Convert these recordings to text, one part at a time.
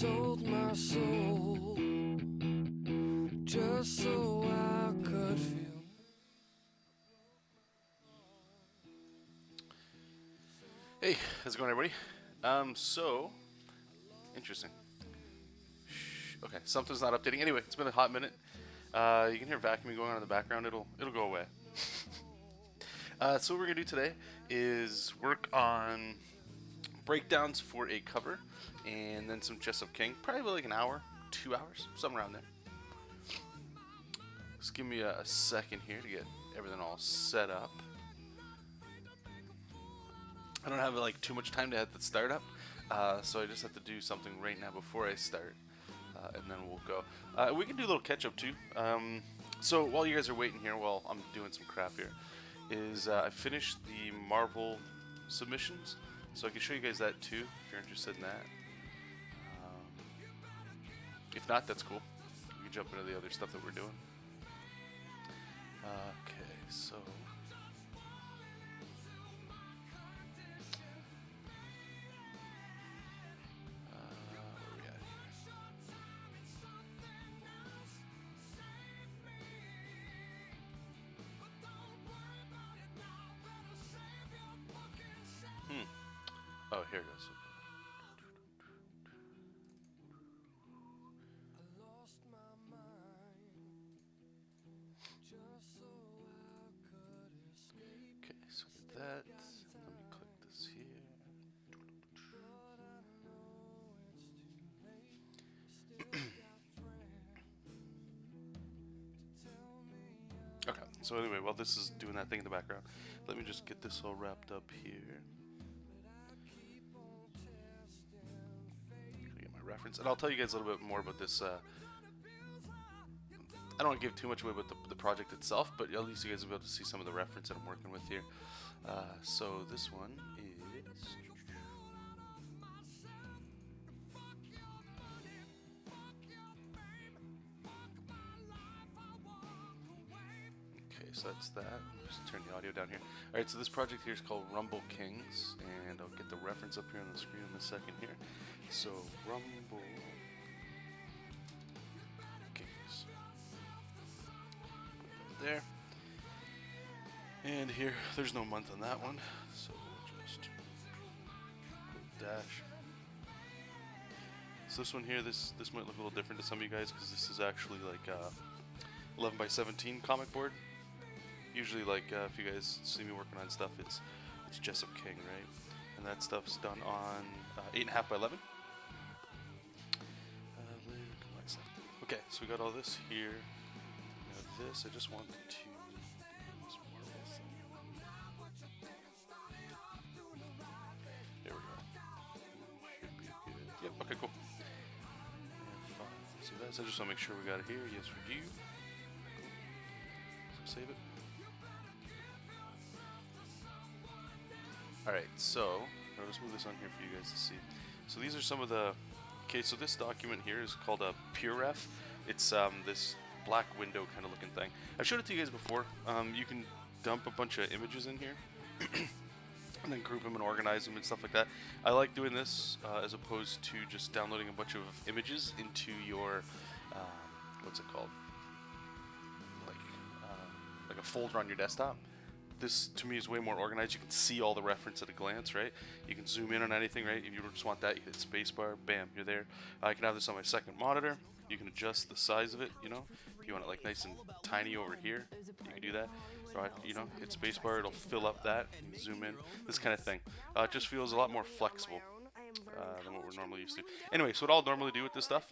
sold my soul just so I could feel. Hey, how's it going, everybody? So interesting. Okay, something's not updating. Anyway, it's been a hot minute. You can hear vacuuming going on in the background. It'll go away. So what we're gonna do today is work on breakdowns for a cover, and then some JESOP King. Probably like an hour, 2 hours, something around there. Just give me a second here to get everything all set up. I don't have like too much time to have the start up, so I just have to do something right now before I start, and then we'll go. We can do a little catch up too. So while you guys are waiting here, while I'm doing some crap here, is I finished the Marvel submissions, so I can show you guys that too if you're interested in that. If not, that's cool. We can jump into the other stuff that we're doing. Okay, so. Where are we at here? Oh, here it goes. Okay, so get that. Let me click this here. Okay, so anyway, while this is doing that thing in the background, let me just get this all wrapped up here. Get my reference, and I'll tell you guys a little bit more about this. I don't want to give too much away about the project itself, but at least you guys will be able to see some of the reference that I'm working with here. So this one is. Okay, so that's that. Just turn the audio down here. Alright, so this project here is called Rumble Kings, and I'll get the reference up here on the screen in a second here. So, Rumble Kings. Put that there. And here, there's no month on that one, so we'll just dash. So this one here, this might look a little different to some of you guys, because this is actually like 11 by 17 comic board. Usually, like if you guys see me working on stuff, it's JESOP King, right? And that stuff's done on 8.5 by 11. Okay, so we got all this here. Now this, I just wanted to. There we go. Should be good. Yep. Okay. Cool. And fine. So that's. I just want to make sure we got it here. Yes, we do. Cool. So save it. Alright, so I'll just move this on here for you guys to see. So these are some of the. Okay, so this document here is called a PureRef. It's this black window kind of looking thing. I've showed it to you guys before. You can dump a bunch of images in here and then group them and organize them and stuff like that. I like doing this as opposed to just downloading a bunch of images into your what's it called? Like a folder on your desktop. This to me is way more organized. You can see all the reference at a glance, right? You can zoom in on anything, right? If you just want that, you hit spacebar, bam, you're there. I can have this on my second monitor. You can adjust the size of it, you know. If you want it like nice and tiny over here, you can do that. Right, you know, hit spacebar, it'll fill up that. You can zoom in, this kind of thing. It just feels a lot more flexible than what we're normally used to. Anyway, so what I'll normally do with this stuff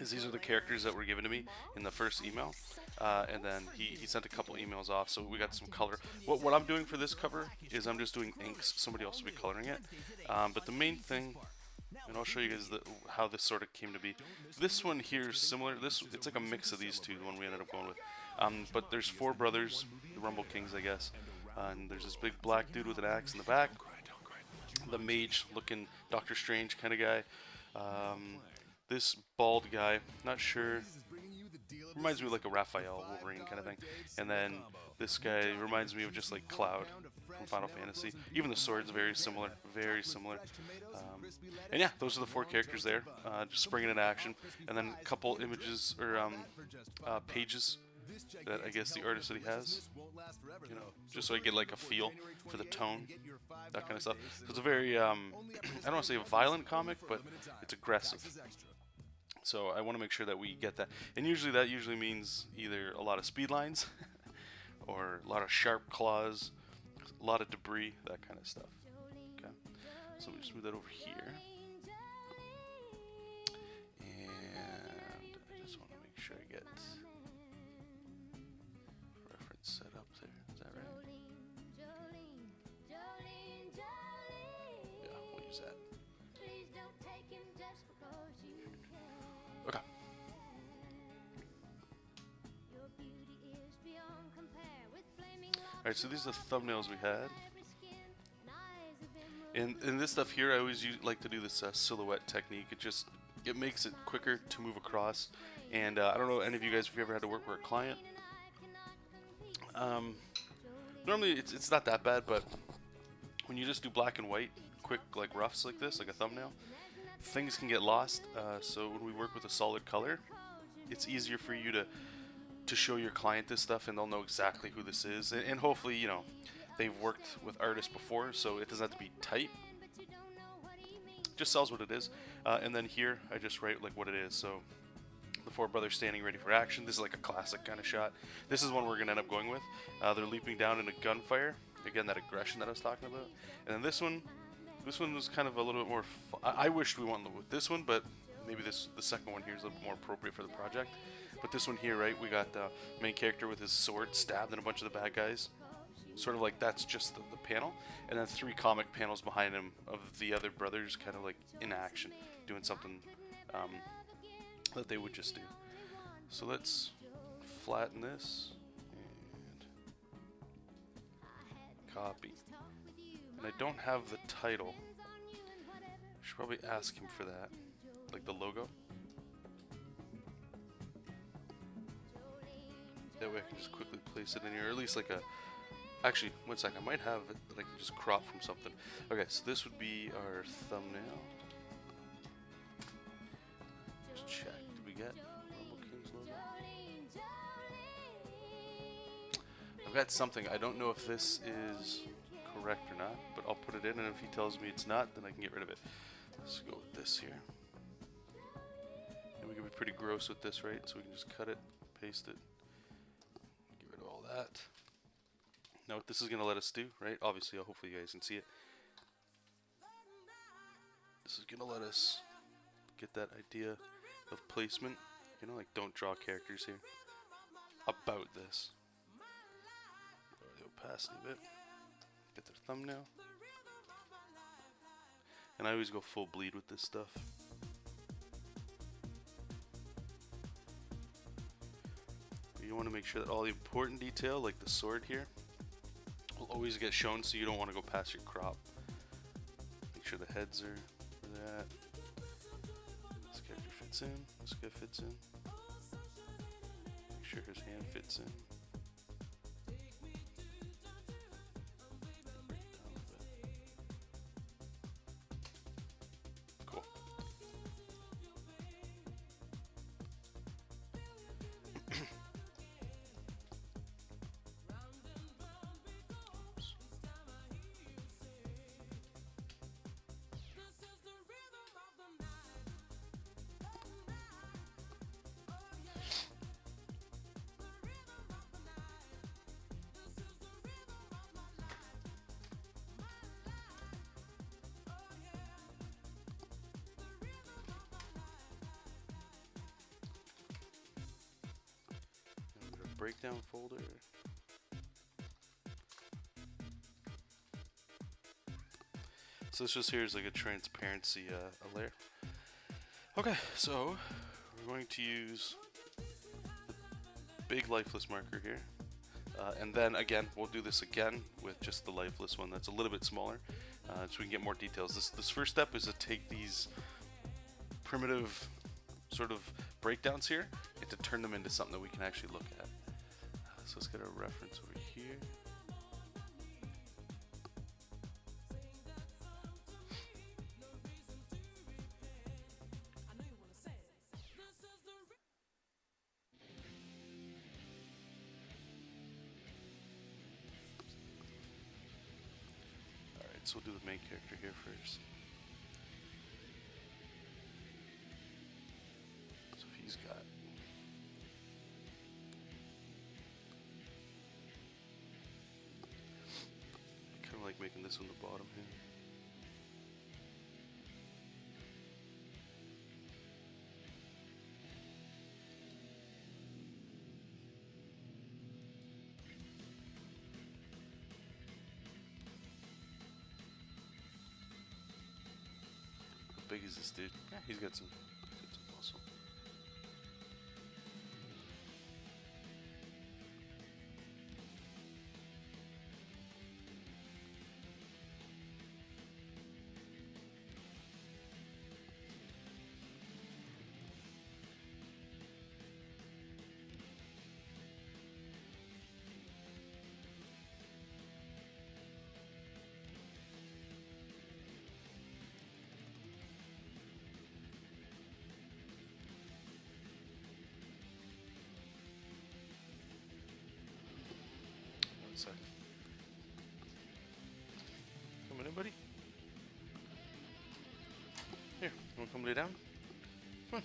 is these are the characters that were given to me in the first email, and then he sent a couple emails off, so we got some color. What I'm doing for this cover is I'm just doing inks. Somebody else will be coloring it, but the main thing, and I'll show you guys how this sort of came to be. This one here is similar. It's like a mix of these two, the one we ended up going with. But there's 4 brothers, the Rumble Kings, I guess, and there's this big black dude with an axe in the back, the mage looking Doctor Strange kind of guy. This bald guy, not sure reminds me of like a Raphael Wolverine kind of thing. And then this guy reminds me of just like Cloud from Final Fantasy. Even the sword's very similar, very similar. And yeah, those are the 4 characters there, just springing into action. And then a couple images or pages that I guess the artist that he has, you know, just so I get like a feel for the tone, that kind of stuff. So it's a very, I don't want to say a violent comic, but it's aggressive. So I want to make sure that we get that. And usually that means either a lot of speed lines, or a lot of sharp claws, a lot of debris, that kind of stuff. Okay, so let me just move that over here. And I just want to make sure I get reference set up there. Is that right? Yeah, we'll use that. Okay. Alright, so these are the thumbnails we had. And this stuff here, I always like to do this silhouette technique. It makes it quicker to move across. And I don't know any of you guys if you ever had to work for a client. Normally it's not that bad, but when you just do black and white, quick like roughs like this, like a thumbnail, things can get lost. So when we work with a solid color, it's easier for you to show your client this stuff, and they'll know exactly who this is. And hopefully, you know, they've worked with artists before, so it doesn't have to be tight. Just sells what it is. And then here, I just write like what it is. So the 4 brothers standing ready for action. This is like a classic kind of shot. This is one we're gonna end up going with. They're leaping down into gunfire. Again, that aggression that I was talking about. And then this one was kind of a little bit more. I wished we went with this one, but maybe the second one here is a little bit more appropriate for the project. But this one here, right? We got the main character with his sword stabbed in a bunch of the bad guys. Sort of like that's just the panel, and then 3 comic panels behind him of the other brothers, kind of like in action, doing something that they would just do. So let's flatten this and copy. And I don't have the title. I should probably ask him for that, like the logo. That way I can just quickly place it in here, or at least like a. Actually, one second, I might have it that I can just crop from something. Okay, so this would be our thumbnail. Just check, did we get Rumble King's logo? I've got something, I don't know if this is correct or not, but I'll put it in, and if he tells me it's not, then I can get rid of it. Let's go with this here. And we can be pretty gross with this, right? So we can just cut it, paste it, get rid of all that. Now what this is going to let us do, right? Obviously, hopefully you guys can see it. This is going to let us get that idea of placement. You know, like don't draw characters here. About this. Lower the opacity a bit. Get their thumbnail. And I always go full bleed with this stuff. You want to make sure that all the important detail, like the sword here, will always get shown, so you don't want to go past your crop. Make sure the heads are that. This character fits in. This guy fits in. Make sure his hand fits in. Cool. Breakdown folder. So this just here is like a transparency a layer. Okay, so we're going to use the big lifeless marker here, and then again we'll do this again with just the lifeless one that's a little bit smaller, so we can get more details. This first step is to take these primitive sort of breakdowns here and to turn them into something that we can actually look at. So let's get a reference over here. Alright, so we'll do the main character here first. So he's got kind of like making this on the bottom here. How big is this dude? Yeah, he's got some muscle. One second. Coming in, buddy? Here, you wanna come lay down? Come on.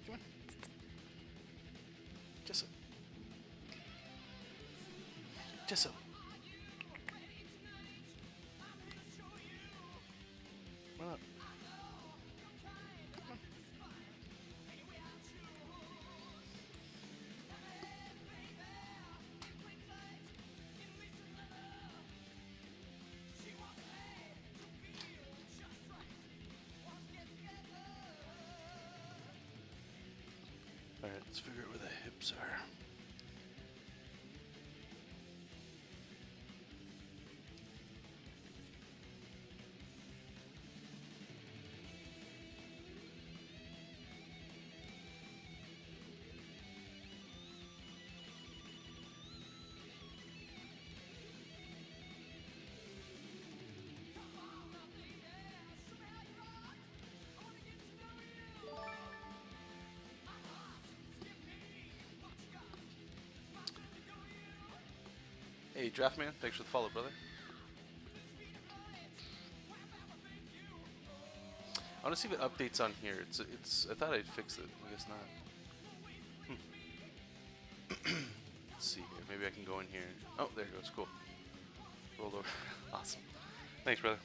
Come on. Jessup. Jessup. Run up. Come on. Alright, let's figure out where the hips are. Hey, Draftman, thanks for the follow, brother. I want to see if it updates on here. It's. I thought I'd fix it. I guess not. Let's see here. Maybe I can go in here. Oh, there it goes. Cool. Rolled over. Awesome. Thanks, brother.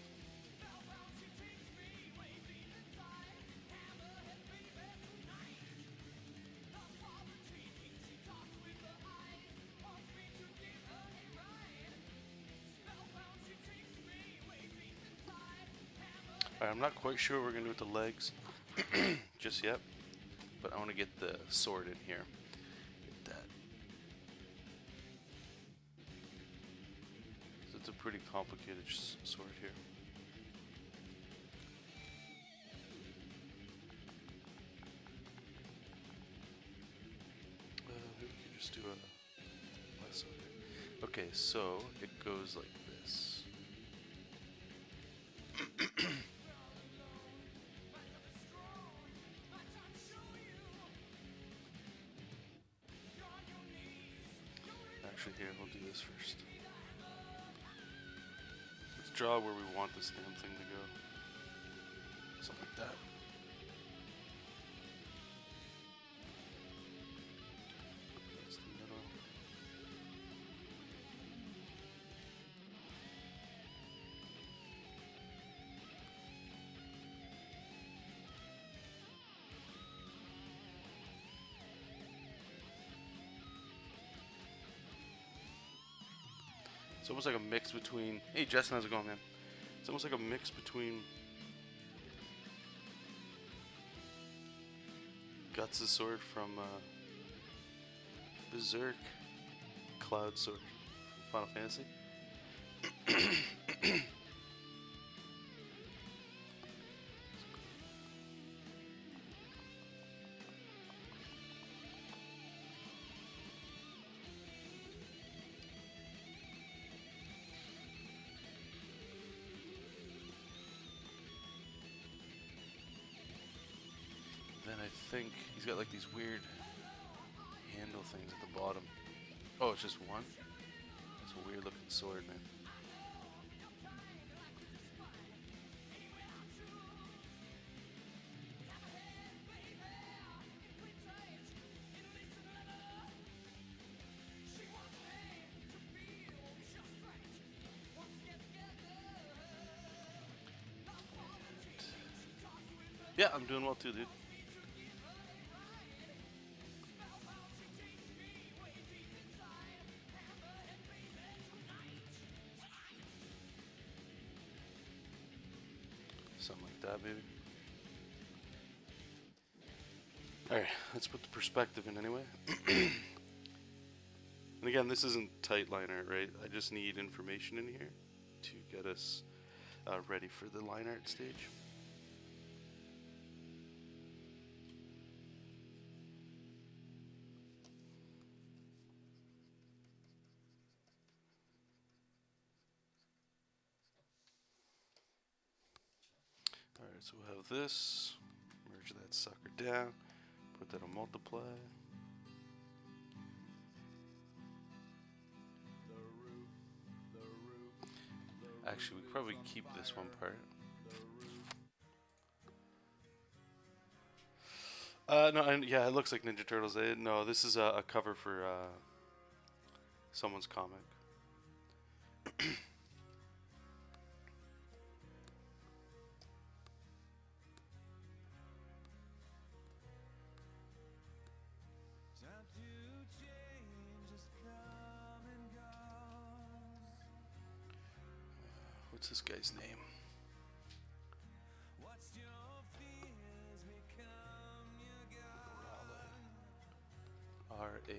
Alright, I'm not quite sure what we're going to do with the legs just yet, but I want to get the sword in here. Get that. So it's a pretty complicated sword here. Maybe we could just do a lasso here. Okay, so it goes like this. Actually, here, we'll do this first. Let's draw where we want this damn thing to go. Something like that. That's the middle. It's almost like a mix between... Hey, Justin, how's it going, man? It's almost like a mix between... Guts' sword from Berserk, Cloud sword from Final Fantasy. think he's got like these weird handle things at the bottom. Oh, it's just one? That's a weird looking sword, man. Yeah, I'm doing well too, dude. Something like that, baby. Alright, let's put the perspective in anyway. And again, this isn't tight line art, right? I just need information in here to get us ready for the line art stage. Alright, so we'll have this, merge that sucker down, put that on multiply. Actually, we could probably keep this one part. No, and yeah, it looks like Ninja Turtles. No, this is a cover for someone's comic. What's this guy's name? R-A.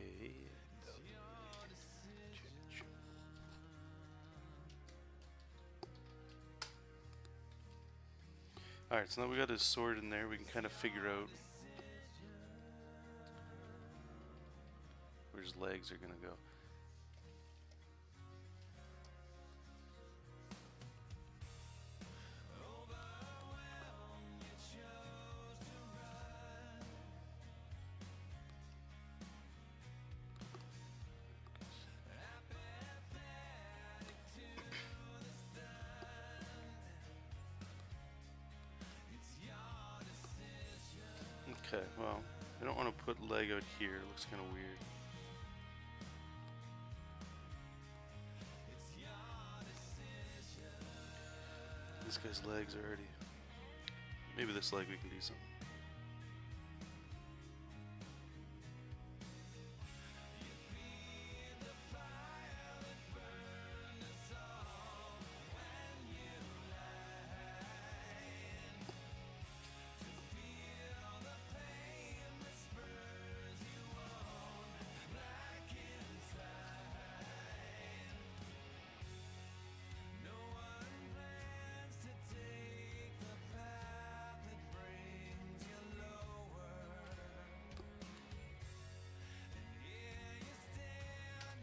Alright, so now we got his sword in there. We can kind of figure out where his legs are going to go. Okay, well, I don't want to put leg out here. It looks kind of weird. This guy's legs are already... Maybe this leg we can do something.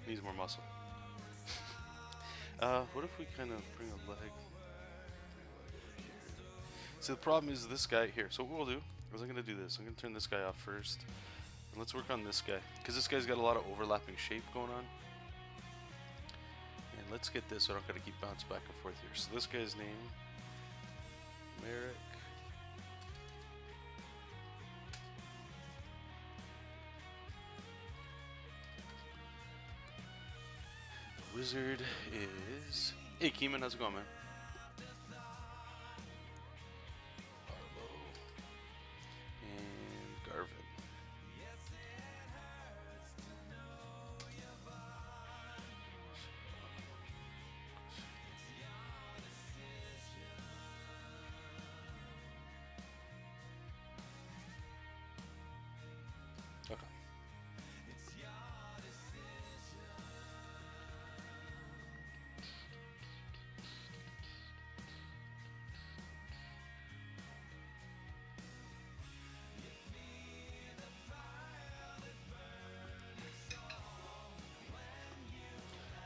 Needs more muscle. What if we kind of bring a leg? So the problem is this guy here. So what we'll do is I'm going to do this. I'm going to turn this guy off first. And let's work on this guy. Because this guy's got a lot of overlapping shape going on. And let's get this so I don't got to keep bouncing back and forth here. So this guy's name, Merrick. Wizard is... Hey Keeman, how's it going, man? Arlo. And Garvin. Okay.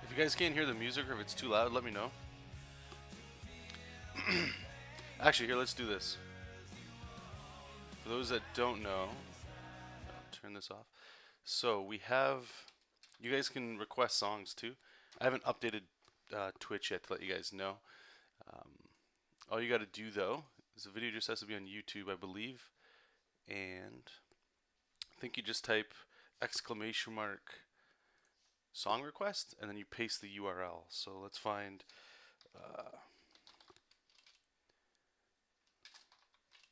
If you guys can't hear the music or if it's too loud, let me know. Actually, here, let's do this. For those that don't know, turn this off. So we have, you guys can request songs too. I haven't updated Twitch yet to let you guys know. All you got to do though is the video just has to be on YouTube, I believe, and I think you just type exclamation mark song request and then you paste the URL. So let's find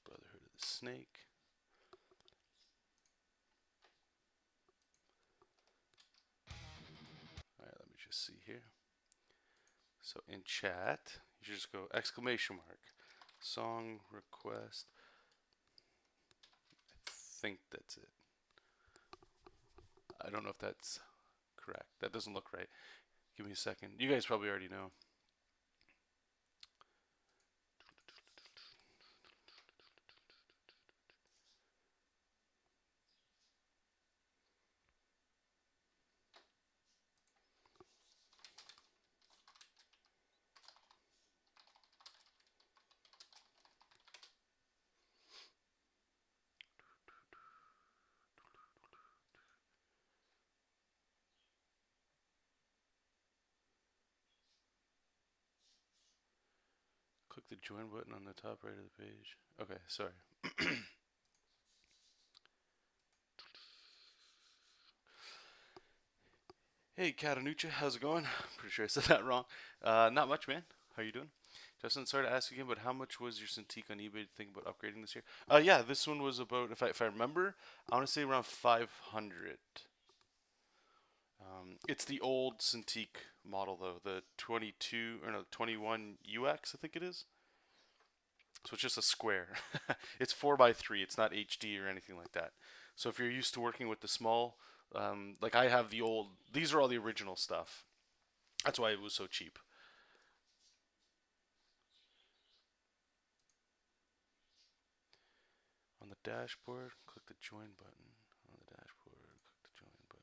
Brotherhood of the Snake. Alright, let me just see here. So in chat, you just go exclamation mark song request. I think that's it. I don't know if that's correct. That doesn't look right. Give me a second. You guys probably already know. Click the join button on the top right of the page. Okay, sorry. Hey, Catanucha, how's it going? Pretty sure I said that wrong. Not much, man. How you doing? Justin, sorry to ask again, but how much was your Cintiq on eBay to think about upgrading this year? Yeah, this one was about, if I remember, I want to say around 500. It's the old Cintiq model though, the 21 UX, I think it is. So it's just a square. It's 4x3. It's not HD or anything like that. So if you're used to working with the small, like I have the old, these are all the original stuff. That's why it was so cheap. On the dashboard, click the join button. On the dashboard, click the join button.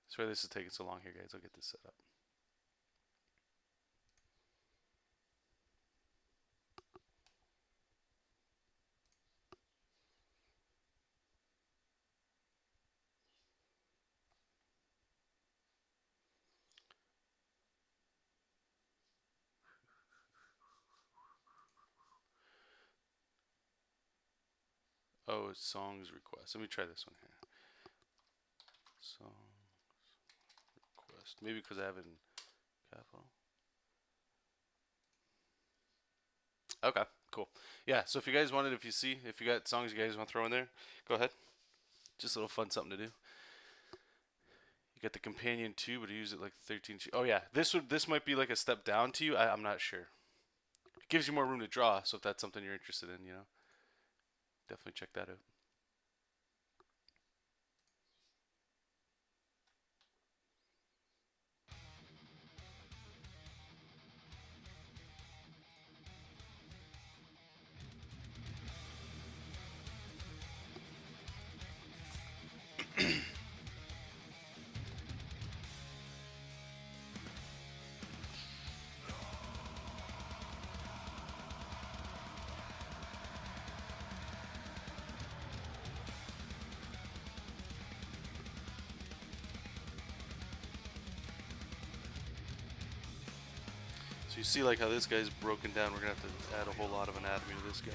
Sorry this is taking so long here, guys. I'll get this set up. Oh, it's songs request. Let me try this one here. Songs request. Maybe because I have it in capital. Okay, cool. Yeah, so if you guys wanted, if you got songs you guys want to throw in there, go ahead. Just a little fun something to do. You got the companion too, but you use it like 13. Oh yeah, this might be like a step down to you. I'm not sure. It gives you more room to draw, so if that's something you're interested in, definitely check that out. So you see like how this guy's broken down. We're gonna have to add a whole lot of anatomy to this guy.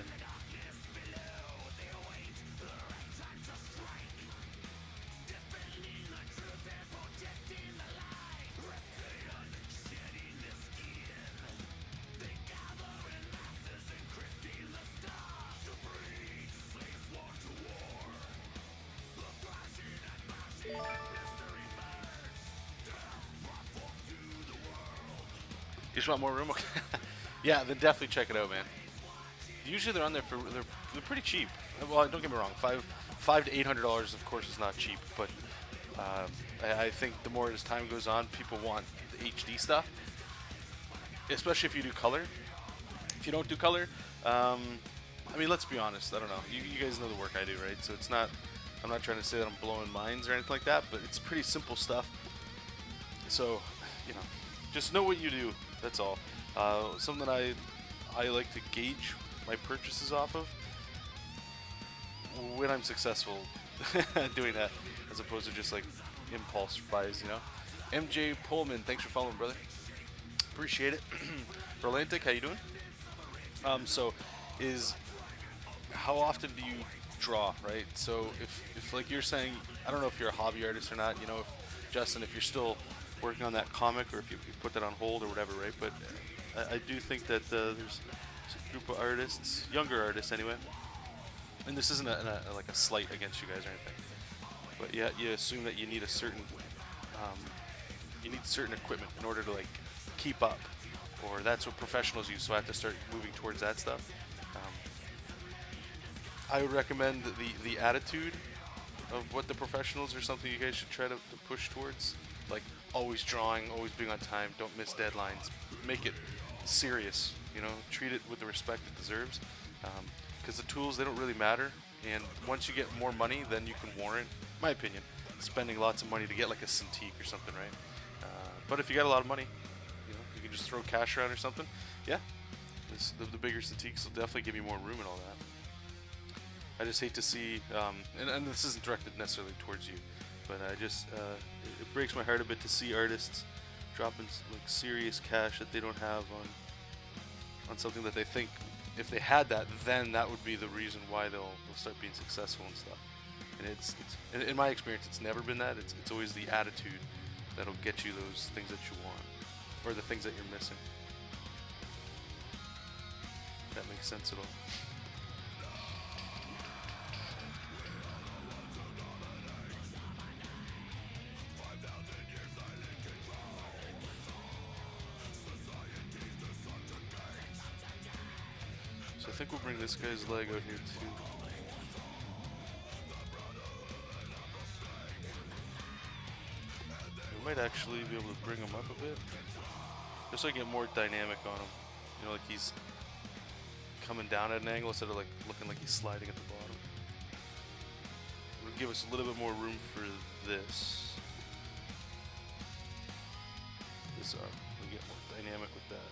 You just want more room? Okay. Yeah, then definitely check it out, man. Usually they're on there for they're pretty cheap. Well, don't get me wrong, $500 to $800 of course is not cheap, but I think the more as time goes on, people want the HD stuff, especially if you do color. If you don't do color, I mean, let's be honest. I don't know. You guys know the work I do, right? So it's not. I'm not trying to say that I'm blowing minds or anything like that, but it's pretty simple stuff. So, you know, just know what you do. That's all. Something I like to gauge my purchases off of when I'm successful doing that, as opposed to just like impulse buys, you know. MJ Pullman, thanks for following, brother. Appreciate it. Rolantic, how you doing? So is how often do you draw, right? So if like you're saying, I don't know if you're a hobby artist or not, you know, if Justin, if you're still working on that comic or if you put that on hold or whatever, right? But I do think that there's a group of artists, younger artists anyway, and this isn't like a slight against you guys or anything, but yeah, you assume that you need a certain certain equipment in order to like keep up, or that's what professionals use. So I have to start moving towards that stuff. I would recommend the attitude of what the professionals, or something you guys should try to push towards, like always drawing, always being on time, don't miss deadlines, make it serious, you know, treat it with the respect it deserves, because the tools, they don't really matter, and once you get more money, then you can warrant, in my opinion, spending lots of money to get like a Cintiq or something, right? But if you got a lot of money, you know, you can just throw cash around or something. Yeah, the bigger Cintiqs will definitely give you more room and all that. I just hate to see, and this isn't directed necessarily towards you, but I just, it breaks my heart a bit to see artists dropping like serious cash that they don't have on something that they think if they had that, then that would be the reason why they'll start being successful and stuff. And it's in my experience, it's never been that. It's always the attitude that'll get you those things that you want, or the things that you're missing. If that makes sense at all. So I think we'll bring this guy's leg out here too. We might actually be able to bring him up a bit, just so I get more dynamic on him. You know, like he's coming down at an angle instead of like looking like he's sliding at the bottom. It'll give us a little bit more room for this. We get more dynamic with that.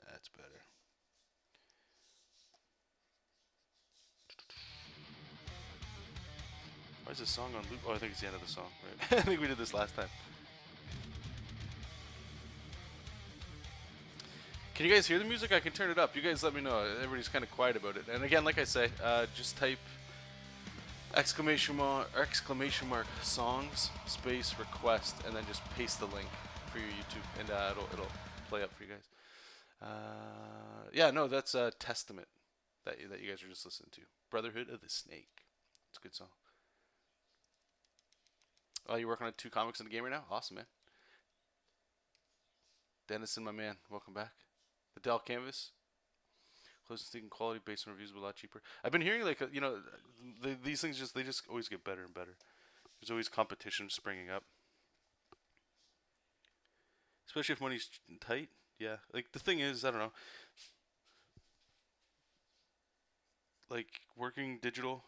That's better. Why is this song on loop? Oh, I think it's the end of the song, right? I think we did this last time. Can you guys hear the music? I can turn it up. You guys let me know. Everybody's kind of quiet about it. And again, like I say, just type exclamation mark songs space request, and then just paste the link for your YouTube, and it'll play up for you guys. Yeah, no, that's Testament that you guys are just listening to. Brotherhood of the Snake. It's a good song. Oh, you're working on 2 comics in the game right now? Awesome, man. Dennison, my man, welcome back. The Dell Canvas. Close and sticking quality based on reviews, but a lot cheaper. I've been hearing, like, you know, these things they just always get better and better. There's always competition springing up. Especially if money's tight. Yeah, like, the thing is, I don't know. Like, working digital,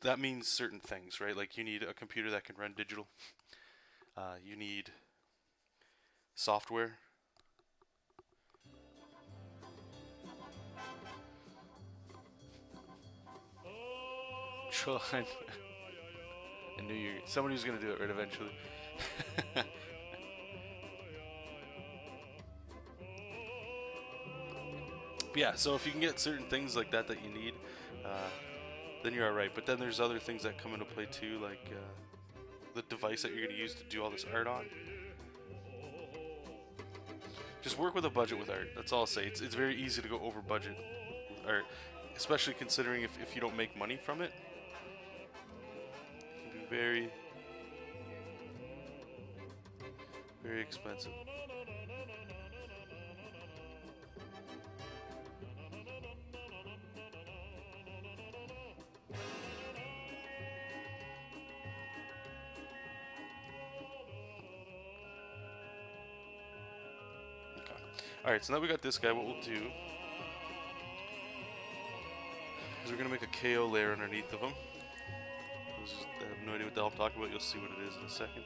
that means certain things, right? Like, you need a computer that can run digital. You need software. I knew somebody was gonna do it right eventually. But yeah, so if you can get certain things like that you need, then you're alright. But then there's other things that come into play too, like the device that you're gonna use to do all this art on. Just work with a budget with art. That's all I'll say. It's very easy to go over budget with art, especially considering if you don't make money from it. It can be very, very expensive. Alright, so now we got this guy. What we'll do is we're going to make a KO layer underneath of him. I have no idea what the hell I'm talking about. You'll see what it is in a second.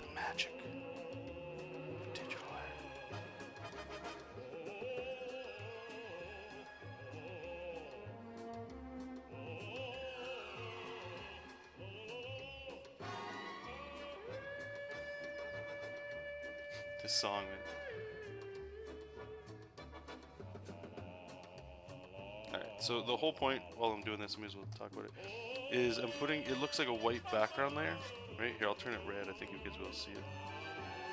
The magic of digital art. This song, man. Alright, so the whole point, while I'm doing this, I may as well talk about it, is I'm putting, it looks like a white background layer. Right here, I'll turn it red. I think you guys will see it.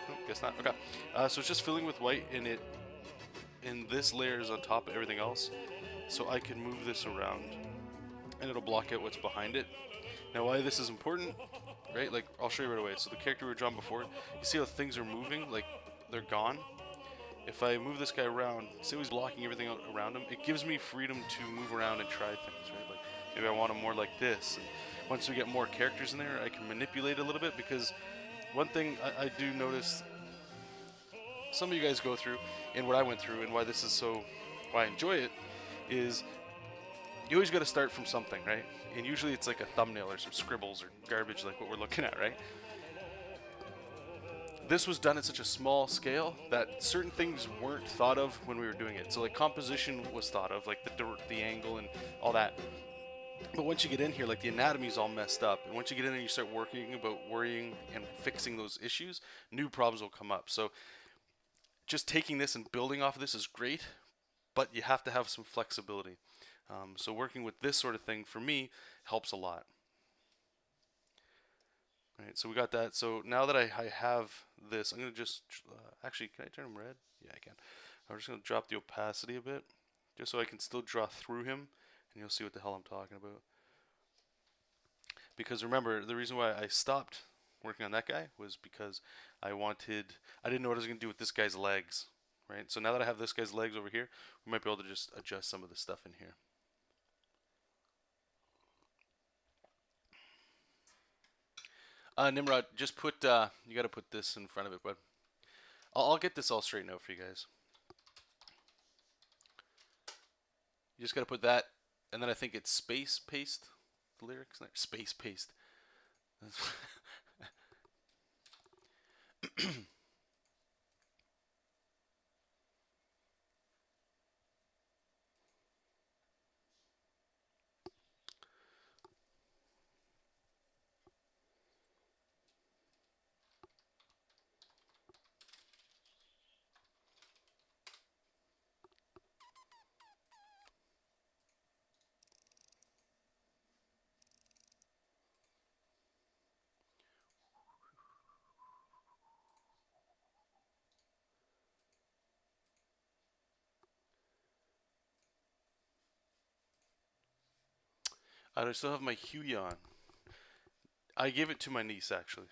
Oh, guess not. Okay. So it's just filling with white, and this layer is on top of everything else. So I can move this around, and it'll block out what's behind it. Now, why this is important, right? Like, I'll show you right away. So the character we were drawing before, you see how things are moving? Like, they're gone. If I move this guy around, see how he's blocking everything around him? It gives me freedom to move around and try things, right? Like, maybe I want him more like this. And once we get more characters in there, I can manipulate a little bit, because one thing I do notice some of you guys go through, and what I went through, and why this is so, why I enjoy it, is you always got to start from something, right? And usually it's like a thumbnail or some scribbles or garbage like what we're looking at, right? This was done at such a small scale that certain things weren't thought of when we were doing it. So like composition was thought of, like the angle and all that. But once you get in here, like the anatomy's all messed up. And once you get in and you start worrying and fixing those issues, new problems will come up. So just taking this and building off of this is great, but you have to have some flexibility. So working with this sort of thing, for me, helps a lot. Alright, so we got that. So now that I have this, I'm going to just, actually, can I turn him red? Yeah, I can. I'm just going to drop the opacity a bit, just so I can still draw through him, and you'll see what the hell I'm talking about. Because remember, the reason why I stopped working on that guy was because I didn't know what I was going to do with this guy's legs, right? So now that I have this guy's legs over here, we might be able to just adjust some of the stuff in here. Nimrod, just put, you got to put this in front of it, bud. I'll get this all straightened out for you guys. You just got to put that, and then I think it's space paste, the lyrics, space paste. I still have my Huey on. I gave it to my niece, actually.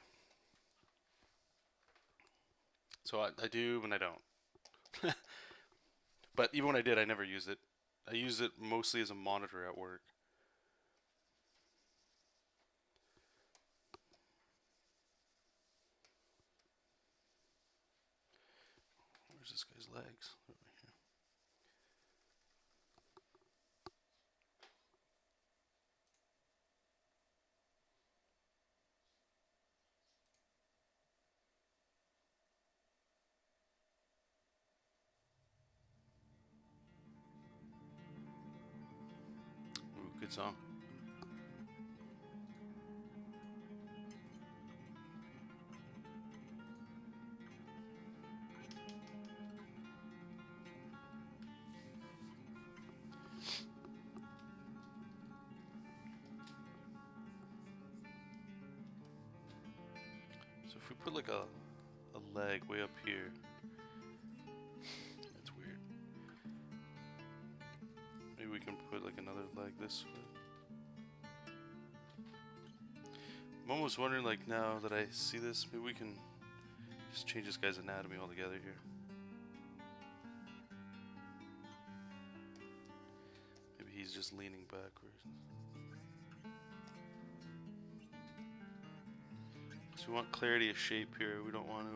So I do and I don't. But even when I did, I never used it. I used it mostly as a monitor at work. Where's this guy's legs? Over here. Ooh, good song. So if we put like a leg way up here, that's weird. Maybe we can put like another leg this way. I'm almost wondering, like, now that I see this, maybe we can just change this guy's anatomy altogether here. Maybe he's just leaning backwards. So we want clarity of shape here. We don't want to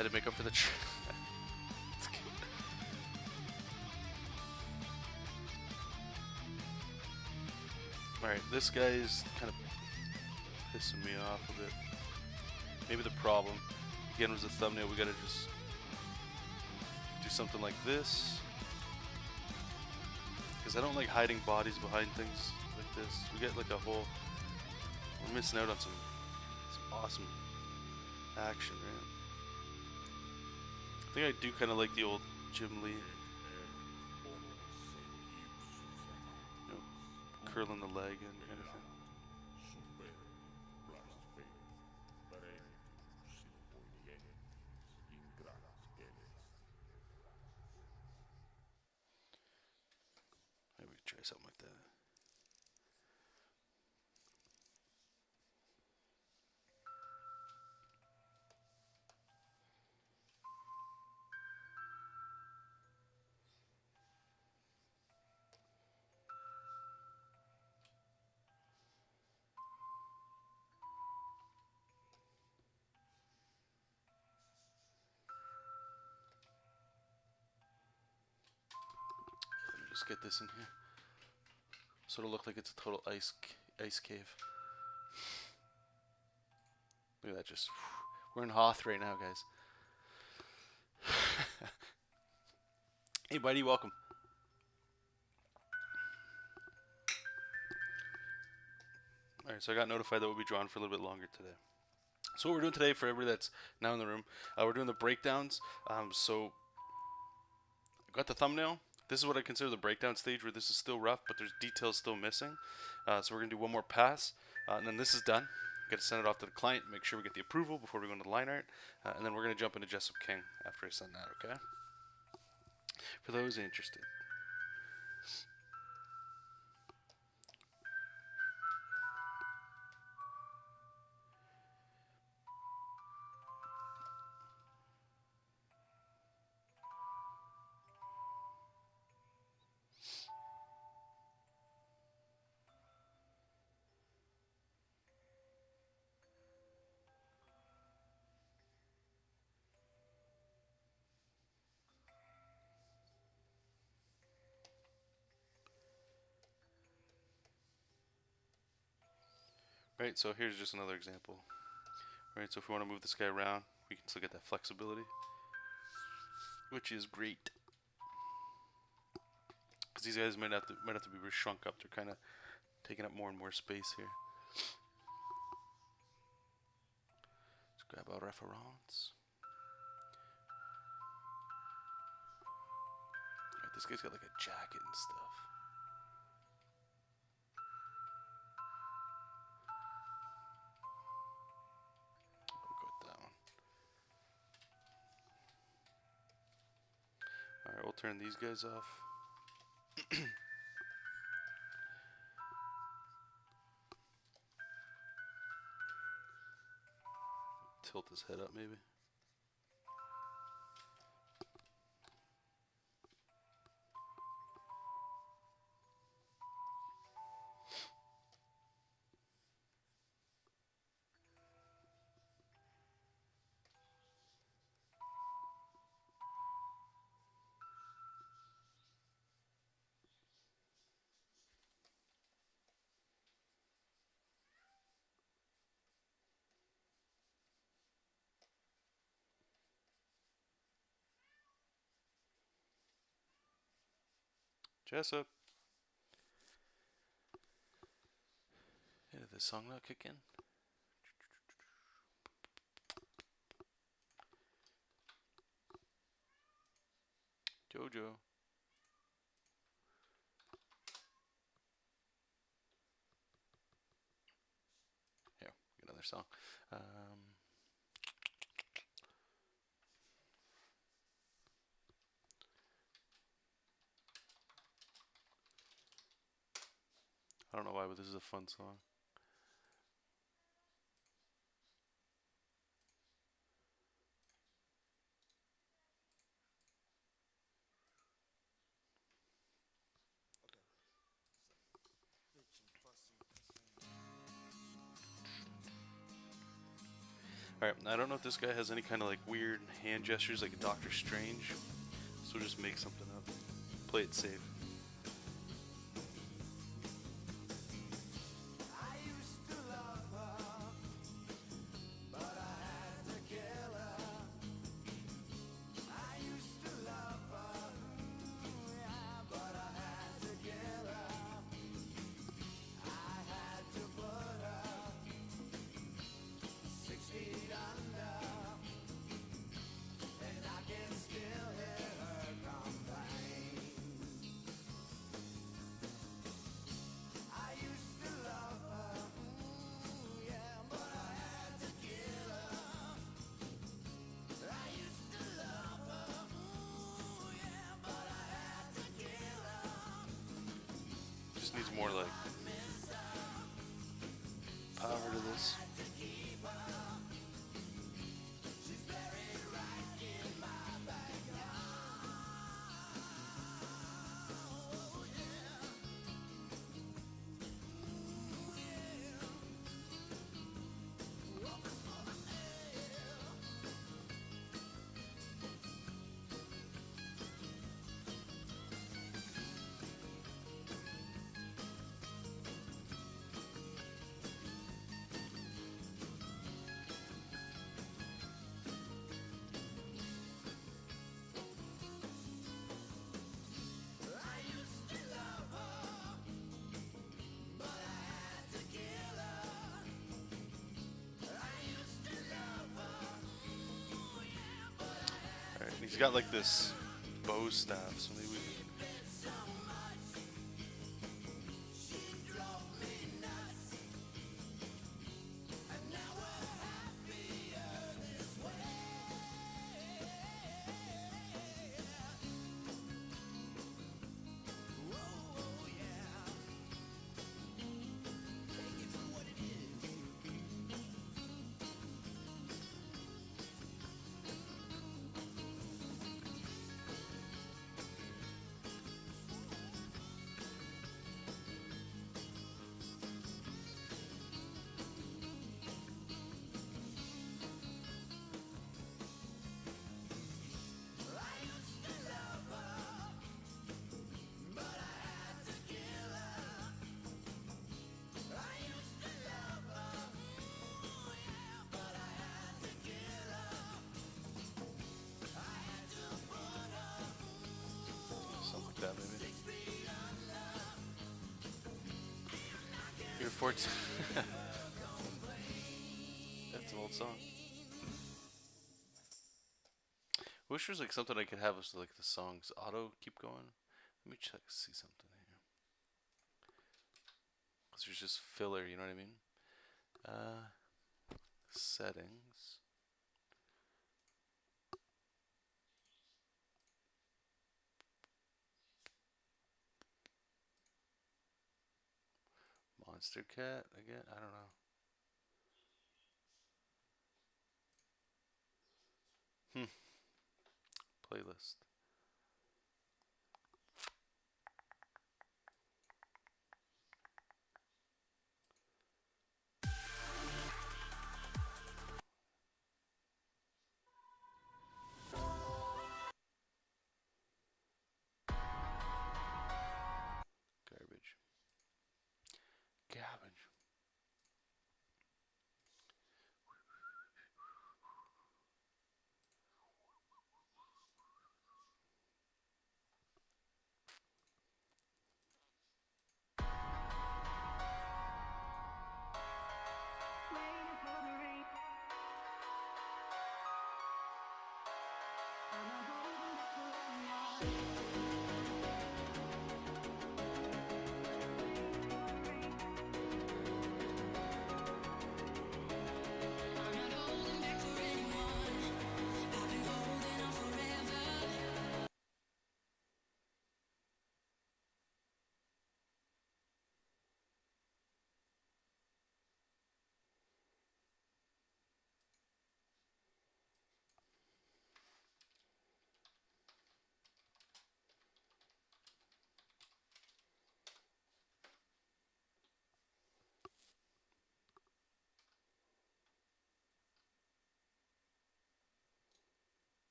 Had to make up for the Alright, this guy's kind of pissing me off a bit. Maybe the problem, again, was the thumbnail. We gotta just do something like this. Because I don't like hiding bodies behind things like this. We get like a whole... We're missing out on some awesome action, right? I think I do kind of like the old Jim Lee. You know, curling the leg in kind of thing. Maybe we could try something like that. Let me just get this in here. So it'll look like it's a total ice cave. Look at that, just... We're in Hoth right now, guys. Hey, buddy, welcome. Alright, so I got notified that we'll be drawn for a little bit longer today. So what we're doing today, for everybody that's now in the room, we're doing the breakdowns. So I got the thumbnail. This is what I consider the breakdown stage, where this is still rough, but there's details still missing. So we're going to do one more pass, and then this is done. Got to send it off to the client, make sure we get the approval before we go into the line art, and then we're going to jump into JESOP King after I send that, okay? For those interested. Right, so here's just another example. Right, so if we want to move this guy around, we can still get that flexibility, which is great. Because these guys might have to be shrunk up. They're kind of taking up more and more space here. Let's grab our reference. Right, this guy's got like a jacket and stuff. Alright, we'll turn these guys off. Tilt his head up, maybe. JESOP. Yeah, did this song not kick in? Jojo. Here, get another song. I don't know why, but this is a fun song. Alright, I don't know if this guy has any kind of like weird hand gestures like a Doctor Strange, so we'll just make something up. Play it safe. Just needs more like power to this. He's got like this bow staff, so maybe we can... something like that, maybe. You're 14. That's an old song. I wish there was like something I could have with like the songs auto keep going. Let me check, see something here. Cause there's just filler, you know what I mean? Settings. Monster Cat again? I don't know. Playlist. Garbage. Garbage.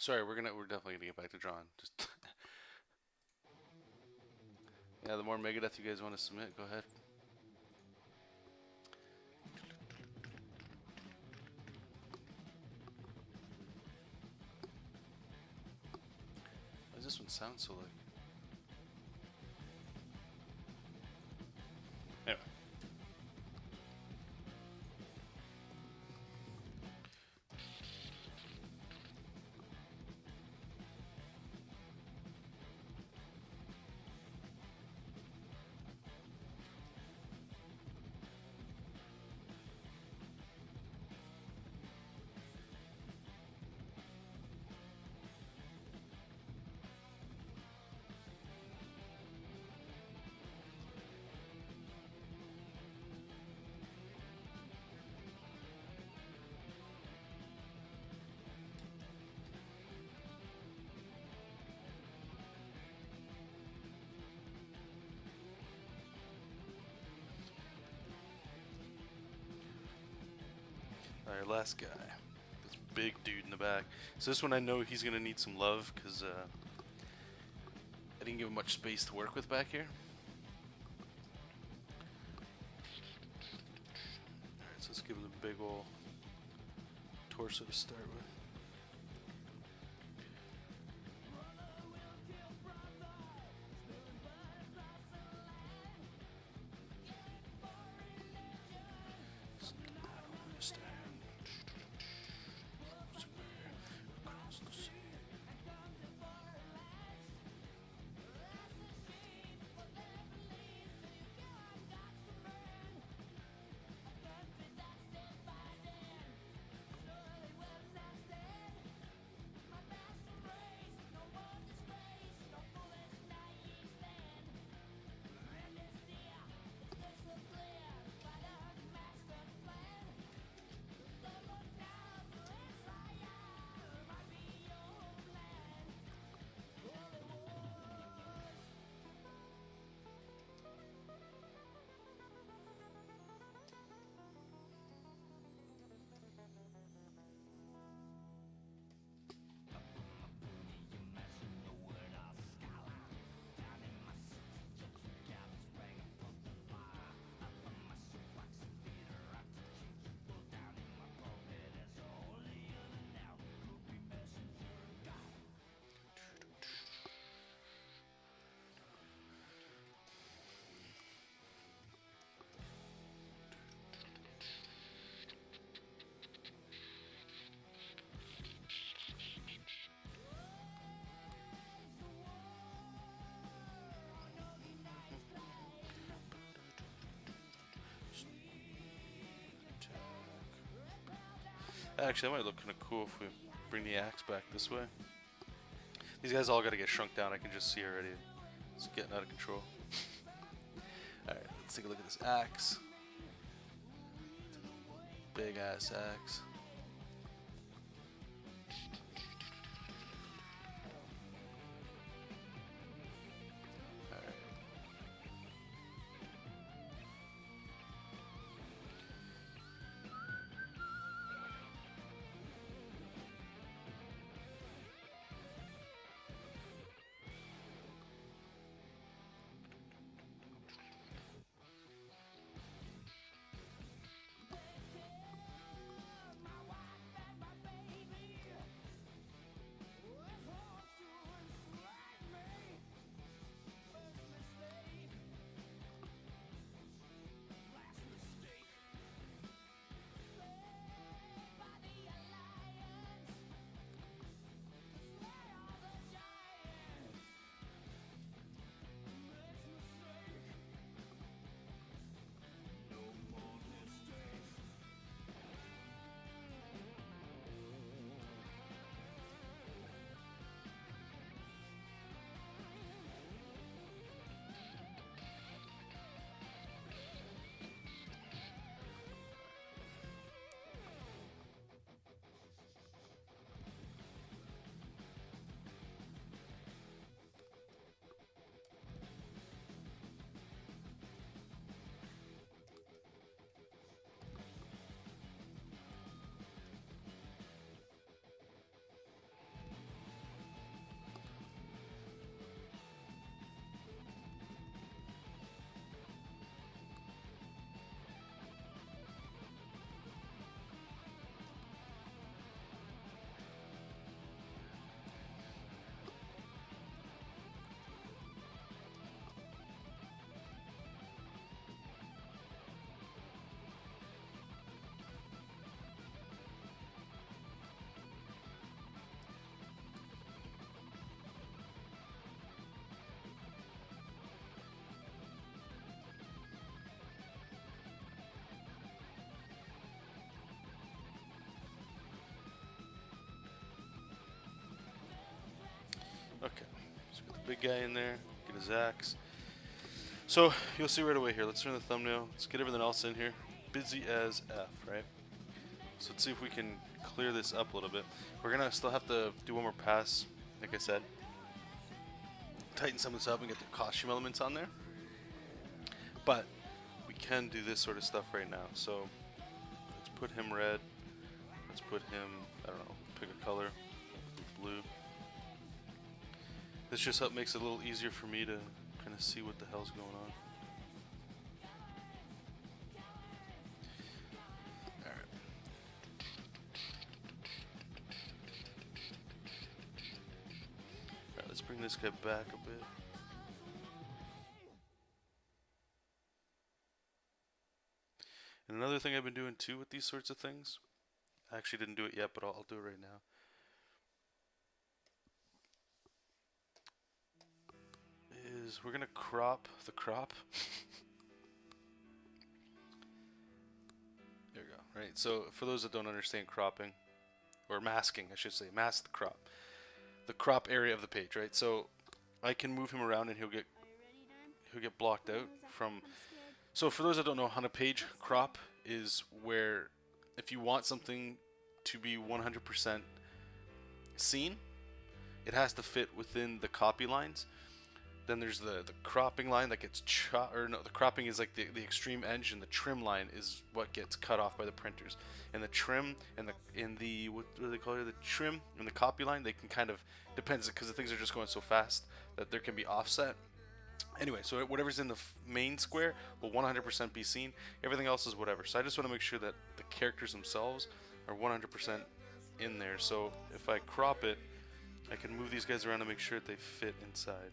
Sorry, we're definitely gonna get back to drawing. Just yeah, the more Megadeth you guys want to submit, go ahead. Why does this one sound so like? Anyway. Alright, last guy. This big dude in the back. So this one I know he's going to need some love because I didn't give him much space to work with back here. Alright, so let's give him a big ol' torso to start with. Actually, that might look kind of cool if we bring the axe back this way. These guys all got to get shrunk down. I can just see already. It's getting out of control. Alright, let's take a look at this axe. Big ass axe. big guy in there, get his axe. So you'll see right away here. Let's turn the thumbnail. Let's get everything else in here. Busy as F, right? So let's see if we can clear this up a little bit. We're gonna still have to do one more pass, like I said. Tighten some of this up and get the costume elements on there. But we can do this sort of stuff right now. So let's put him red. Let's put him, I don't know, pick a color, blue. This just makes it a little easier for me to kind of see what the hell's going on. Alright. Alright, let's bring this guy back a bit. And another thing I've been doing too with these sorts of things, I actually didn't do it yet, but I'll do it right now. Is we're gonna crop the crop. There we go. Right. So for those that don't understand cropping, or masking, I should say, mask the crop. The crop area of the page, right? So I can move him around and he'll get blocked out from. So for those that don't know, on a page, crop is where if you want something to be 100% seen, it has to fit within the copy lines. Then there's the cropping line that gets the cropping is like the extreme edge, and the trim line is what gets cut off by the printers. And the trim and the what do they call it? The trim and the copy line, they can kind of depends because the things are just going so fast that there can be offset. Anyway, so whatever's in the main square will 100% be seen. Everything else is whatever. So I just want to make sure that the characters themselves are 100% in there. So if I crop it, I can move these guys around to make sure that they fit inside.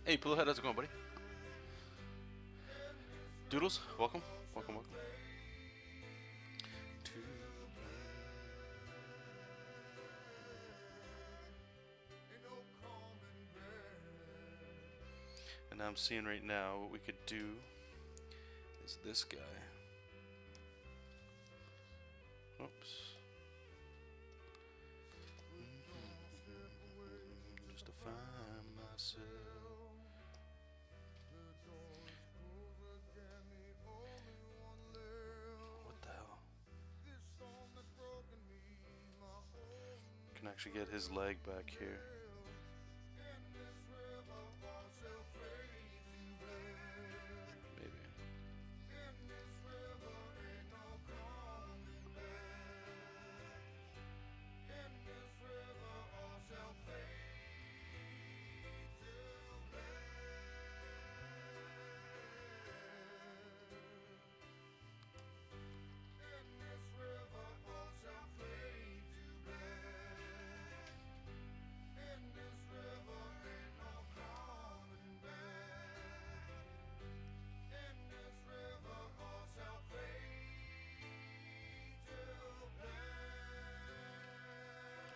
Hey, Pillowhead, how's it going, buddy? Doodles, welcome. Welcome, welcome. And I'm seeing right now what we could do is this guy. Oops. Just to find myself. What the hell? Can actually get his leg back here.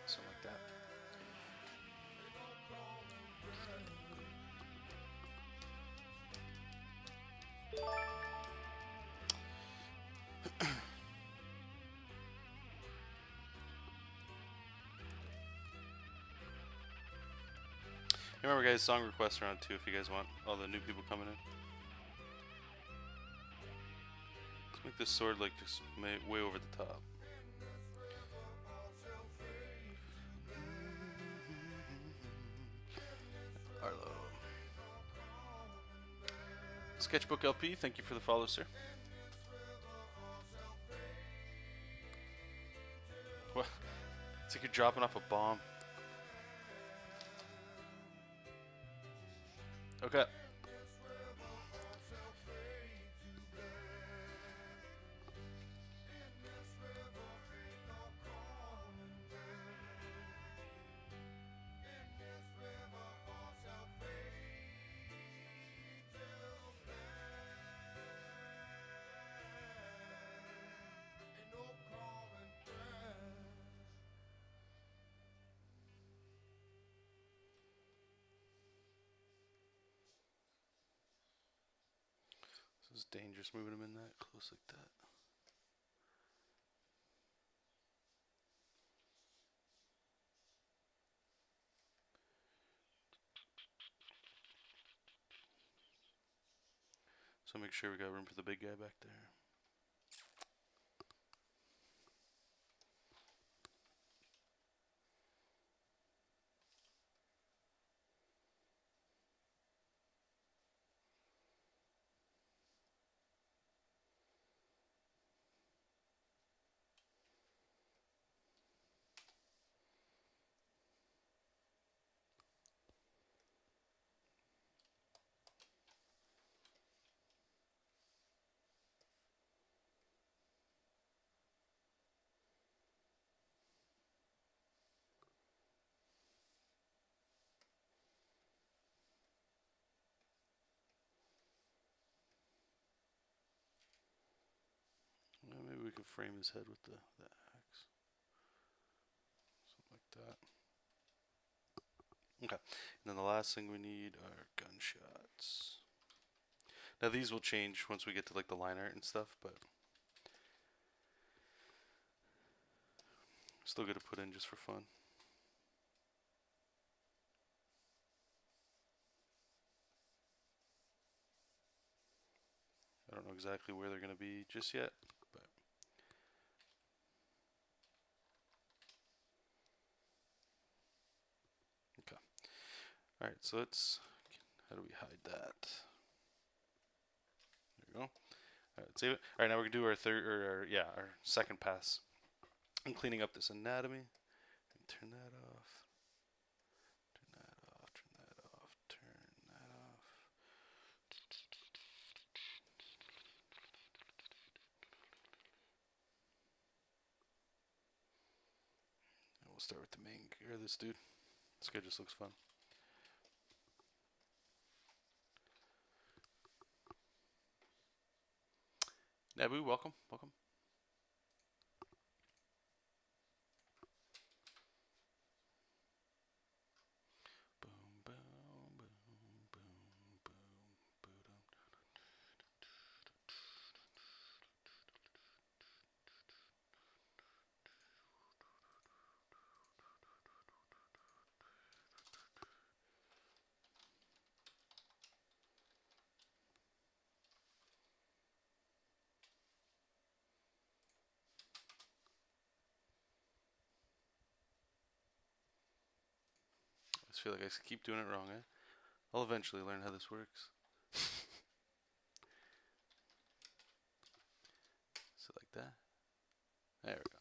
Something like that. Remember, guys, song requests are on too if you guys want all the new people coming in. Let's make this sword like just way over the top. Arlo. Sketchbook LP, thank you for the follow, sir. What? It's like you're dropping off a bomb. Okay. This is dangerous moving him in that close like that. So make sure we got room for the big guy back there. Maybe we can frame his head with the axe. Something like that. Okay. And then the last thing we need are gunshots. Now these will change once we get to like the line art and stuff, but still good to put in just for fun. I don't know exactly where they're going to be just yet, but okay. All right, so let's, how do we hide that? There we go. All right, let's save it. All right, now we're going to do our third, or our second pass. I'm cleaning up this anatomy. Turn that off. Turn that off. Turn that off. Turn that off. And we'll start with the main, or this dude. This guy just looks fun. Nabu, welcome, welcome. Boom, boom, boom, boom, boom, boom. I just feel like I keep doing it wrong, eh? I'll eventually learn how this works. So like that. There we go.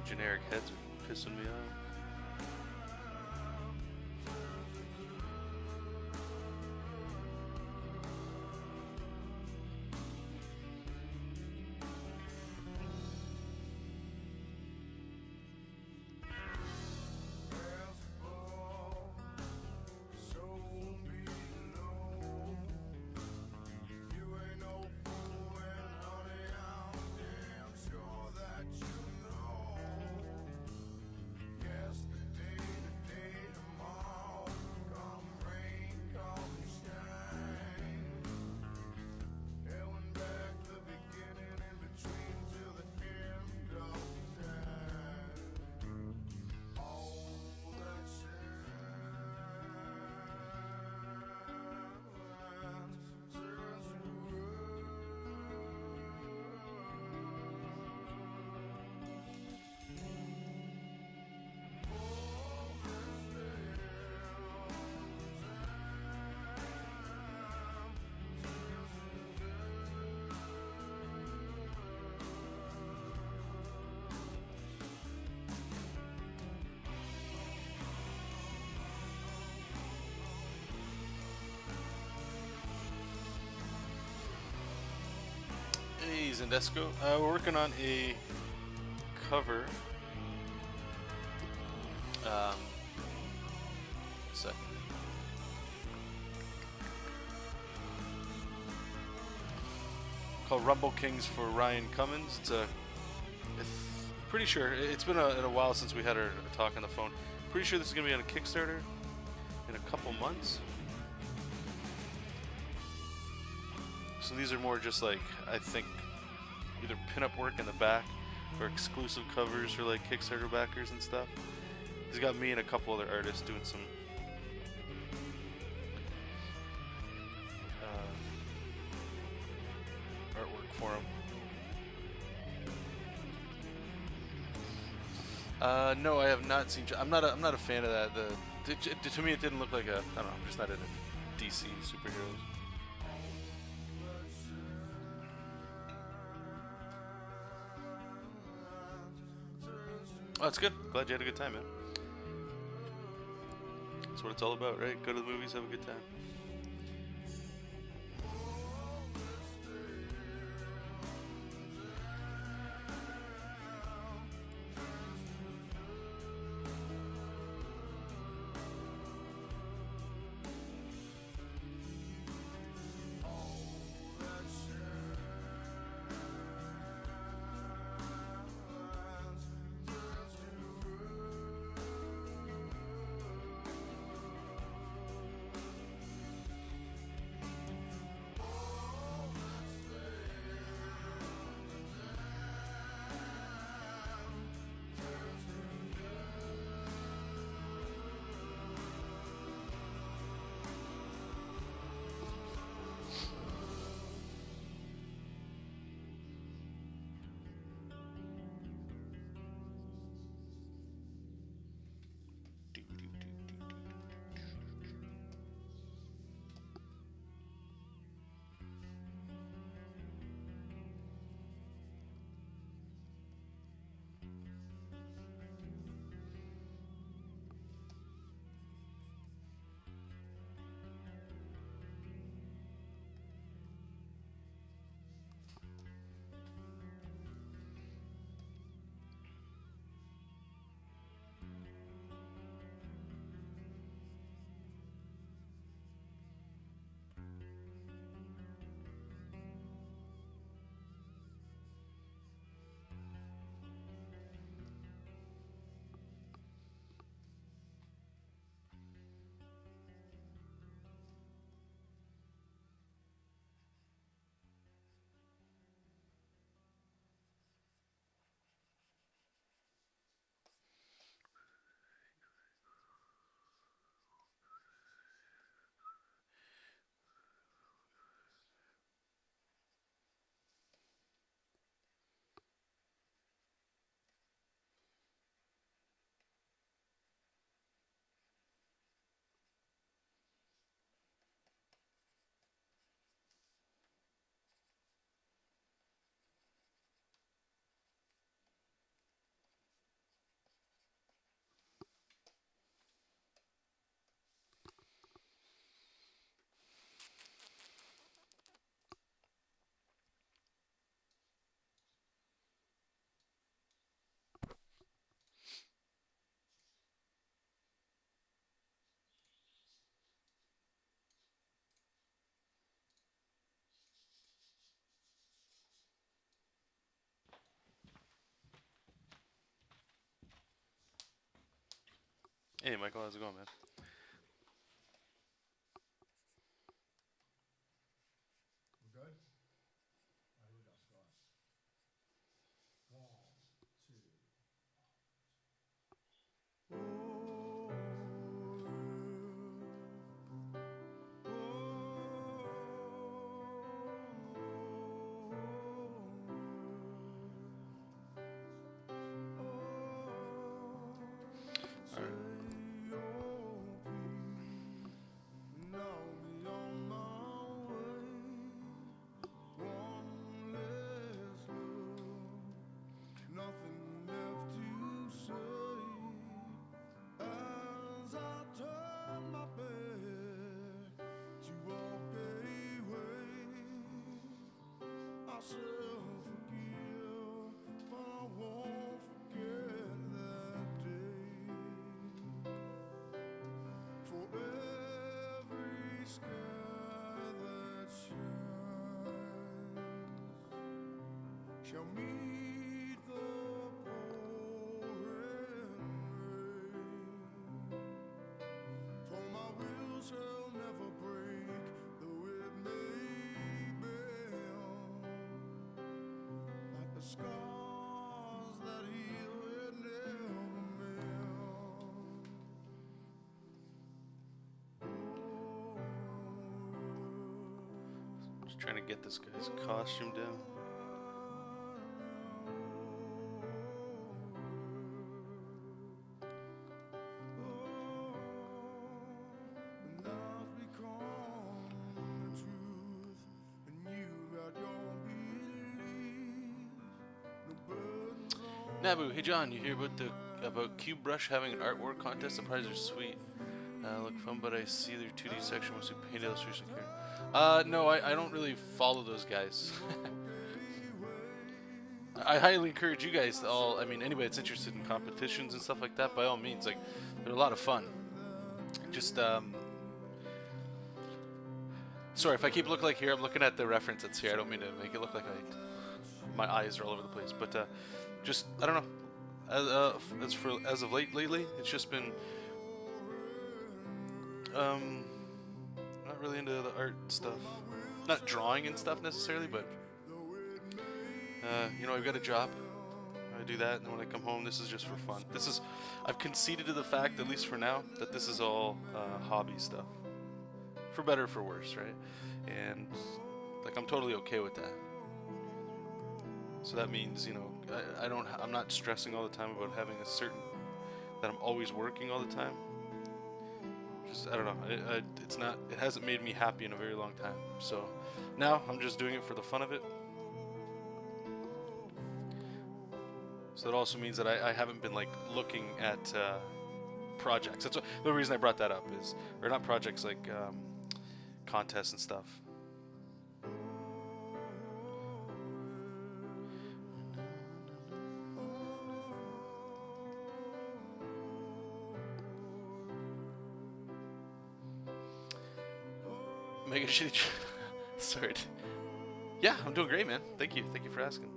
Generic heads are pissing me off. Zendesco. We're working on a cover. Second. Called Rumble Kings for Ryan Cummins. It's pretty sure it's been a while since we had a talk on the phone. Pretty sure this is gonna be on a Kickstarter in a couple months. So these are more just like, I think, either pinup work in the back or exclusive covers for like Kickstarter backers and stuff. He's got me and a couple other artists doing some artwork for him. No, I have not seen. I'm not a fan of that. To me, it didn't look like a. I don't know. I'm just not into DC superheroes. Oh, that's good. Glad you had a good time, man. That's what it's all about, right? Go to the movies, have a good time. Hey, Michael, how's it going, man? We're good? All right, here we go. Scott. 1, 2. All right. shall meet the pouring rain. For my will shall never break, though it may bend. Like the scars that heal it never mend. Just trying to get this guy's costume down. Nabu, hey John, you hear about Cube Brush having an artwork contest? The prizes are sweet. Look fun, but I see their 2D section mostly paint illustration here. No, I don't really follow those guys. I highly encourage you guys to all, I mean, anybody that's interested in competitions and stuff like that, by all means, like, they're a lot of fun. Just, sorry, if I keep looking like here, I'm looking at the reference that's here. I don't mean to make it look like my eyes are all over the place, but, just, I don't know, as of lately, it's just been, not really into the art stuff. Not drawing and stuff necessarily, but, you know, I've got a job, I do that, and then when I come home, this is just for fun. I've conceded to the fact, at least for now, that this is all, hobby stuff. For better or for worse, right? And, like, I'm totally okay with that. So that means, you know, I'm not stressing all the time about having that I'm always working all the time. Just, I don't know, it hasn't made me happy in a very long time. So now I'm just doing it for the fun of it. So that also means that I haven't been like looking at projects. That's the reason I brought that up or not projects, like contests and stuff. Mega shitty. Sorry. Yeah, I'm doing great, man. Thank you for asking.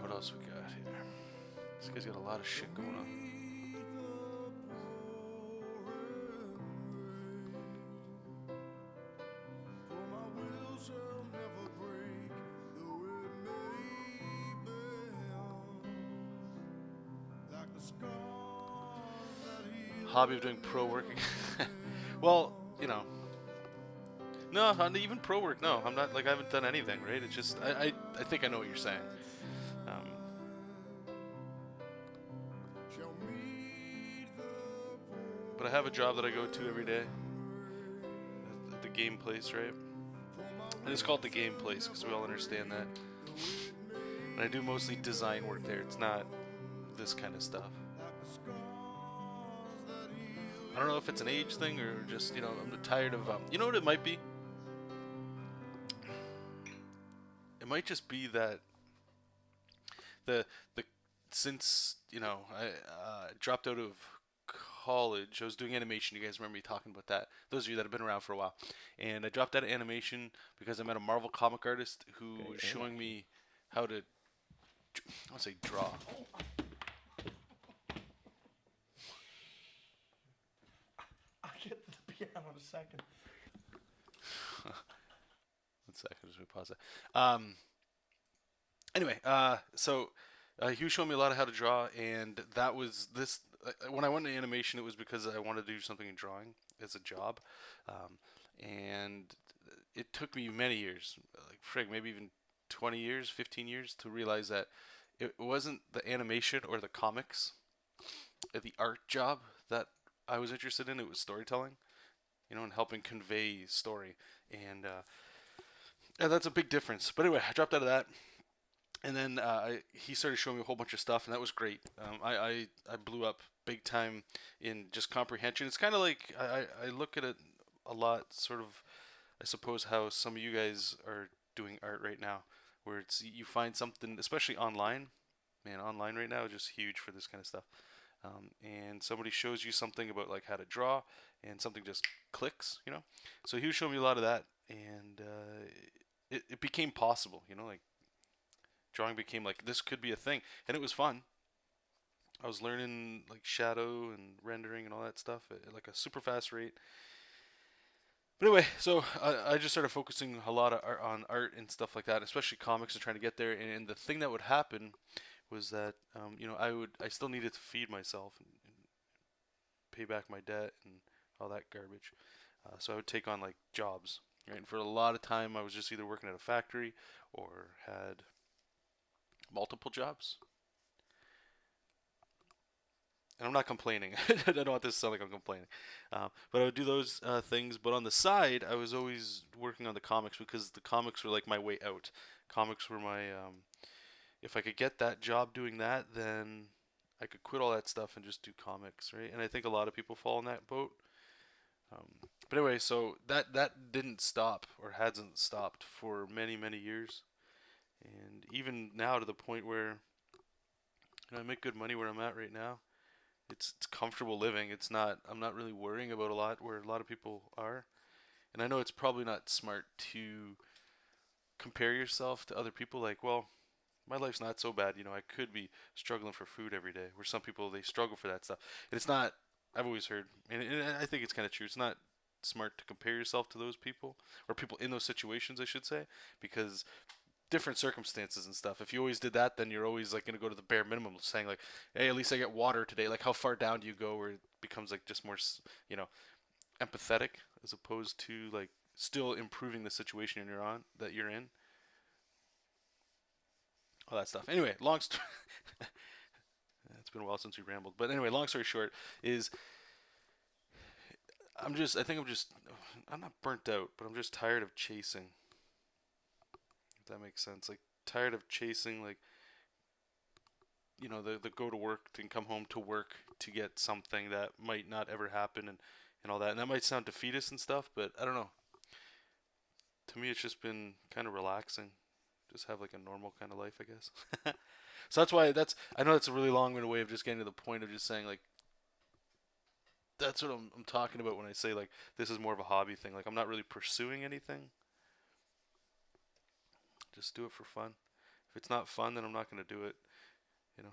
What else we got here? This guy's got a lot of shit going on. Hobby of doing pro work. Well, you know, no, not even pro work. No, I'm not, like, I haven't done anything, right? It's just I think I know what you're saying. But I have a job that I go to every day at the game place, right? And it's called the game place because we all understand that. And I do mostly design work there. It's not this kind of stuff. I don't know if it's an age thing or just, you know, I'm tired of, you know what it might be? It might just be that since, you know, I dropped out of college, I was doing animation. You guys remember me talking about that, those of you that have been around for a while. And I dropped out of animation because I met a Marvel comic artist who was showing me how to, I want to say draw. Get to the piano in a second. 1 second, just pause that. Anyway, so he was showing me a lot of how to draw, and that was this. When I went into animation, it was because I wanted to do something in drawing as a job, and it took me many years, like frig, maybe even 20 years, 15 years, to realize that it wasn't the animation or the comics, the art job that I was interested in. It was storytelling, you know, and helping convey story, and that's a big difference. But anyway, I dropped out of that, and then he started showing me a whole bunch of stuff, and that was great. I blew up big time in just comprehension. It's kind of like I look at it a lot, sort of I suppose how some of you guys are doing art right now, where it's you find something, especially online. Man, online right now is just huge for this kind of stuff. And somebody shows you something about like how to draw, and something just clicks, you know. So he was showing me a lot of that, and it became possible, you know, like drawing became like this could be a thing, and it was fun. I was learning like shadow and rendering and all that stuff at like a super fast rate. But anyway, so I just started focusing a lot of on art and stuff like that, especially comics and trying to get there. And the thing that would happen was that you know I still needed to feed myself and pay back my debt and all that garbage. So I would take on like jobs. Right? And for a lot of time, I was just either working at a factory or had multiple jobs. And I'm not complaining. I don't want this to sound like I'm complaining. But I would do those things. But on the side, I was always working on the comics because the comics were like my way out. Comics were my if I could get that job doing that, then I could quit all that stuff and just do comics, right? And I think a lot of people fall in that boat. Um, but anyway, so that didn't stop or hasn't stopped for many years, and even now to the point where you know, I make good money where I'm at right now. It's comfortable living. It's not I'm not really worrying about a lot where a lot of people are, and I know it's probably not smart to compare yourself to other people. Like, well, my life's not so bad. You know, I could be struggling for food every day, where some people they struggle for that stuff. And it's not. I've always heard, and I think it's kind of true. It's not smart to compare yourself to those people or people in those situations, I should say, because different circumstances and stuff. If you always did that, then you're always like gonna go to the bare minimum, saying like, "Hey, at least I get water today." Like, how far down do you go where it becomes like just more, you know, empathetic as opposed to like still improving the situation you're on that you're in, all that stuff. Anyway, long story. It's been a while since we rambled, but anyway, long story short is I think I'm not burnt out, but I'm just tired of chasing. If that makes sense. Like tired of chasing like you know the go to work and come home to work to get something that might not ever happen and all that. And that might sound defeatist and stuff, but I don't know. To me, it's just been kind of relaxing. Just have like a normal kind of life, I guess. So that's why I know that's a really long-winded way of just getting to the point of just saying like that's what I'm talking about when I say like this is more of a hobby thing. Like I'm not really pursuing anything. Just do it for fun. If it's not fun, then I'm not going to do it. You know,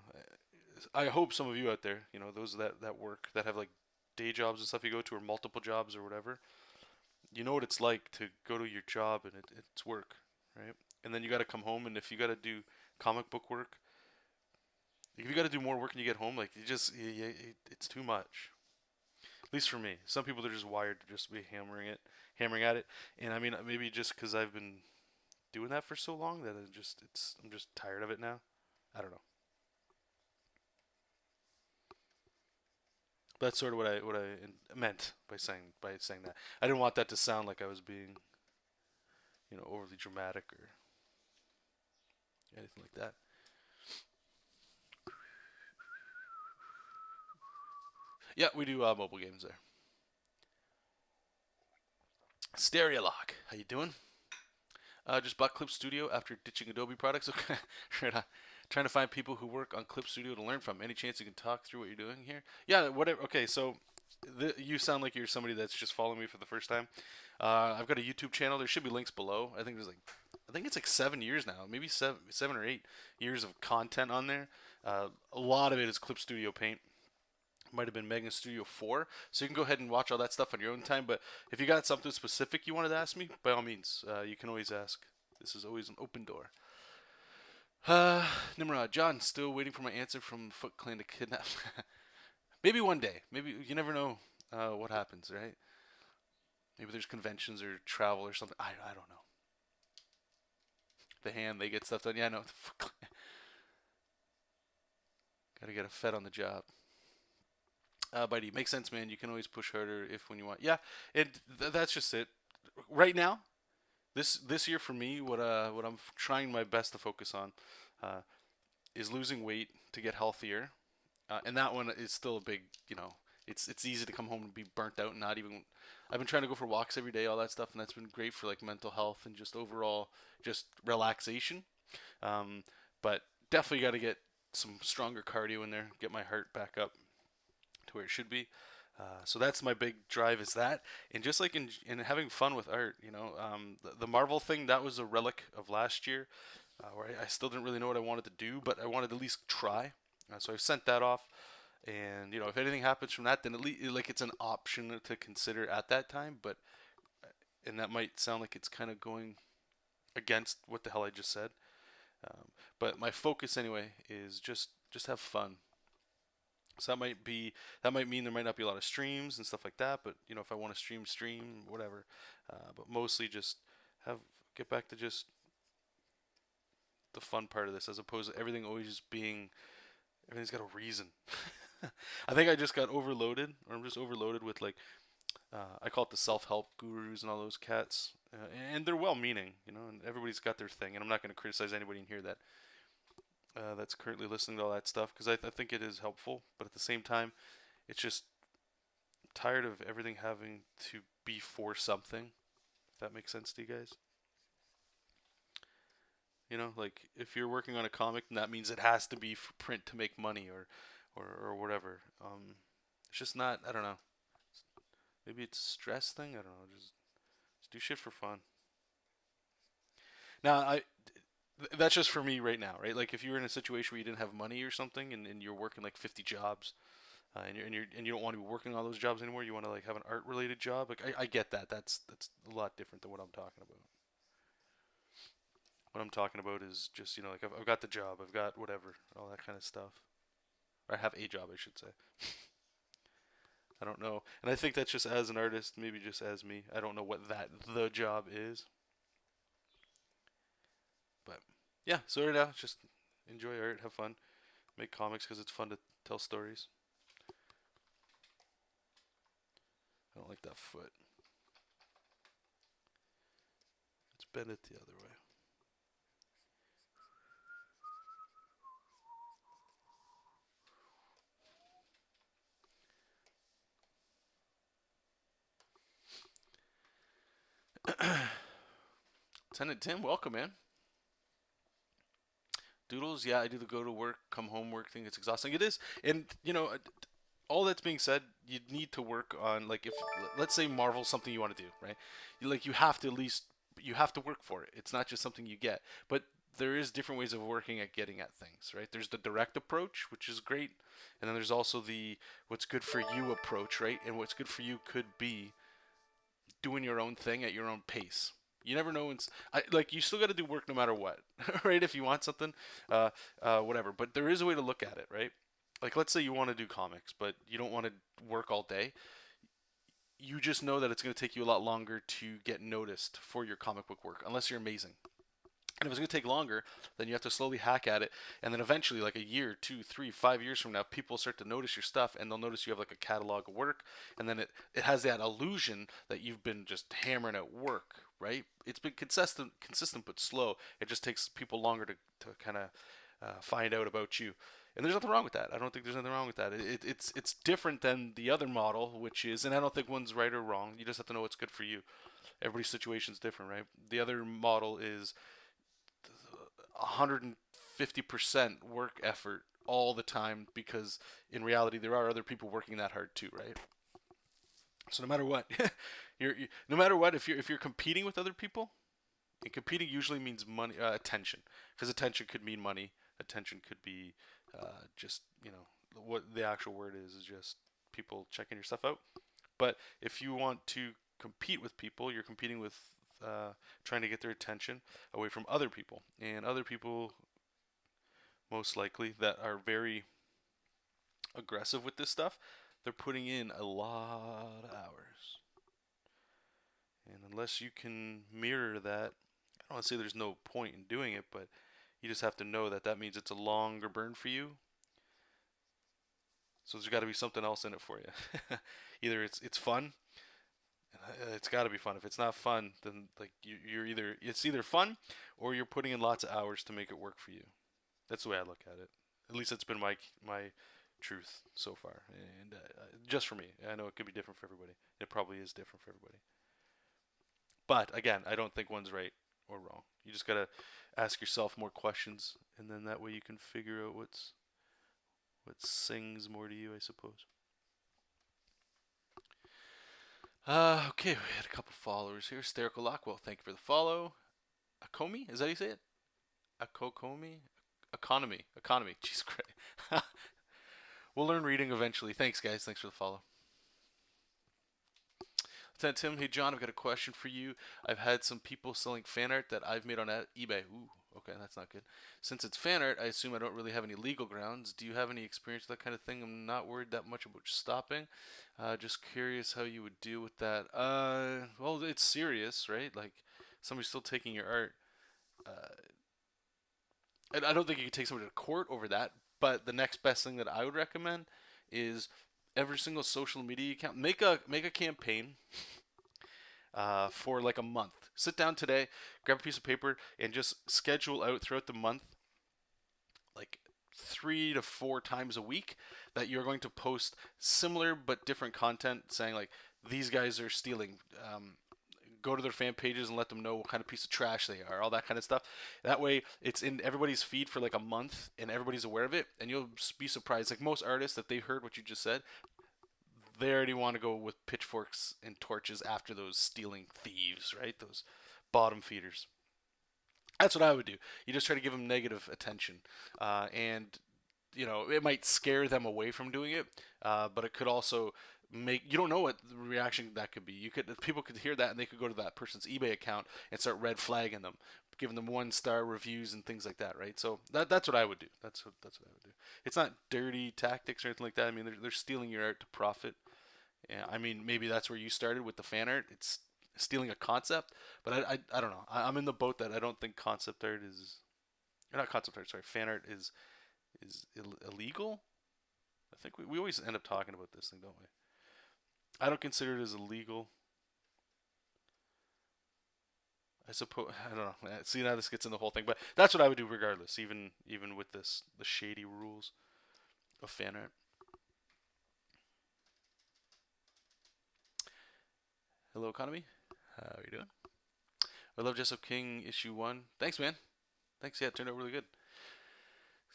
I hope some of you out there, you know, those that work that have like day jobs and stuff you go to or multiple jobs or whatever, you know what it's like to go to your job and it's work, right? And then you got to come home and if you got to do comic book work, if you got to do more work when you get home, like it's too much. At least for me. Some people they're just wired to just be hammering at it. And I mean maybe just because I've been doing that for so long that I'm just tired of it now. I don't know. That's sort of what I meant by saying that. I didn't want that to sound like I was being you know overly dramatic or anything like that. Yeah, we do mobile games there. Stereolock, how you doing? Just bought Clip Studio after ditching Adobe products. Okay, right on. Trying to find people who work on Clip Studio to learn from. Any chance you can talk through what you're doing here? Yeah, whatever. Okay, so you sound like you're somebody that's just following me for the first time. I've got a YouTube channel. There should be links below. I think it's like 7 years now, maybe 7 or 8 years of content on there. A lot of it is Clip Studio Paint. Might have been Mega Studio 4, so you can go ahead and watch all that stuff on your own time. But if you got something specific you wanted to ask me, by all means, you can always ask. This is always an open door. Nimrod, John, still waiting for my answer from Foot Clan to kidnap. Maybe one day. Maybe you never know what happens, right? Maybe there's conventions or travel or something. I don't know. The hand, they get stuff done. Yeah, no. Gotta get a Fed on the job. Bitey, makes sense, man. You can always push harder if when you want. Yeah, that's just it. Right now, this year for me, what I'm trying my best to focus on is losing weight to get healthier, and that one is still a big. You know, it's easy to come home and be burnt out and not even I've been trying to go for walks every day, all that stuff, and that's been great for like mental health and just overall just relaxation. Um, but definitely got to get some stronger cardio in there, get my heart back up to where it should be. So that's my big drive is that, and just like in having fun with art, the Marvel thing that was a relic of last year, where I still didn't really know what I wanted to do, but I wanted to at least try. So I've sent that off, and if anything happens from that, then at least like it's an option to consider at that time. But and that might sound like it's kind of going against what the hell I just said. But my focus anyway is just have fun. So that might mean there might not be a lot of streams and stuff like that. But if I want to stream, whatever. But mostly just have get back to just the fun part of this, as opposed to everything always just being everything's got a reason. I think I just got overloaded, or I'm just overloaded with like I call it the self-help gurus and all those cats, and they're well-meaning, and everybody's got their thing, and I'm not going to criticize anybody in here that's currently listening to all that stuff, because I think it is helpful, but at the same time, it's just tired of everything having to be for something. If that makes sense to you guys. Like if you're working on a comic, then that means it has to be for print to make money, or whatever. It's just not. I don't know. Maybe it's a stress thing. I don't know. Just do shit for fun. Now, that's just for me right now, right? Like if you were in a situation where you didn't have money or something, and you're working like 50 jobs, and you don't want to be working all those jobs anymore. You want to like have an art related job. Like I get that. That's a lot different than what I'm talking about. What I'm talking about is just like I've got the job, I've got whatever, all that kind of stuff. Or I have a job, I should say. I don't know, and I think that's just as an artist, maybe just as me. I don't know what the job is. But yeah, so right now, just enjoy art, have fun, make comics because it's fun to tell stories. I don't like that foot. Let's bend it the other way. Tenant Tim, welcome, man. Doodles, yeah, I do the go to work, come home work thing. It's exhausting. It is, and all that's being said, you need to work on like if let's say Marvel's something you want to do, right? You have to at least you have to work for it. It's not just something you get, but there is different ways of working at getting at things, right? There's the direct approach, which is great, and then there's also the what's good for you approach, right? And what's good for you could be doing your own thing at your own pace. You never know. Like you still got to do work no matter what, right? If you want something, whatever. But there is a way to look at it, right? Like let's say you want to do comics, but you don't want to work all day. You just know that it's going to take you a lot longer to get noticed for your comic book work, unless you're amazing. And if it's going to take longer, then you have to slowly hack at it. And then eventually, like a year, 2, 3, 5 years from now, people start to notice your stuff and they'll notice you have like a catalog of work. And then it has that illusion that you've been just hammering at work, right? It's been consistent but slow. It just takes people longer to kind of find out about you. And there's nothing wrong with that. I don't think there's nothing wrong with that. It's different than the other model, which is, and I don't think one's right or wrong. You just have to know what's good for you. Everybody's situation's different, right? The other model is 150% work effort all the time, because in reality there are other people working that hard too, right? So no matter what, no matter what, if you're competing with other people, and competing usually means money, attention, because attention could mean money. Attention could be just what the actual word is just people checking your stuff out. But if you want to compete with people, you're competing with trying to get their attention away from other people, and other people most likely that are very aggressive with this stuff, they're putting in a lot of hours, and unless you can mirror that, I don't want to say there's no point in doing it, but you just have to know that means it's a longer burn for you. So there's got to be something else in it for you. Either it's fun. It's got to be fun. If it's not fun, then like it's either fun or you're putting in lots of hours to make it work for you. That's the way I look at it. At least it's been my truth so far, and just for me. I know it could be different for everybody. It probably is different for everybody. But again, I don't think one's right or wrong. You just gotta ask yourself more questions, and then that way you can figure out what sings more to you, I suppose. Okay, we had a couple followers here. Hysterical Lockwell, thank you for the follow. Akomi, is that how you say it? Akokomi? Economy. Jeez, great. We'll learn reading eventually. Thanks, guys. Thanks for the follow. Lieutenant Tim, hey John, I've got a question for you. I've had some people selling fan art that I've made on eBay. Ooh, okay, that's not good. Since it's fan art, I assume I don't really have any legal grounds. Do you have any experience with that kind of thing? I'm not worried that much about stopping. Just curious how you would deal with that. Well, it's serious, right? Like, somebody's still taking your art. And I don't think you can take somebody to court over that, but the next best thing that I would recommend is every single social media account, make a campaign for like a month. Sit down today, grab a piece of paper, and just schedule out throughout the month, like 3 to 4 times a week, that you're going to post similar but different content, saying like, these guys are stealing. Go to their fan pages and let them know what kind of piece of trash they are, all that kind of stuff. That way, it's in everybody's feed for like a month, and everybody's aware of it, and you'll be surprised. Like most artists, if they heard what you just said, they already want to go with pitchforks and torches after those stealing thieves, right? Those bottom feeders. That's what I would do. You just try to give them negative attention, and it might scare them away from doing it, but it could also you don't know what the reaction that could be. People could hear that and they could go to that person's eBay account and start red flagging them, giving them 1-star reviews and things like that, right? So that's what I would do. That's what I would do. It's not dirty tactics or anything like that. I mean, they're stealing your art to profit. Yeah, I mean, maybe that's where you started with the fan art. It's stealing a concept, but I don't know. I'm in the boat that I don't think concept art is, or not concept art. Sorry, fan art is illegal. I think we always end up talking about this thing, don't we? I don't consider it as illegal. I suppose, I don't know. See, now this gets in the whole thing, but that's what I would do regardless, even with the shady rules of fan art. Hello, Economy. How are you doing? I love JESOP King issue 1. Thanks, man. Thanks. Yeah, it turned out really good.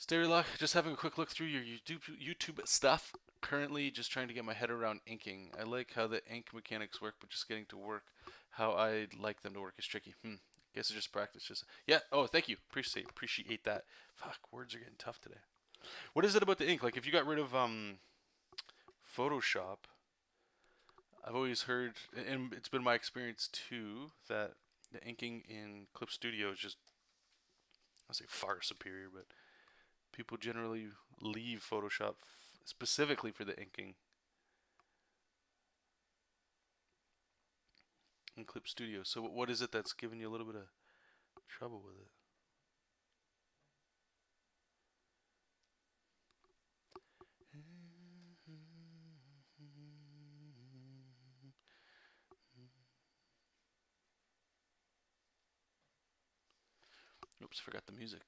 Stereolock, just having a quick look through your YouTube stuff. Currently, just trying to get my head around inking. I like how the ink mechanics work, but just getting to work how I'd like them to work is tricky. Guess it's just practice. Yeah. Oh, thank you. Appreciate that. Fuck, words are getting tough today. What is it about the ink? Like, if you got rid of Photoshop, I've always heard, and it's been my experience too, that the inking in Clip Studio is just, I'll say far superior, but people generally leave Photoshop specifically for the inking in Clip Studio. So what is it that's giving you a little bit of trouble with it? Oops, forgot the music.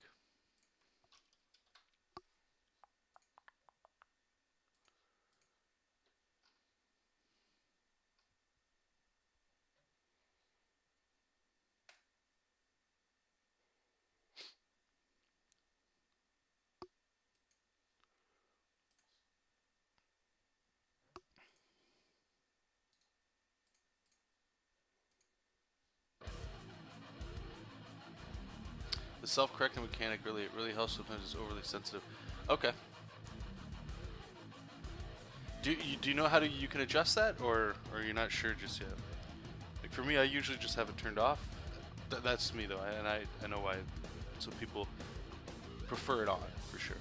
The self-correcting mechanic really helps. Sometimes it's overly sensitive. Okay. Do you know how you can adjust that, or you're not sure just yet? Like for me, I usually just have it turned off. That's me though, and I know why. So people prefer it on for sure.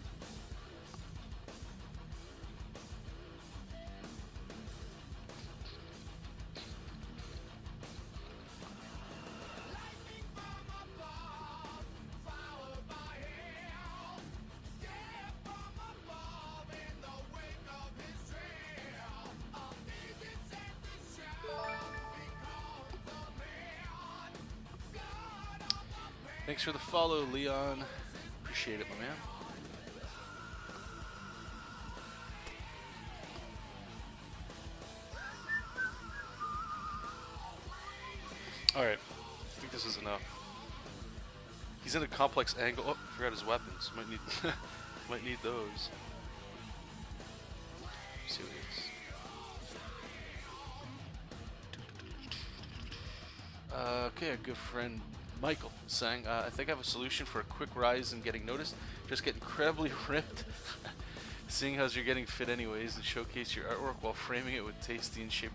Thanks for the follow, Leon. Appreciate it, my man. Alright, I think this is enough. He's in a complex angle. Oh, forgot his weapons. Might need might need those. Let's see what it is. Okay, a good friend Michael saying, I think I have a solution for a quick rise and getting noticed. Just get incredibly ripped. Seeing as you're getting fit anyways, and showcase your artwork while framing it with tasty and shape.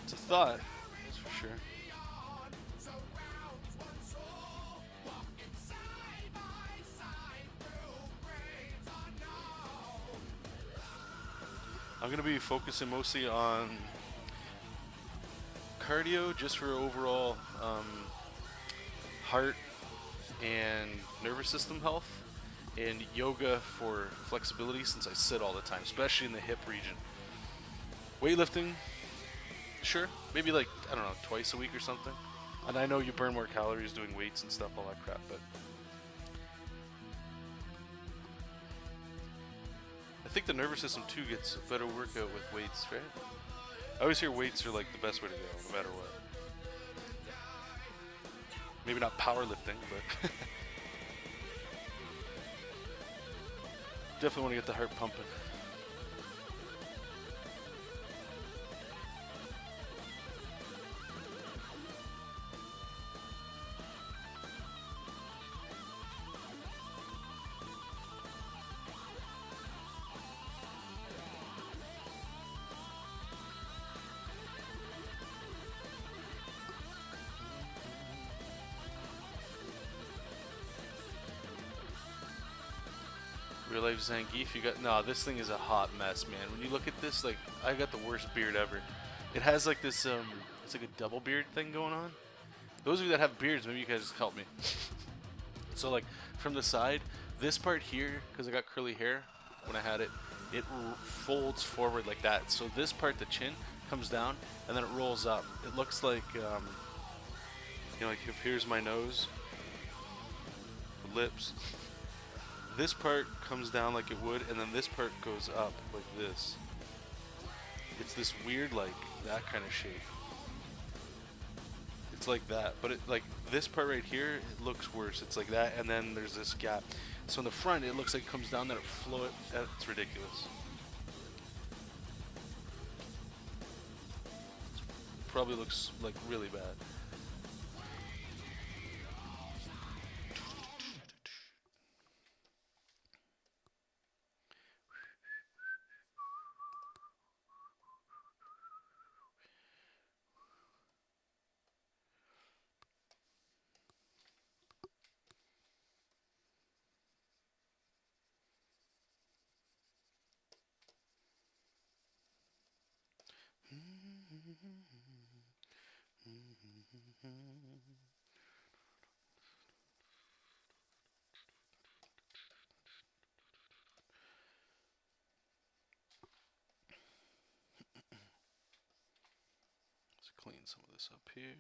It's a thought, that's for sure. I'm going to be focusing mostly on cardio just for overall heart and nervous system health, and yoga for flexibility since I sit all the time, especially in the hip region. Weightlifting, sure, maybe like, I don't know, twice a week or something. And I know you burn more calories doing weights and stuff, all that crap, but I think the nervous system too gets a better workout with weights, right? I always hear weights are like the best way to go, no matter what. Maybe not powerlifting, but definitely want to get the heart pumping. Real life Zangief, you got this thing is a hot mess, man. When you look at this, like, I got the worst beard ever. It has like this it's like a double beard thing going on. Those of you that have beards, maybe you guys help me. So like from the side, this part here, because I got curly hair when I had it, it folds forward like that. So this part, the chin, comes down and then it rolls up. It looks like you know, like if here's my nose, the lips. This part comes down like it would, and then this part goes up like this. It's this weird, like, that kind of shape. It's like that, but it, like, this part right here, it looks worse. It's like that, and then there's this gap. So in the front, it looks like it comes down, then it floats. That's ridiculous. Probably looks, like, really bad. Let's clean some of this up here.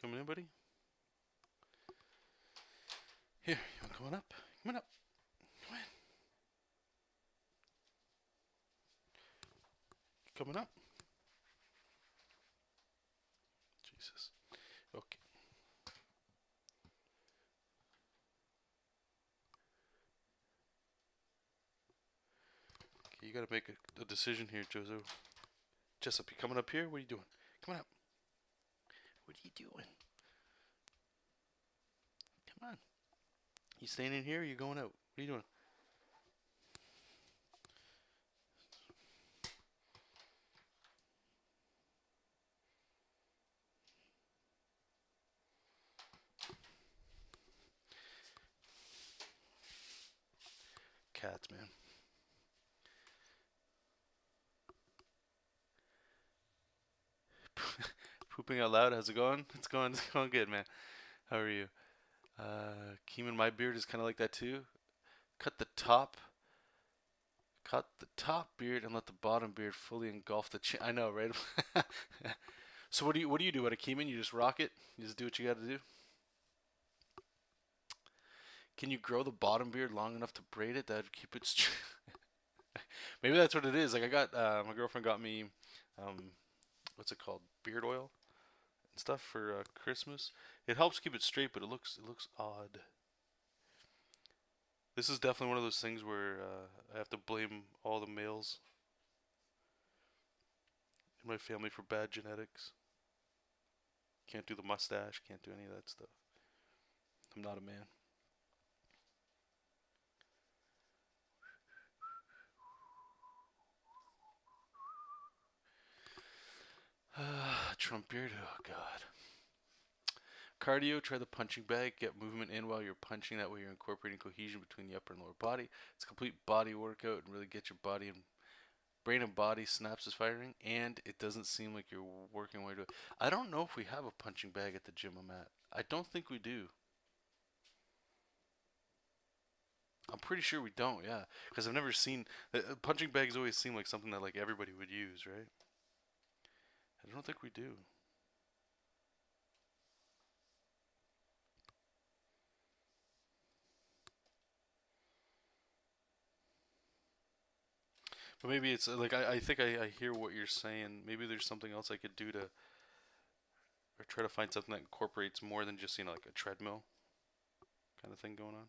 Coming in, buddy? Here, you want to come on up? Come on up. Come on. Coming up? Jesus. Okay. Okay, you gotta make a decision here, Jozo. Jessup, you coming up here? What are you doing? Come on up. What are you doing? Come on. You staying in here or you going out? What are you doing? cats, man. Pooping out loud. How's it going? It's going. It's going good, man. How are you? Keeman, my beard is kind of like that too. Cut the top. Cut the top beard and let the bottom beard fully engulf the chin. I know, right? So what do you do at a Keeman? You just rock it. You just do what you got to do. Can you grow the bottom beard long enough to braid it? That'd keep it straight. Maybe that's what it is. Like I got my girlfriend got me what's it called? Beard oil and stuff for Christmas. It helps keep it straight, but it looks odd. This is definitely one of those things where I have to blame all the males in my family for bad genetics. Can't do the mustache, can't do any of that stuff. I'm not a man. Trump beard, oh god. Cardio, try the punching bag. Get movement in while you're punching. That way you're incorporating cohesion between the upper and lower body. It's a complete body workout and really get your body and brain and body synapses firing. And it doesn't seem like you're working way to it. I don't know if we have a punching bag at the gym I'm at. I don't think we do. I'm pretty sure we don't, yeah. Because I've never seen... punching bags always seem like something that like everybody would use, right? I don't think we do. But maybe it's like I think I hear what you're saying. Maybe there's something else I could do to, or try to find something that incorporates more than just, like a treadmill kind of thing going on.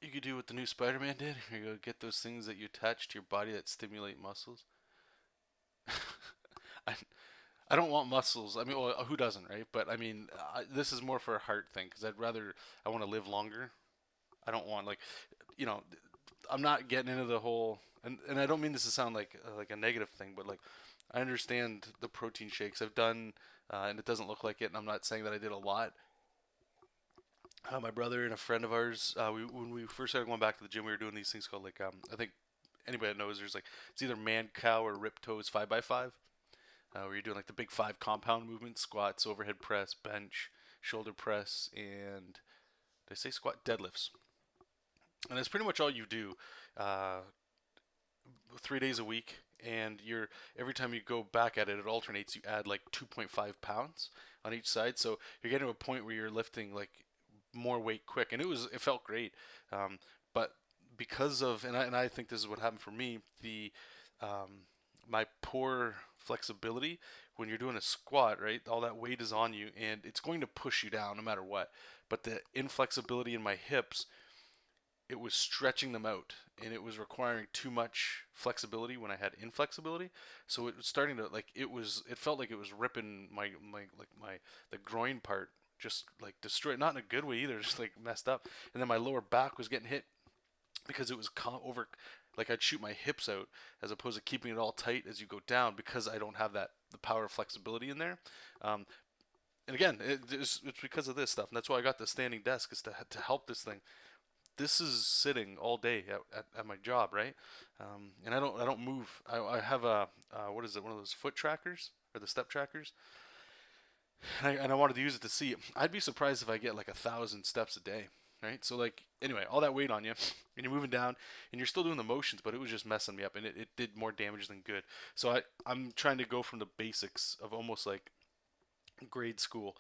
You could do what the new Spider-Man did. You go get those things that you attach to your body that stimulate muscles. I don't want muscles. I mean, well, who doesn't, right? But I mean, this is more for a heart thing because I want to live longer. I don't want I'm not getting into the whole, and I don't mean this to sound like a negative thing, but like I understand the protein shakes I've done, and it doesn't look like it. And I'm not saying that I did a lot. My brother and a friend of ours, when we first started going back to the gym, we were doing these things called I think anybody that knows, there's it's either man cow or rip toes 5x5. Where you're doing like the big 5 compound movements: squats, overhead press, bench, shoulder press, and they say squat, deadlifts. And that's pretty much all you do, 3 days a week. And every time you go back at it, it alternates. You add like 2.5 pounds on each side, so you're getting to a point where you're lifting like more weight quick, and it felt great. But because of and I think this is what happened for me, my poor flexibility when you're doing a squat, right? All that weight is on you and it's going to push you down no matter what. But the inflexibility in my hips, it was stretching them out and it was requiring too much flexibility when I had inflexibility. So it was starting to it felt like it was ripping the groin part, just like destroyed, not in a good way either, just like messed up. And then my lower back was getting hit because it was over, like I'd shoot my hips out as opposed to keeping it all tight as you go down because I don't have the power of flexibility in there. And again, it's because of this stuff, and that's why I got the standing desk, is to help this thing. This is sitting all day at my job, right? And I don't move. I have what is it? One of those foot trackers or the step trackers, and I wanted to use it to see. I'd be surprised if I get like 1,000 steps a day. Right, so anyway, all that weight on you, and you're moving down, and you're still doing the motions, but it was just messing me up, and it did more damage than good. So I'm trying to go from the basics of almost like grade school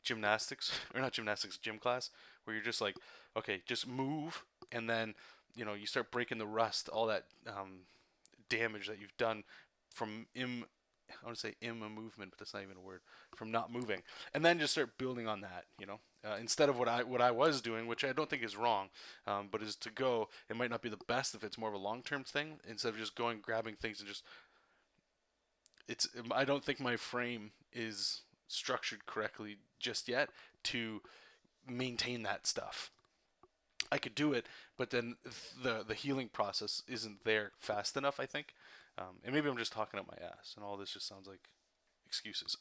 gymnastics, or not gymnastics, gym class, where you're just like, okay, just move, and then you start breaking the rust, all that damage that you've done from I want to say a movement, but that's not even a word, from not moving, and then just start building on that, instead of what I was doing, which I don't think is wrong, but is to go. It might not be the best if it's more of a long-term thing, instead of just going, grabbing things and just. I don't think my frame is structured correctly just yet to maintain that stuff. I could do it, but then the healing process isn't there fast enough, I think. And maybe I'm just talking up my ass, and all this just sounds like excuses.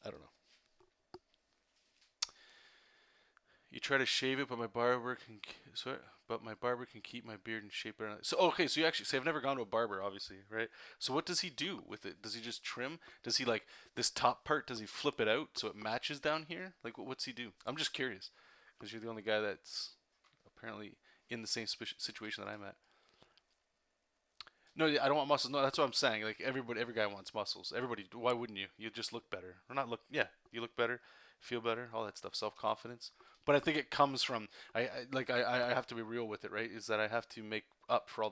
I don't know. You try to shave it, but my barber can keep my beard in shape. So okay, so you actually, so I've never gone to a barber, obviously, right? So what does he do with it? Does he just trim? Does he like this top part? Does he flip it out so it matches down here? Like, what's he do? I'm just curious, because you're the only guy that's apparently in the same situation that I'm at. No, I don't want muscles. No, that's what I'm saying. Like every guy wants muscles. Everybody. Why wouldn't you? You just look better, or not look? Yeah, you look better, feel better, all that stuff, self confidence. But I think it comes from I have to be real with it, right? Is that I have to make up for all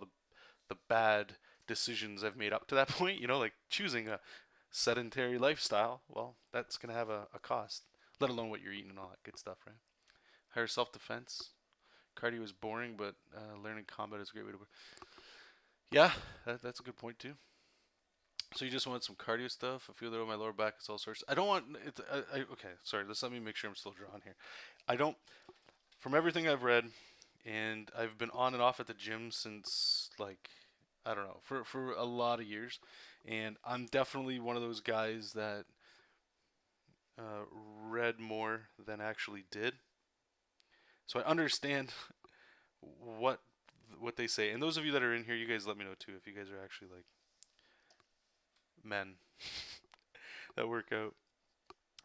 the bad decisions I've made up to that point. You know, like choosing a sedentary lifestyle. Well, that's gonna have a cost. Let alone what you're eating and all that good stuff, right? Higher self defense. Cardio is boring, but learning combat is a great way to work. Yeah, that's a good point too. So you just want some cardio stuff? I feel that on my lower back is all sorts. I don't want it. Okay, sorry. Let me make sure I'm still drawing here. I don't. From everything I've read, and I've been on and off at the gym since like I don't know for a lot of years, and I'm definitely one of those guys that read more than actually did. So I understand what what they say. And those of you that are in here, you guys let me know too if you guys are actually like men that work out.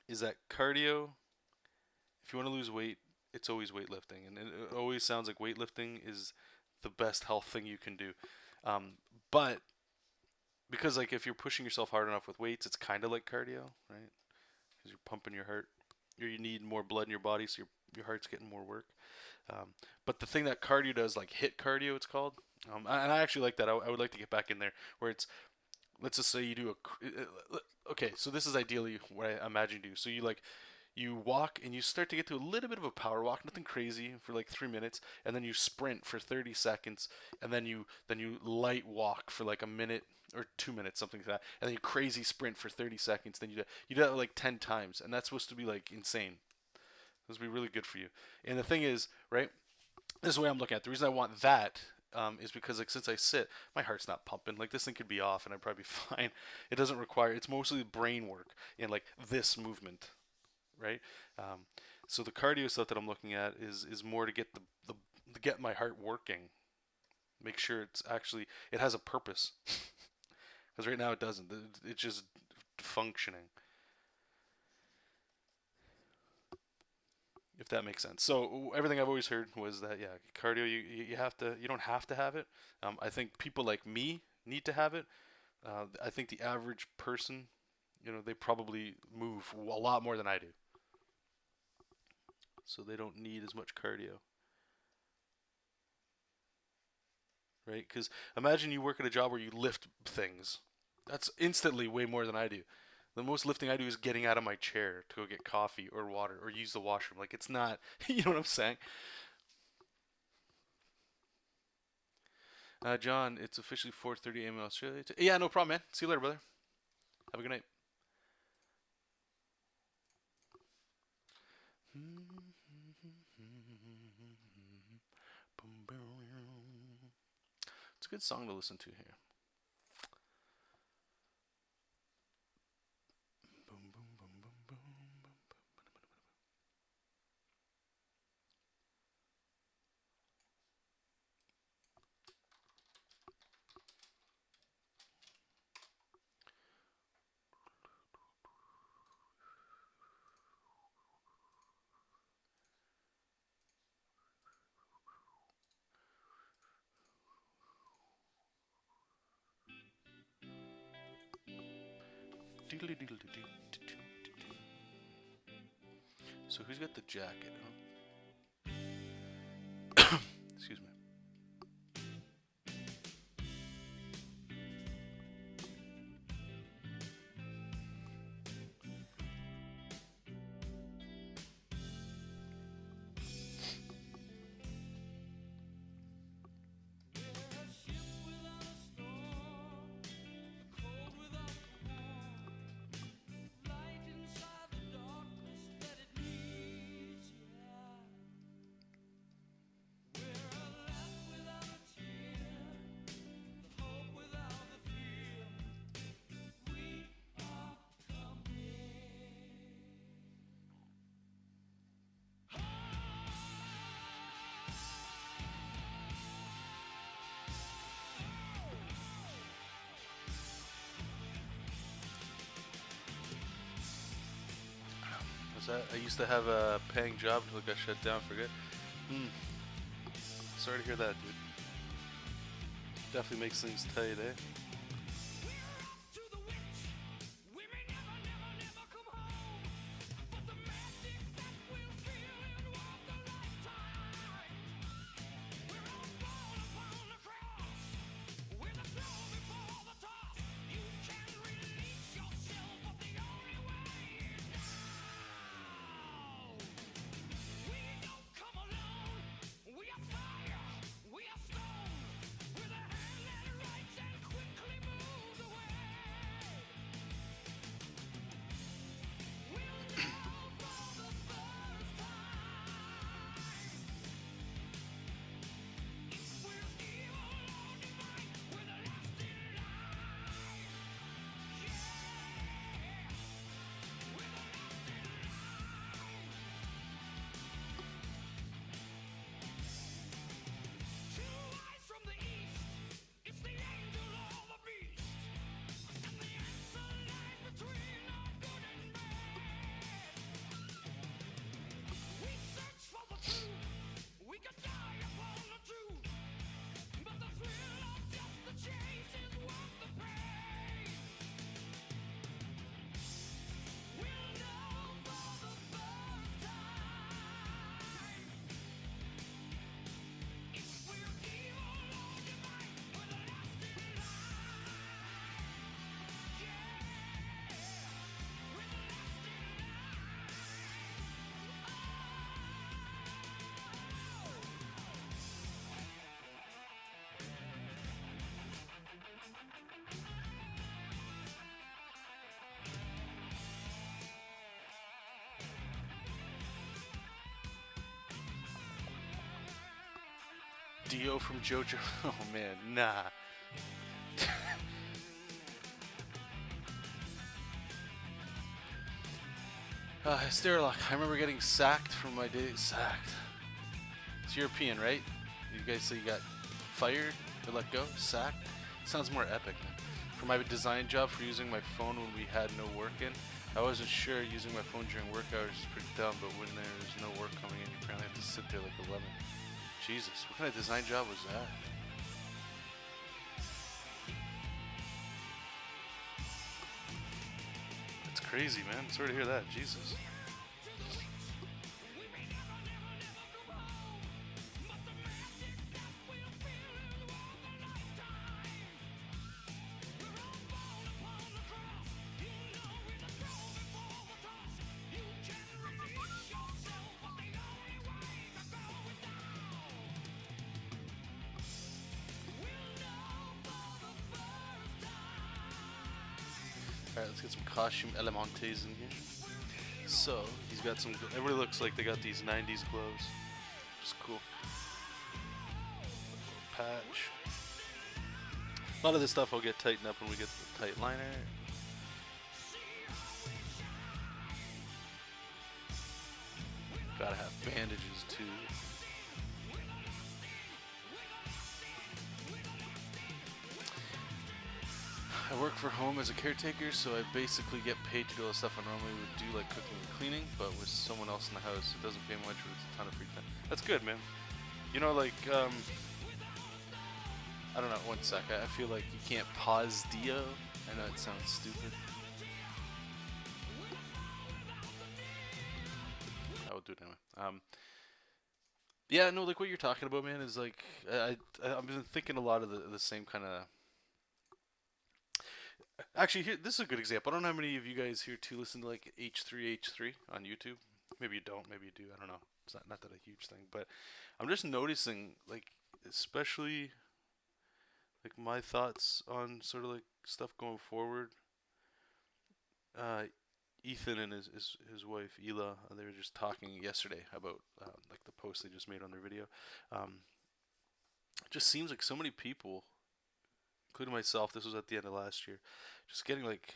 Is that cardio? If you want to lose weight, it's always weightlifting, and it always sounds like weightlifting is the best health thing you can do. But because like if you're pushing yourself hard enough with weights, it's kind of like cardio, right? Because you're pumping your heart, or you need more blood in your body, so your heart's getting more work. But the thing that cardio does, like hit cardio, it's called, and I actually like that. I would like to get back in there where it's, let's just say you do okay, so this is ideally what I imagine you do. So you walk and you start to get to a little bit of a power walk, nothing crazy for like 3 minutes, and then you sprint for 30 seconds, and then you light walk for like a minute or 2 minutes, something like that, and then you crazy sprint for 30 seconds. Then you do that like 10 times, and that's supposed to be like insane. This will be really good for you. And the thing is, right? This is the way I'm looking at it. The reason I want that is because like since I sit, my heart's not pumping. Like this thing could be off, and I'd probably be fine. It doesn't require. It's mostly brain work and like this movement, right? Um, so the cardio stuff that I'm looking at is more to get the to get my heart working. Make sure it has a purpose. Because right now it doesn't. It's just functioning. If that makes sense. So everything I've always heard was that yeah, cardio you don't have to have it. I think people like me need to have it. I think the average person, they probably move a lot more than I do, so they don't need as much cardio, right? Because imagine you work at a job where you lift things. That's instantly way more than I do. The most lifting I do is getting out of my chair to go get coffee or water or use the washroom. Like it's not, you know what I'm saying? John, it's officially 4:30 a.m. in Australia. Yeah, no problem, man. See you later, brother. Have a good night. It's a good song to listen to here. So who's got the jacket? Excuse me. was that? I used to have a paying job until it got shut down for good. Sorry to hear that, dude. Definitely makes things tight, eh? Dio from JoJo. Oh man, nah. Sterilok, I remember getting sacked from my day. Sacked. It's European, right? You guys say you got fired or let go? Sacked? Sounds more epic. For my design job for using my phone when we had no work in, I wasn't sure using my phone during work hours is pretty dumb, but when there's no work coming in, you apparently have to sit there like a lemon. Jesus, what kind of design job was that? That's crazy, man. Sorry to hear that. Jesus. Alright, let's get some costume elementes in here. So, he's got some, everybody looks like they got these 90s gloves. Which is cool. Patch. A lot of this stuff will get tightened up when we get to the tight liner. Gotta have bandages too. I work for home as a caretaker, so I basically get paid to do all the stuff I normally would do, like cooking and cleaning, but with someone else in the house. It doesn't pay much, but it's a ton of free time. That's good, man. You know, like, I don't know, one sec. I feel like you can't pause Dio. I know it sounds stupid. I will do it anyway. Yeah, no, like what you're talking about, man, is like, I've been thinking a lot of the same kind of. Actually, here, this is a good example. I don't know how many of you guys here too listen to like H3H3 on YouTube. Maybe you don't, maybe you do. I don't know. It's not that a huge thing, but I'm just noticing, like, especially like my thoughts on sort of like stuff going forward. Ethan and his wife Ela, they were just talking yesterday about like the post they just made on their video. It just seems like so many people, including myself, this was at the end of last year, just getting like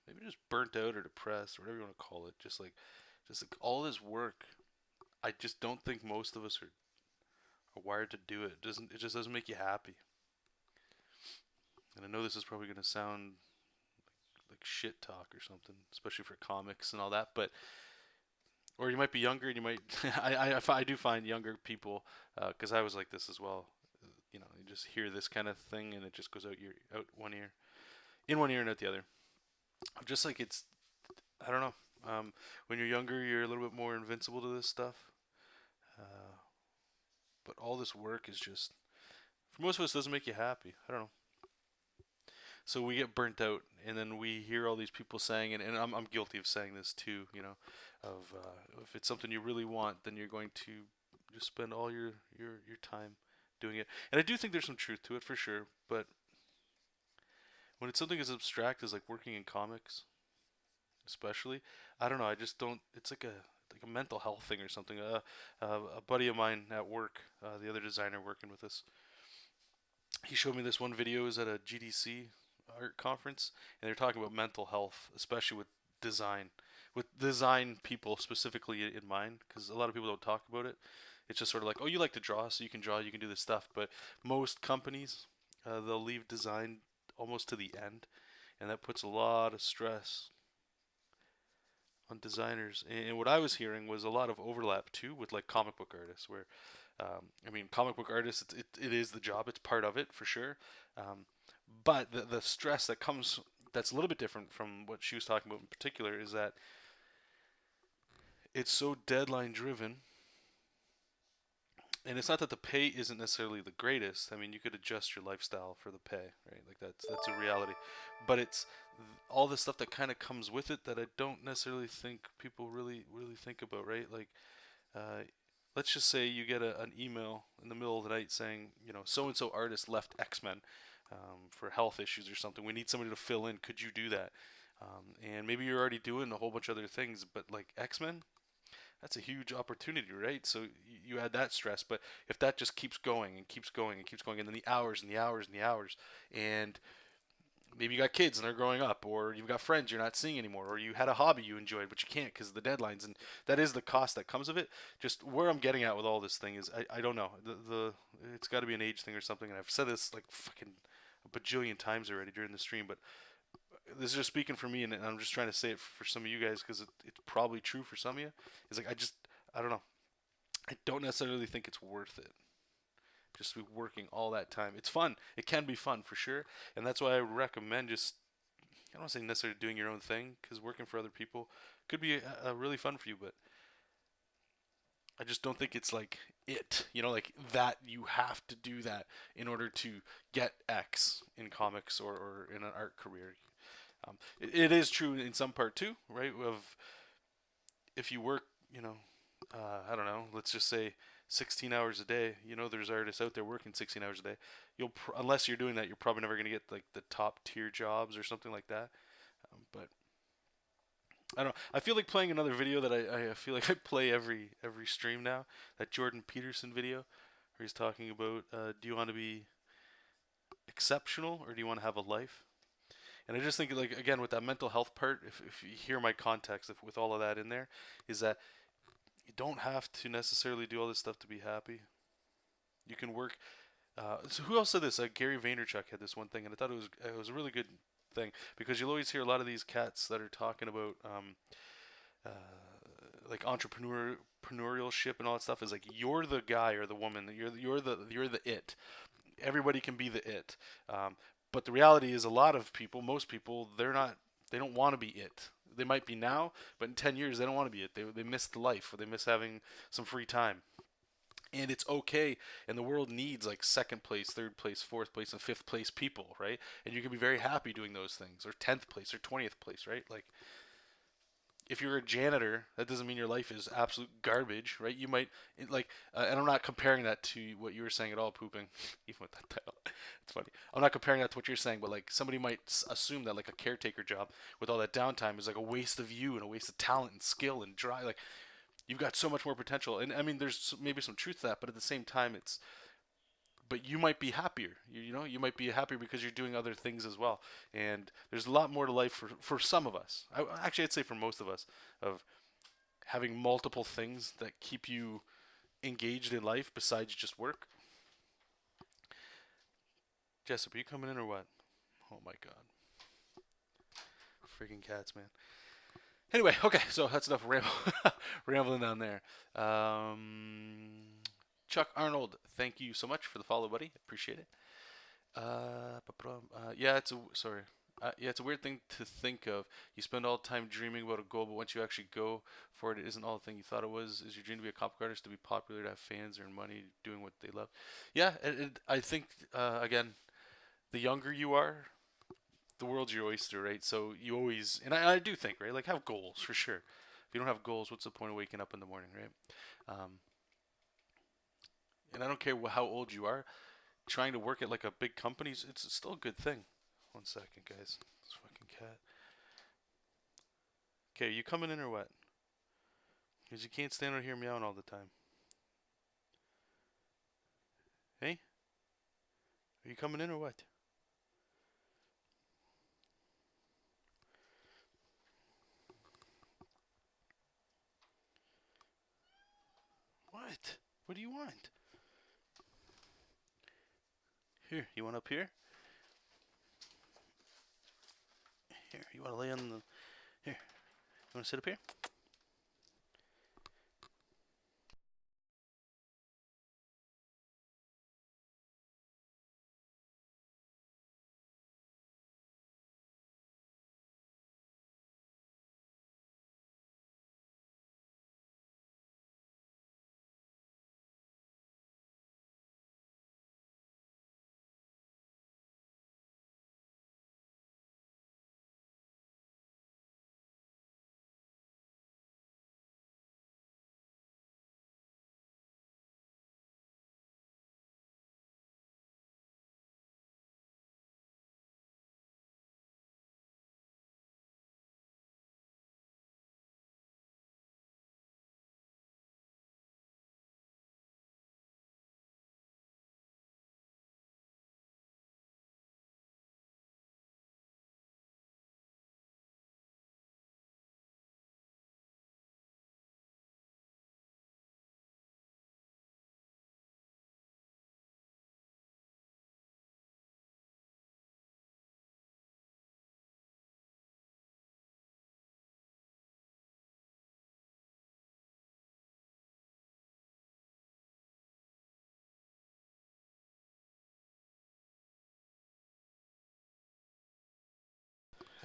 maybe just burnt out or depressed or whatever you want to call it. Just like all this work. I just don't think most of us are wired to do it. It just doesn't make you happy. And I know this is probably gonna sound like shit talk or something, especially for comics and all that, but or you might be younger and you might I do find younger people, because I was like this as well. You know, you just hear this kind of thing and it just goes out one ear, in one ear and out the other. Just like it's, I don't know. When you're younger, you're a little bit more invincible to this stuff. Uh, but all this work is just, for most of us, doesn't make you happy. I don't know. So we get burnt out, and then we hear all these people saying, and I'm guilty of saying this too. You know, of if it's something you really want, then you're going to just spend all your time doing it. And I do think there's some truth to it for sure. But when it's something as abstract as like working in comics, especially, I don't know. I just don't. It's like a mental health thing or something. A buddy of mine at work, the other designer working with us, he showed me this one video. It was at a GDC art conference, and they're talking about mental health, especially with design people specifically in mind, because a lot of people don't talk about it. It's just sort of like, oh, you like to draw, so you can draw, you can do this stuff. But most companies, they'll leave design almost to the end, and that puts a lot of stress on designers. And what I was hearing was a lot of overlap too with like comic book artists, where I mean, comic book artists, it is the job, it's part of it for sure. But the stress that comes, that's a little bit different from what she was talking about in particular, is that it's so deadline driven. And it's not that the pay isn't necessarily the greatest. I mean, you could adjust your lifestyle for the pay, right? Like that's a reality. But it's all the stuff that kind of comes with it that I don't necessarily think people really think about, right? Like, uh, let's just say you get an email in the middle of the night saying, you know, so and so artist left X-Men for health issues or something. We need somebody to fill in. Could you do that? And maybe you're already doing a whole bunch of other things, but like X-Men, that's a huge opportunity, right? So you add that stress, but if that just keeps going and keeps going and keeps going, and then the hours and the hours and the hours, and maybe you got kids and they're growing up, or you've got friends you're not seeing anymore, or you had a hobby you enjoyed but you can't because of the deadlines, and that is the cost that comes of it. Just where I'm getting at with all this thing is, I don't know, the it's got to be an age thing or something, and I've said this like fucking a bajillion times already during the stream, but this is just speaking for me, and I'm just trying to say it for some of you guys because it's probably true for some of you. It's like I don't know. I don't necessarily think it's worth it. Just to be working all that time. It's fun. It can be fun for sure, and that's why I recommend just, I don't want to say necessarily doing your own thing, because working for other people could be a really fun for you, but I just don't think it's like it. You know, like that you have to do that in order to get X in comics or in an art career. It is true in some part too, right? Of if you work, you know, I don't know, let's just say 16 hours a day. You know, there's artists out there working 16 hours a day. Unless you're doing that, you're probably never going to get like the top tier jobs or something like that. But I don't know. I feel like playing another video that I feel like I play every stream now. That Jordan Peterson video where he's talking about, do you want to be exceptional or do you want to have a life? And I just think, like, again, with that mental health part, if you hear my context, with all of that in there, is that you don't have to necessarily do all this stuff to be happy. You can work. So who else said this? Gary Vaynerchuk had this one thing, and I thought it was a really good thing, because you'll always hear a lot of these cats that are talking about uh, like entrepreneurship and all that stuff. Is like, you're the guy or the woman. You're the it. Everybody can be the it. But the reality is, a lot of people, most people, they don't want to be it. They might be now, but in 10 years, they don't want to be it. They miss the life, or they miss having some free time. And it's okay. And the world needs like second place, third place, fourth place, and fifth place people, right? And you can be very happy doing those things, or 10th place, or 20th place, right? Like, if you're a janitor, that doesn't mean your life is absolute garbage, right? You might like, and I'm not comparing that to what you were saying at all, pooping, even with that title. It's funny. I'm not comparing that to what you're saying, but like somebody might assume that like a caretaker job with all that downtime is like a waste of you and a waste of talent and skill and drive. Like, you've got so much more potential, and I mean, there's maybe some truth to that, but at the same time, but you might be happier. You know, you might be happier because you're doing other things as well. And there's a lot more to life for some of us. Actually, I'd say for most of us, of having multiple things that keep you engaged in life besides just work. Jessup, are you coming in or what? Oh my god. Freaking cats, man. Anyway, okay, so that's enough rambling down there. Chuck Arnold, thank you so much for the follow, buddy. Appreciate it. Yeah, it's a weird thing to think of. You spend all the time dreaming about a goal, but once you actually go for it, it isn't all the thing you thought it was. Is your dream to be a comic artist, to be popular, to have fans, earn money, doing what they love? Yeah, I think, again, the younger you are, the world's your oyster, right? So you always, and I do think, right, like, have goals for sure. If you don't have goals, what's the point of waking up in the morning, right? And I don't care how old you are, trying to work at like a big company, it's still a good thing. 1 second, guys. This fucking cat. Okay, you coming in or what? Because you can't stand out here meowing all the time. Hey? Are you coming in or what? What? What do you want? Here, you want up here? Here, you want to lay on the... Here, you want to sit up here?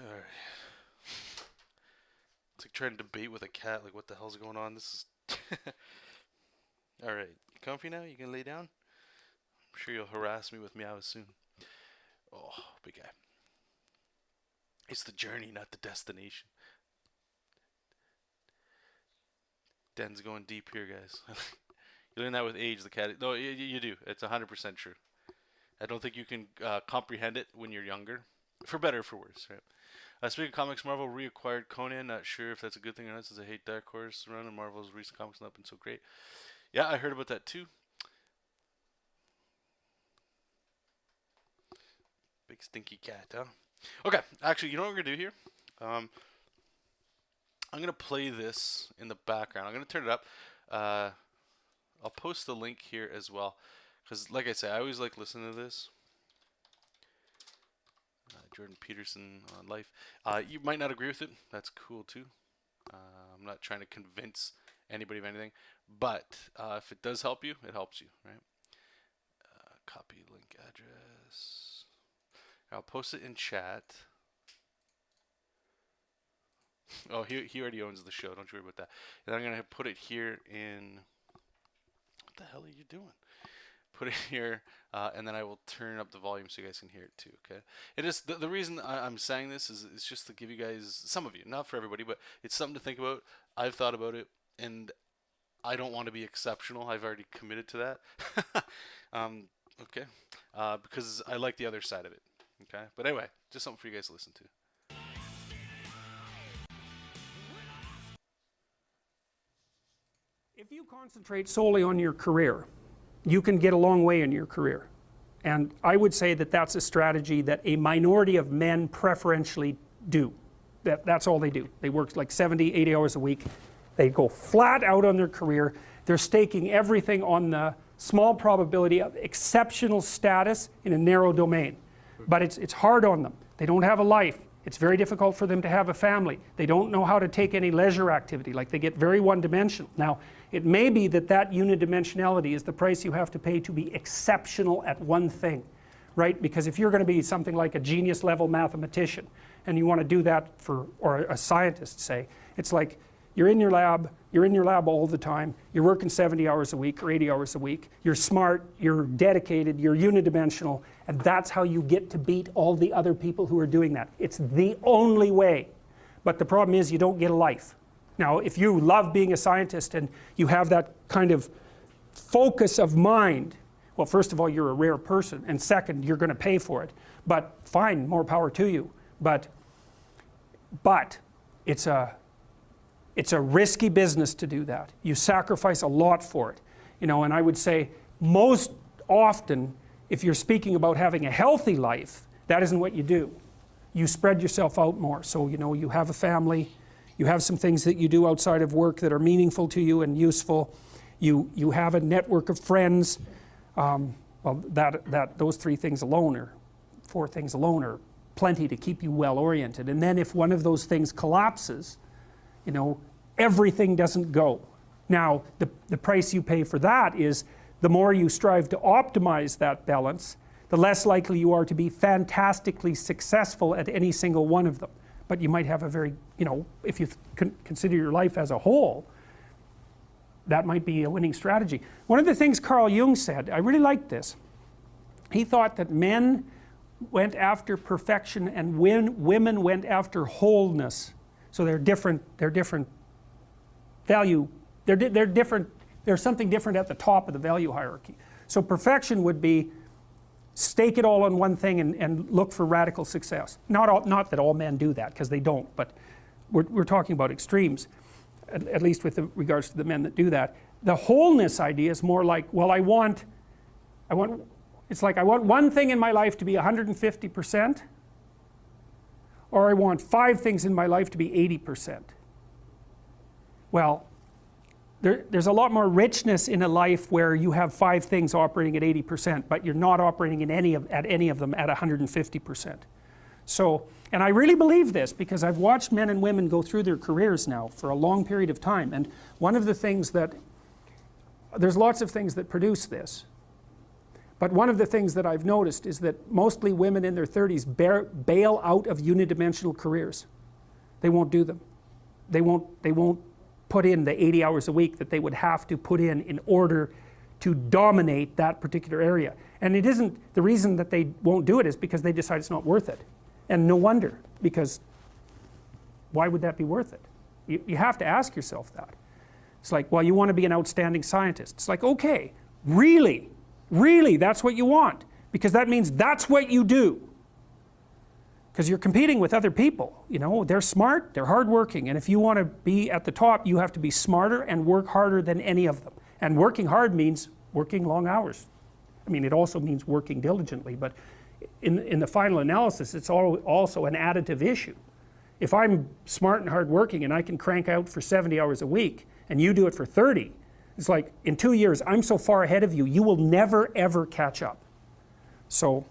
Alright. It's like trying to debate with a cat, like what the hell's going on? This is... Alright, you comfy now? You can lay down? I'm sure you'll harass me with meows soon. Oh, big guy. It's the journey, not the destination. Den's going deep here, guys. You learn that with age, the cat... No, you do. It's 100% true. I don't think you can comprehend it when you're younger. For better or for worse, right? Speaking of comics, Marvel reacquired Conan. Not sure if that's a good thing or not, since I hate Dark Horse run and Marvel's recent comics not been so great. Yeah, I heard about that too. Big stinky cat, huh? Okay, actually, you know what we're gonna do here? I'm gonna play this in the background. I'm gonna turn it up. I'll post the link here as well, because like I say, I always like listening to this. Jordan Peterson on Life. You might not agree with it. That's cool too. I'm not trying to convince anybody of anything, but if it does help you, it helps you, right? Copy link address. I'll post it in chat. Oh, he already owns the show. Don't you worry about that. And I'm gonna put it here in. What the hell are you doing? Put it here, and then I will turn up the volume so you guys can hear it too. Okay. It is the reason I'm saying this is just to give you guys, some of you, not for everybody, but it's something to think about. I've thought about it, and I don't want to be exceptional. I've already committed to that. Okay. Because I like the other side of it. Okay. But anyway, just something for you guys to listen to. If you concentrate solely on your career, you can get a long way in your career. And I would say that that's a strategy that a minority of men preferentially do. That's all they do. They work like 70, 80 hours a week. They go flat out on their career. They're staking everything on the small probability of exceptional status in a narrow domain. But it's hard on them. They don't have a life. It's very difficult for them to have a family. They don't know how to take any leisure activity, like they get very one-dimensional. Now, it may be that that unidimensionality is the price you have to pay to be exceptional at one thing, right? Because if you're going to be something like a genius level mathematician and you want to do that for, or a scientist say, it's like you're in your lab all the time, you're working 70 hours a week or 80 hours a week, you're smart, you're dedicated, you're unidimensional, and that's how you get to beat all the other people who are doing that. It's the only way. But the problem is you don't get a life. Now, if you love being a scientist and you have that kind of focus of mind, well, first of all, you're a rare person, and second, you're going to pay for it. But fine, more power to you. But it's a risky business to do that. You sacrifice a lot for it. You know, and I would say most often, if you're speaking about having a healthy life, that isn't what you do. You spread yourself out more. So, you know, you have a family, you have some things that you do outside of work that are meaningful to you and useful. You have a network of friends. Well, those 3 things alone, or 4 things alone, are plenty to keep you well oriented. And then if one of those things collapses, you know, everything doesn't go. Now, the price you pay for that is the more you strive to optimize that balance, the less likely you are to be fantastically successful at any single one of them. But you might have a very, you know, if you consider your life as a whole, that might be a winning strategy. One of the things Carl Jung said, I really liked this. He thought that men went after perfection and women went after wholeness. So they're different value, they're different, there's something different at the top of the value hierarchy. So perfection would be stake it all on one thing and look for radical success. Not that all men do that, because they don't, but we're talking about extremes, at least with regards to the men that do that. The wholeness idea is more like, well, it's like I want one thing in my life to be 150%, or I want 5 things in my life to be 80%. Well, there's a lot more richness in a life where you have 5 things operating at 80%, but you're not operating at any of them at 150%. So, and I really believe this because I've watched men and women go through their careers now for a long period of time, and one of the things that, there's lots of things that produce this, but one of the things that I've noticed is that mostly women in their 30s bail out of unidimensional careers. They won't do them. They won't put in the 80 hours a week that they would have to put in order to dominate that particular area. And it isn't, the reason that they won't do it is because they decide it's not worth it. And no wonder, because why would that be worth it? You have to ask yourself that. It's like, well, you want to be an outstanding scientist. It's like, okay, really, that's what you want, because that means that's what you do. Because you're competing with other people, you know, they're smart, they're hardworking, and if you want to be at the top, you have to be smarter and work harder than any of them. And working hard means working long hours. I mean, it also means working diligently, but in the final analysis, it's also an additive issue. If I'm smart and hardworking and I can crank out for 70 hours a week, and you do it for 30, it's like, in 2 years, I'm so far ahead of you, you will never ever catch up. So,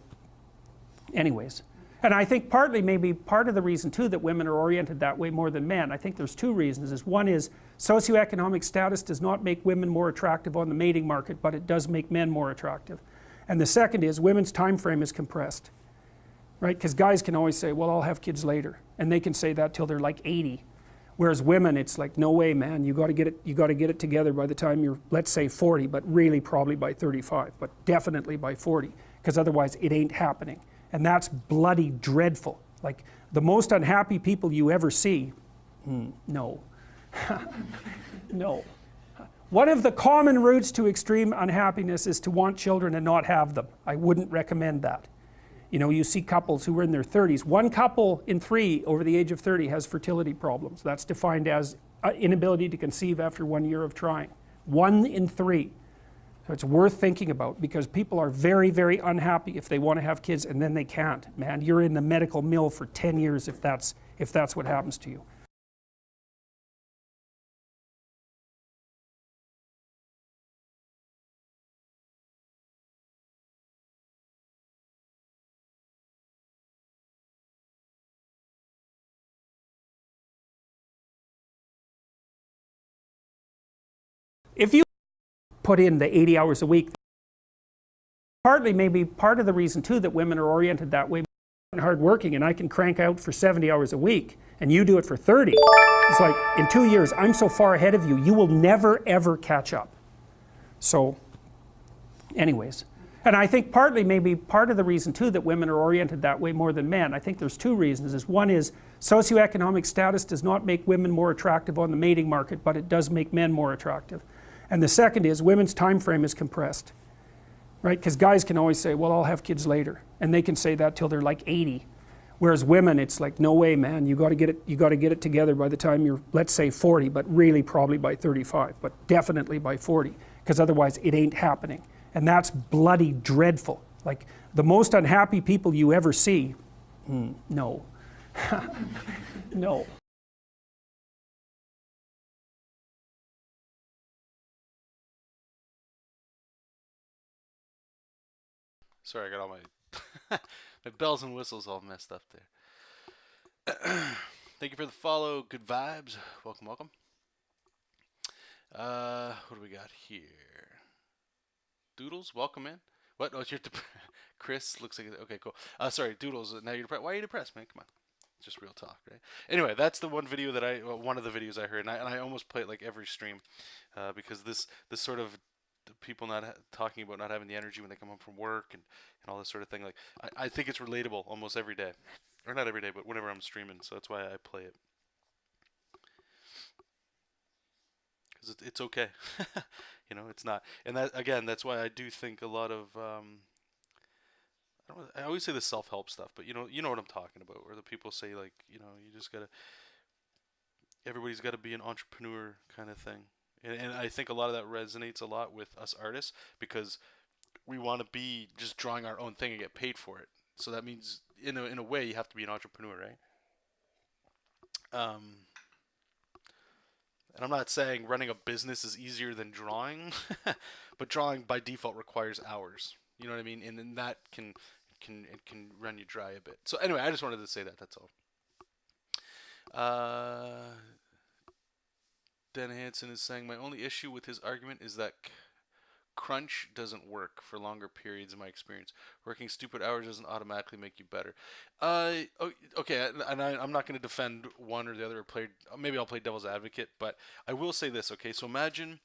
anyways. And I think partly, maybe part of the reason too that women are oriented that way more than men, I think there's 2 reasons. One is socioeconomic status does not make women more attractive on the mating market, but it does make men more attractive. And the second is women's time frame is compressed, right? Because guys can always say, well, I'll have kids later, and they can say that till they're like 80. Whereas women, it's like, no way, man, you got to get it together by the time you're, let's say 40, but really probably by 35, but definitely by 40, because otherwise it ain't happening. And that's bloody dreadful. Like, the most unhappy people you ever see, no. No. One of the common routes to extreme unhappiness is to want children and not have them. I wouldn't recommend that. You know, you see couples who are in their 30s. 1 couple in 3 over the age of 30 has fertility problems. That's defined as inability to conceive after 1 year of trying. 1 in 3. So it's worth thinking about, because people are very, very unhappy if they want to have kids and then they can't. Man, you're in the medical mill for 10 years if that's what happens to you. if you put in the 80 hours a week, partly maybe part of the reason too that women are oriented that way, hardworking, and I can crank out for 70 hours a week and you do it for 30. It's like, in 2 years, I'm so far ahead of you, you will never ever catch up. So, anyways. And I think partly maybe part of the reason too that women are oriented that way more than men, I think there's two reasons. One is socioeconomic status does not make women more attractive on the mating market, but it does make men more attractive. And the second is women's time frame is compressed. Right? Because guys can always say, well, I'll have kids later. And they can say that till they're like 80. Whereas women, it's like, no way, man, you got to get it together by the time you're, let's say 40, but really probably by 35, but definitely by 40, because otherwise it ain't happening. And that's bloody dreadful. Like the most unhappy people you ever see, no. No. Sorry, I got all my my bells and whistles all messed up there. Thank you for the follow. Good vibes. Welcome, welcome. What do we got here? Doodles, welcome in. What? Oh, you're Chris looks like okay, cool. Sorry, Doodles. Now you're depressed. Why are you depressed, man? Come on. It's just real talk, right? Anyway, that's the one video that one of the videos I heard, and I almost play it like every stream, because this sort of people not talking about not having the energy when they come home from work and all this sort of thing. Like I think it's relatable almost every day, or not every day, but whenever I'm streaming. So that's why I play it, because it's okay. You know, it's not. And that again, that's why I do think a lot of I always say the self-help stuff, but you know what I'm talking about, where the people say like, you know, you just gotta, everybody's got to be an entrepreneur kind of thing. And I think a lot of that resonates a lot with us artists, because we want to be just drawing our own thing and get paid for it. So that means, in a way, you have to be an entrepreneur, right? And I'm not saying running a business is easier than drawing, but drawing by default requires hours. You know what I mean? And then that can run you dry a bit. So anyway, I just wanted to say that. That's all. Dan Hansen is saying, my only issue with his argument is that crunch doesn't work for longer periods in my experience. Working stupid hours doesn't automatically make you better. Okay, and I'm not going to defend one or the other. Maybe I'll play devil's advocate, but I will say this, okay? So imagine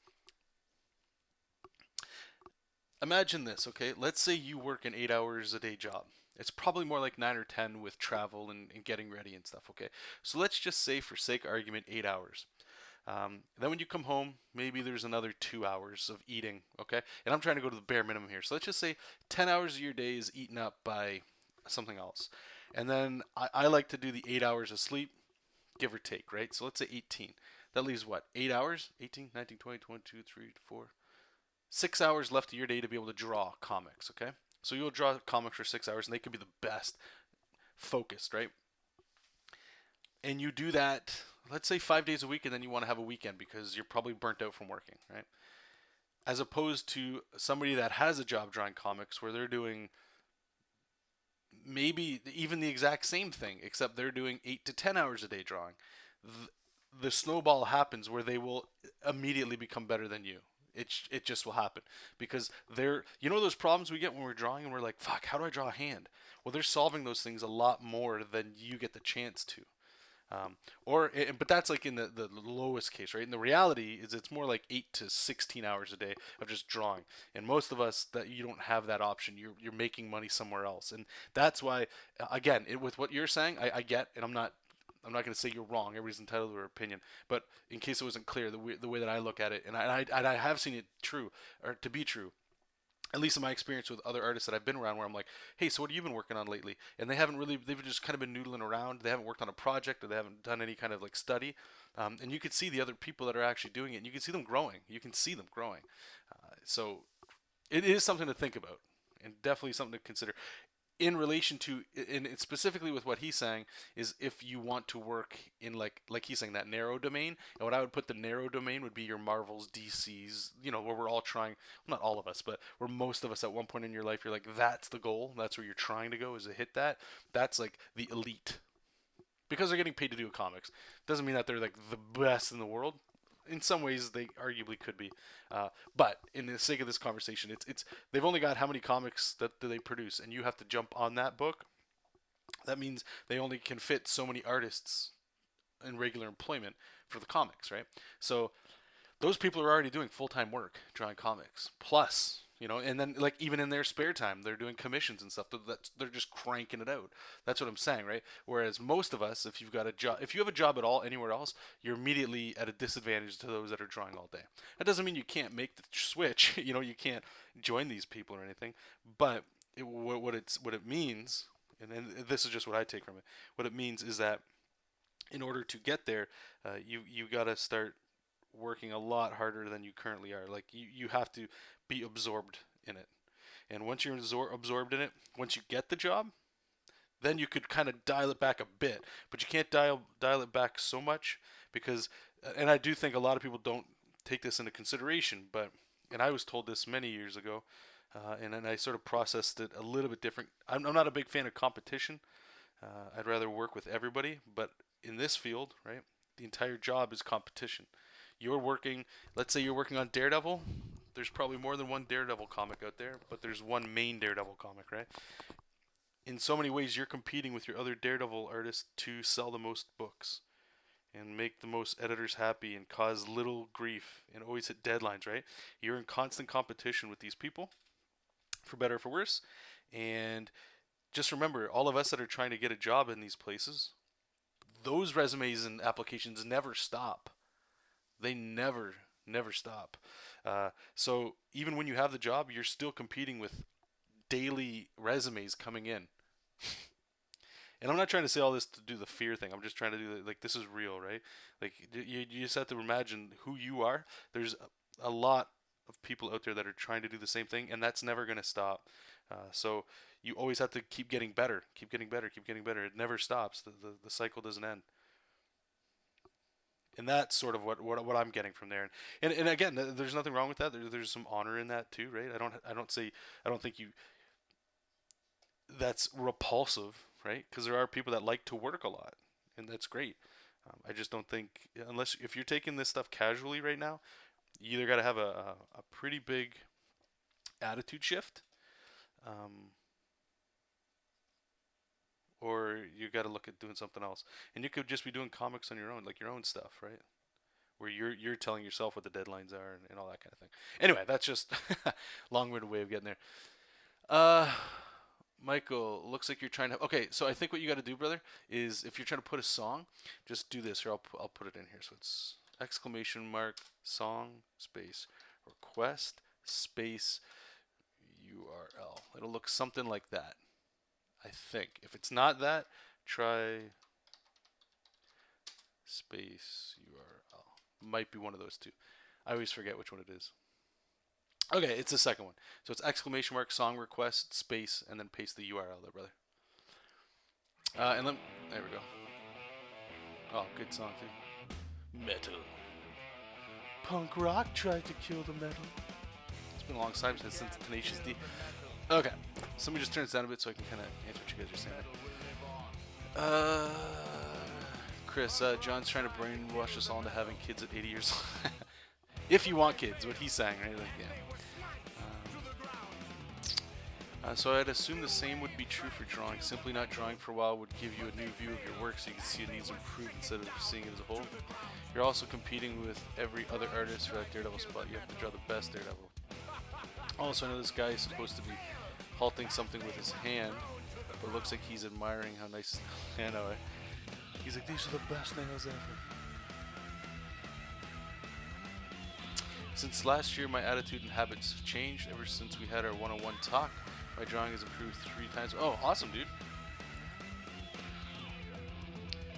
this, okay? Let's say you work an 8 hours a day job. It's probably more like 9 or 10 with travel and getting ready and stuff, okay? So let's just say, for sake of argument, 8 hours. Then when you come home, maybe there's another 2 hours of eating, okay? And I'm trying to go to the bare minimum here. So let's just say 10 hours of your day is eaten up by something else. And then I like to do the 8 hours of sleep, give or take, right? So let's say 18. That leaves what? 8 hours? 18, 19, 20, 22, 3, 4. 6 hours left of your day to be able to draw comics, okay? So you'll draw comics for 6 hours, and they could be the best focused, right? And you do that, let's say 5 days a week, and then you want to have a weekend because you're probably burnt out from working, right? As opposed to somebody that has a job drawing comics where they're doing maybe even the exact same thing, except they're doing 8 to 10 hours a day drawing. The snowball happens where they will immediately become better than you. It just will happen, because you know those problems we get when we're drawing and we're like, fuck, how do I draw a hand? Well, they're solving those things a lot more than you get the chance to. But that's like in the lowest case, right? And the reality is it's more like 8 to 16 hours a day of just drawing. And most of us, that you don't have that option. You're making money somewhere else. And that's why, again, with what you're saying, I get, and I'm not going to say you're wrong. Everybody's entitled to their opinion. But in case it wasn't clear, the way that I look at it, and I have seen it to be true, at least in my experience with other artists that I've been around, where I'm like, hey, so what have you been working on lately? And they've just kind of been noodling around. They haven't worked on a project, or they haven't done any kind of like study. And you can see the other people that are actually doing it, and you can see them growing. So it is something to think about, and definitely something to consider. In relation to, and specifically with what he's saying, is if you want to work in like he's saying, that narrow domain. And what I would put the narrow domain would be your Marvels, DCs, where we're all trying, well, not all of us, but where most of us at one point in your life, you're like, that's the goal, that's where you're trying to go, is to hit that. That's like the elite, because they're getting paid to do comics. Doesn't mean that they're like the best in the world. in some ways they arguably could be, but in the sake of this conversation, it's they've only got how many comics that do they produce, and you have to jump on that book. That means they only can fit so many artists in regular employment for the comics, right? So those people are already doing full-time work drawing comics, plus, you know, and then like even in their spare time they're doing commissions and stuff. They're just cranking it out. That's what I'm saying, right? Whereas most of us, if you've got a job, if you have a job at all anywhere else, you're immediately at a disadvantage to those that are drawing all day. That doesn't mean you can't make the switch. You know, you can't join these people or anything, but what it means, and this is just what I take from it, what it means is that in order to get there, you got to start working a lot harder than you currently are. Like you have to be absorbed in it, and once you're absorbed in it, once you get the job, then you could kind of dial it back a bit, but you can't dial it back so much because, and I do think a lot of people don't take this into consideration, and I was told this many years ago, and then I sort of processed it a little bit different. I'm not a big fan of competition. I'd rather work with everybody, but in this field, right, the entire job is competition. You're working, let's say you're working on Daredevil. There's probably more than one Daredevil comic out there, but there's one main Daredevil comic, right? In so many ways, you're competing with your other Daredevil artists to sell the most books and make the most editors happy and cause little grief and always hit deadlines, right? You're in constant competition with these people, for better or for worse. And just remember, all of us that are trying to get a job in these places, those resumes and applications never stop. They never stop. So even when you have the job, you're still competing with daily resumes coming in. And I'm not trying to say all this to do the fear thing. I'm just trying to do like this is real, right? Like you just have to imagine who you are. There's a lot of people out there that are trying to do the same thing, and that's never going to stop. So you always have to keep getting better, keep getting better, keep getting better. It never stops. The cycle doesn't end. And that's sort of what I'm getting from there. And again, there's nothing wrong with that. There's some honor in that too, right? I don't think that's repulsive, right? Because there are people that like to work a lot, and that's great. I just don't think, if you're taking this stuff casually right now, you either got to have a pretty big attitude shift, or you got to look at doing something else. And you could just be doing comics on your own, like your own stuff, right? Where you're telling yourself what the deadlines are and all that kind of thing. Anyway, that's just long-winded way of getting there. Michael, looks like you're trying to. Okay, so I think what you got to do, brother, is if you're trying to put a song, just do this. Here, I'll put it in here. So it's ! song space request space URL. It'll look something like that. I think. If it's not that, try space URL. Might be one of those two. I always forget which one it is. Okay, it's the second one. So it's ! song request space and then paste the URL there, brother. There we go. Oh, good song too. Metal. Punk rock tried to kill the metal. It's been a long time since Tenacious D. Okay, so let me just turn this down a bit so I can kind of answer what you guys are saying. Chris, John's trying to brainwash us all into having kids at 80 years old. If you want kids, what he's saying, right? Like, yeah. So I'd assume the same would be true for drawing. Simply not drawing for a while would give you a new view of your work so you can see it needs improved instead of seeing it as a whole. You're also competing with every other artist for that Daredevil spot. You have to draw the best Daredevil. Also, I know this guy is supposed to be halting something with his hand, but it looks like he's admiring how nice his nails are. He's like, these are the best nails ever. Since last year, my attitude and habits have changed. Ever since we had our one-on-one talk, my drawing has improved 3 times. Oh, awesome, dude.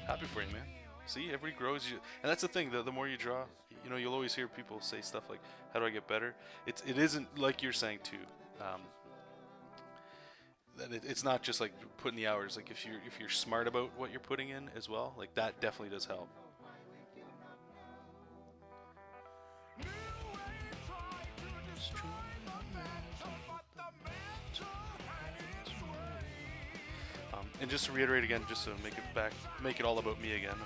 Happy for you, man. See, everybody grows. And that's the thing, the more you draw, you know, you'll always hear people say stuff like, how do I get better? It isn't like you're saying, too. It's not just like putting the hours. Like if you're smart about what you're putting in as well, like that definitely does help. And just to reiterate again, just to make it all about me again.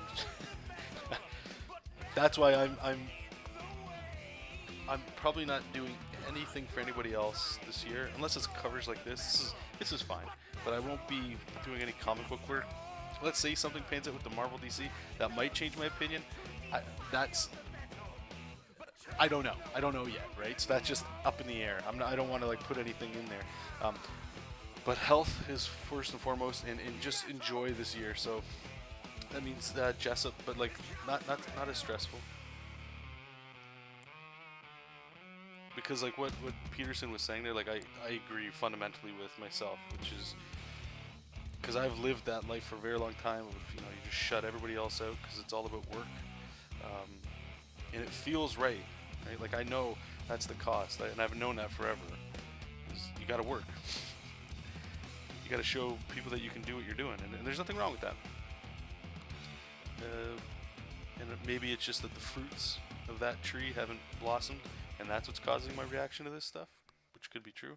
That's why I'm I'm probably not doing anything for anybody else this year, unless it's covers like this. This is fine, but I won't be doing any comic book work. Let's say something pans out with the Marvel DC, that might change my opinion. I don't know. I don't know yet, right? So that's just up in the air. I don't want to like put anything in there. But health is first and foremost, and just enjoy this year. So that means JESOP, but like not as stressful. Because like what Peterson was saying there, like I agree fundamentally with myself, which is because I've lived that life for a very long time. Of, you just shut everybody else out because it's all about work, and it feels right? Like I know that's the cost, and I've known that forever. You got to work. You got to show people that you can do what you're doing, and there's nothing wrong with that. And maybe it's just that the fruits of that tree haven't blossomed, and that's what's causing my reaction to this stuff, which could be true.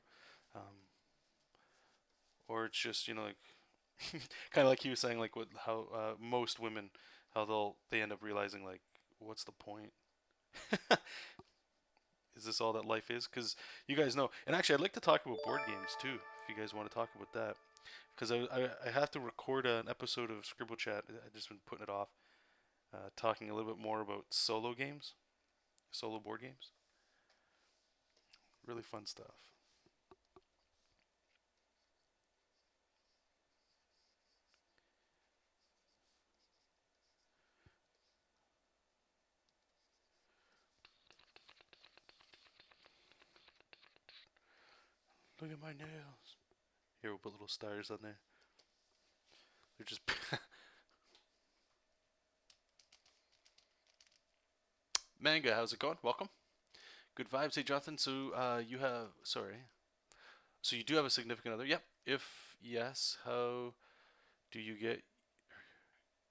Or it's just like kind of like he was saying, like how most women, how they end up realizing like, what's the point? Is this all that life is? Because you guys know, and actually I'd like to talk about board games too, if you guys want to talk about that, because I have to record an episode of Scribble Chat. I've just been putting it off, talking a little bit more about solo games, solo board games. Really fun stuff. Look at my nails. Here, we'll put little stars on there. They're just... Manga, how's it going? Welcome. Good vibes. Hey, Jonathan, so you have... Sorry. So you do have a significant other? Yep. If yes, how do you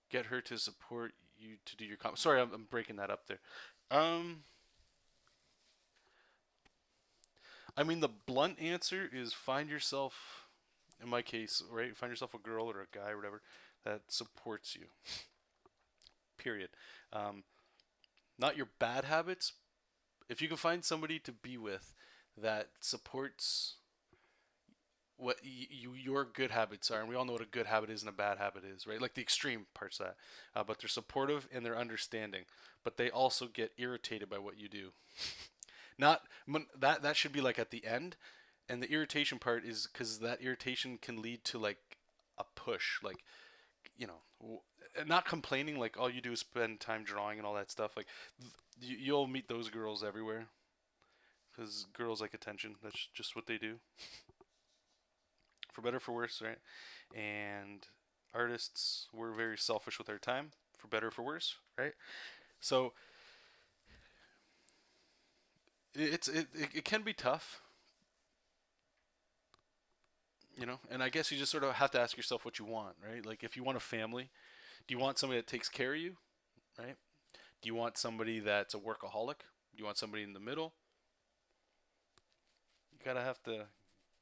get her to support you to do your comments? Sorry, I'm breaking that up there. I mean, the blunt answer is find yourself, in my case, right? Find yourself a girl or a guy or whatever that supports you. Period. Not your bad habits. If you can find somebody to be with that supports what your good habits are, and we all know what a good habit is and a bad habit is, right? Like the extreme parts of that. But they're supportive and they're understanding, but they also get irritated by what you do. Not that should be like at the end, and the irritation part is because that irritation can lead to like a push, like not complaining, like all you do is spend time drawing and all that stuff. Like you'll meet those girls everywhere because girls like attention. That's just what they do. For better or for worse, right? And artists, we're very selfish with our time, for better or for worse, right? So it can be tough, and I guess you just sort of have to ask yourself what you want, right? Like if you want a family, do you want somebody that takes care of you, right? Do you want somebody that's a workaholic? Do you want somebody in the middle? You gotta have to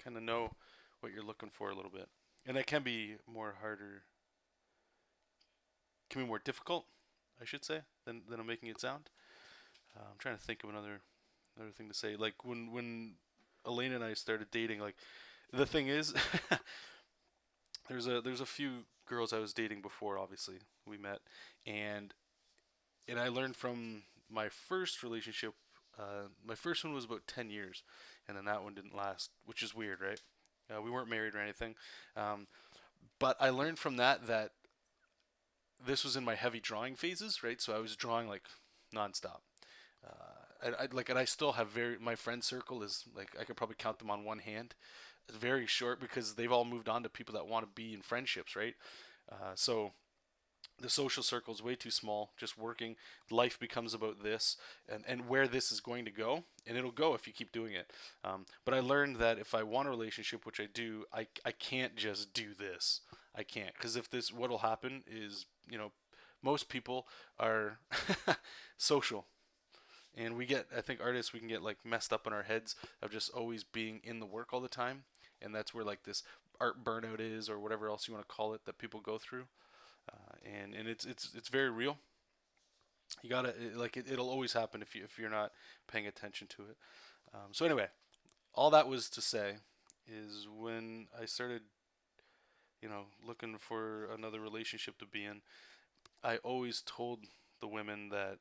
kind of know what you're looking for a little bit, and that can be can be more difficult, I should say, than I'm making it sound. I'm trying to think of another thing to say. Like when Elena and I started dating, like the thing is, there's a few girls I was dating before. Obviously, we met, and I learned from my first relationship. My first one was about 10 years, and then that one didn't last, which is weird, right? We weren't married or anything, but I learned from that this was in my heavy drawing phases, right? So I was drawing like nonstop. And I still have my friend circle is like I could probably count them on one hand. It's very short because they've all moved on to people that want to be in friendships, right? So the social circle is way too small. Just working, life becomes about this and where this is going to go, and it'll go if you keep doing it. But I learned that if I want a relationship, which I do, I can't just do this. I can't, because what'll happen is most people are social. And I think artists, we can get like messed up in our heads of just always being in the work all the time. And that's where like this art burnout is, or whatever else you want to call it, that people go through. And it's very real. You gotta it'll always happen if you're not paying attention to it. So anyway, all that was to say is when I started, looking for another relationship to be in, I always told the women that,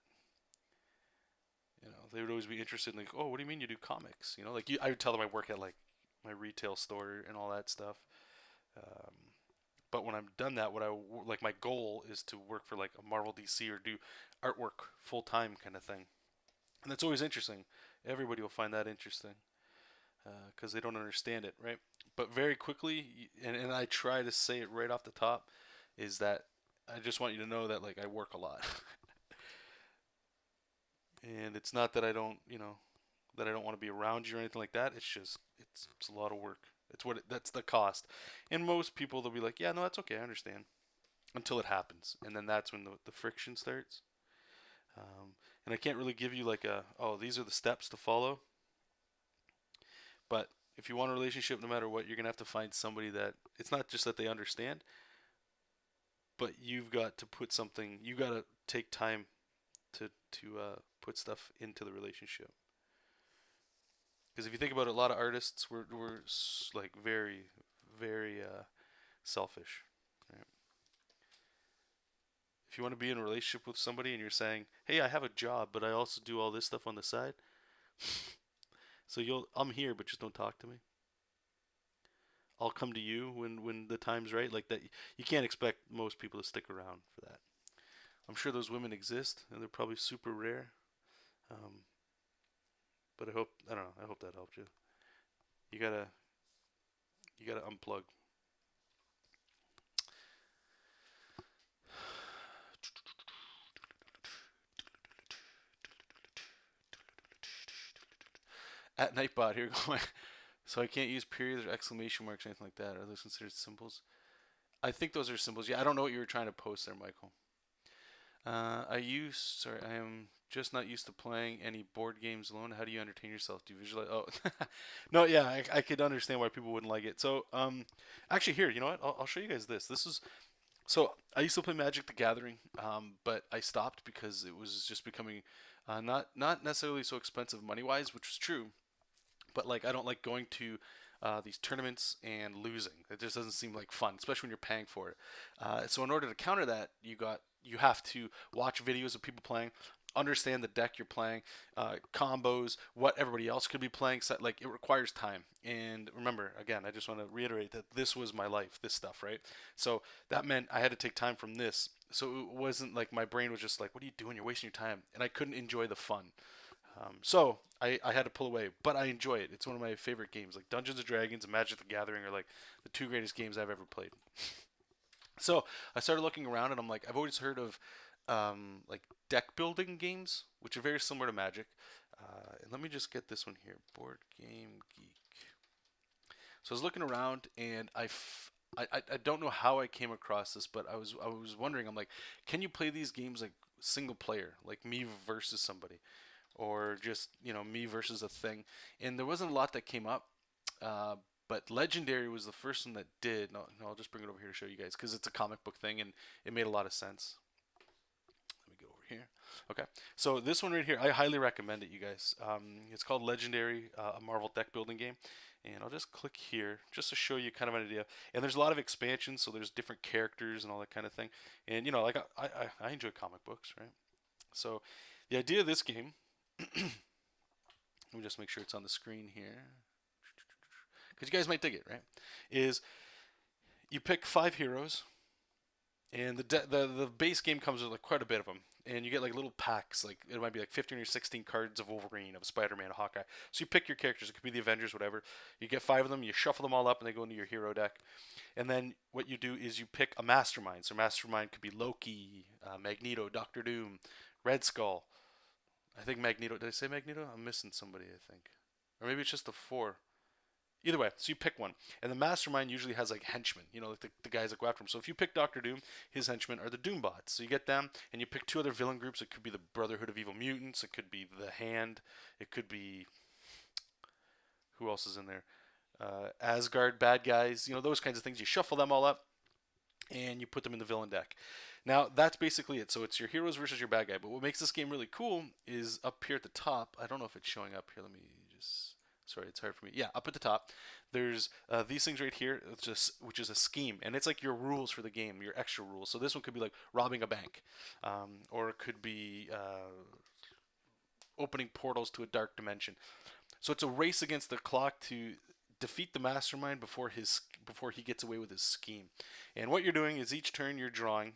they would always be interested in, like, oh, what do you mean you do comics? I would tell them I work at like my retail store and all that stuff. Um, but when I'm done that, like my goal is to work for like a Marvel, DC, or do artwork full time kind of thing. And that's always interesting. Everybody will find that interesting because they don't understand it, right? But very quickly, and I try to say it right off the top, is that I just want you to know that like I work a lot, and it's not that I don't, that I don't want to be around you or anything like that. It's just it's a lot of work. That's the cost. And most people they'll be like, yeah, no, that's okay, I understand, until it happens, and then that's when the friction starts. And I can't really give you like these are the steps to follow. But if you want a relationship, no matter what, you're gonna have to find somebody that it's not just that they understand, but you've got to put something. You got to take time to put stuff into the relationship. Because if you think about it, a lot of artists we're like very very selfish. Right? If you want to be in a relationship with somebody and you're saying, "Hey, I have a job, but I also do all this stuff on the side," so I'm here, but just don't talk to me. I'll come to you when the time's right. Like that, you can't expect most people to stick around for that. I'm sure those women exist, and they're probably super rare. Um, but I don't know. I hope that helped you. You gotta unplug. At Nightbot, here going. So I can't use periods or exclamation marks or anything like that. Are those considered symbols? I think those are symbols. Yeah, I don't know what you were trying to post there, Michael. I am just not used to playing any board games alone. How do you entertain yourself? Do you visualize? Oh, no, yeah, I could understand why people wouldn't like it. So, actually, here, you know what? I'll show you guys this. So I used to play Magic the Gathering, but I stopped because it was just becoming not necessarily so expensive money wise, which was true. But like I don't like going to these tournaments and losing. It just doesn't seem like fun, especially when you're paying for it. So in order to counter that, you have to watch videos of people playing, understand the deck you're playing, combos, what everybody else could be playing. So, like it requires time. And remember, again, I just want to reiterate that this was my life, this stuff, right? So that meant I had to take time from this. So it wasn't like my brain was just like, "What are you doing? You're wasting your time," and I couldn't enjoy the fun. So I had to pull away, but I enjoy it. It's one of my favorite games. Like Dungeons and Dragons and Magic the Gathering are like the two greatest games I've ever played. So I started looking around, and I'm like, I've always heard of like deck building games, which are very similar to Magic. And let me just get this one here, Board Game Geek. So I was looking around, and I don't know how I came across this, but I was wondering. I'm like, can you play these games like single player, like me versus somebody? Or just me versus a thing. And there wasn't a lot that came up, but Legendary was the first one that did. No, I'll just bring it over here to show you guys because it's a comic book thing and it made a lot of sense. Let me go over here. Okay, so this one right here, I highly recommend it, you guys. It's called Legendary, a Marvel deck building game. And I'll just click here just to show you kind of an idea. And there's a lot of expansions, so there's different characters and all that kind of thing. And like I enjoy comic books, right? So the idea of this game. Let me just make sure it's on the screen here, because you guys might dig it, right? Is you pick 5 heroes, and the base game comes with like quite a bit of them, and you get like little packs, like it might be like 15 or 16 cards of Wolverine, of Spider-Man, of Hawkeye. So you pick your characters. It could be the Avengers, whatever. You get 5 of them. You shuffle them all up, and they go into your hero deck. And then what you do is you pick a mastermind. So mastermind could be Loki, Magneto, Doctor Doom, Red Skull. I think Magneto. Did I say Magneto? I'm missing somebody, I think. Or maybe it's just the 4. Either way, so you pick one. And the mastermind usually has like henchmen, like the guys that go after him. So if you pick Doctor Doom, his henchmen are the Doombots. So you get them, and you pick 2 other villain groups. It could be the Brotherhood of Evil Mutants. It could be the Hand. It could be... Who else is in there? Asgard bad guys. Those kinds of things. You shuffle them all up. and you put them in the villain deck. Now that's basically it. So it's your heroes versus your bad guy. But what makes this game really cool is up here at the top. I don't know if it's showing up here. Let me just. Sorry, it's hard for me. Yeah, up at the top, there's these things right here, which is a scheme, and it's like your rules for the game, your extra rules. So this one could be like robbing a bank, or it could be opening portals to a dark dimension. So it's a race against the clock to defeat the mastermind before he gets away with his scheme. And what you're doing is each turn you're drawing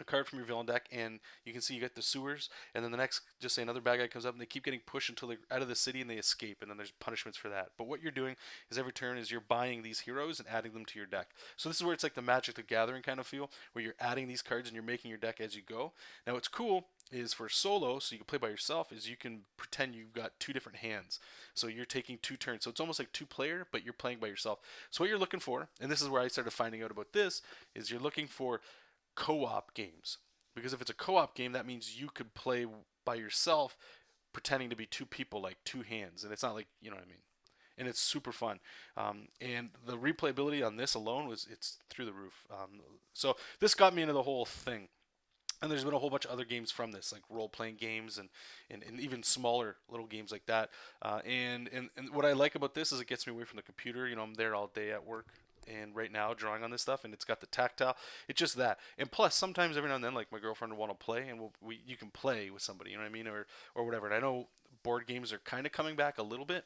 a card from your villain deck, and you can see you get the sewers, and then the next, just say another bad guy comes up, and they keep getting pushed until they're out of the city and they escape, and then there's punishments for that. But what you're doing is every turn is you're buying these heroes and adding them to your deck. So this is where it's like the Magic the Gathering kind of feel, where you're adding these cards and you're making your deck as you go. Now what's cool is for solo, so you can play by yourself, is you can pretend you've got two different hands. So you're taking 2 turns. So it's almost like 2-player, but you're playing by yourself. So what you're looking for, and this is where I started finding out about this, is you're looking for co-op games. Because if it's a co-op game, that means you could play by yourself pretending to be 2 people, like 2 hands. And it's not like, you know what I mean? And it's super fun. And the replayability on this alone it's through the roof. So this got me into the whole thing. And there's been a whole bunch of other games from this, like role-playing games and even smaller little games like that. And what I like about this is it gets me away from the computer. You know, I'm there all day at work and right now drawing on this stuff, and it's got the tactile. It's just that. And plus, sometimes every now and then, like my girlfriend will want to play, and you can play with somebody, you know what I mean, or whatever. And I know board games are kind of coming back a little bit,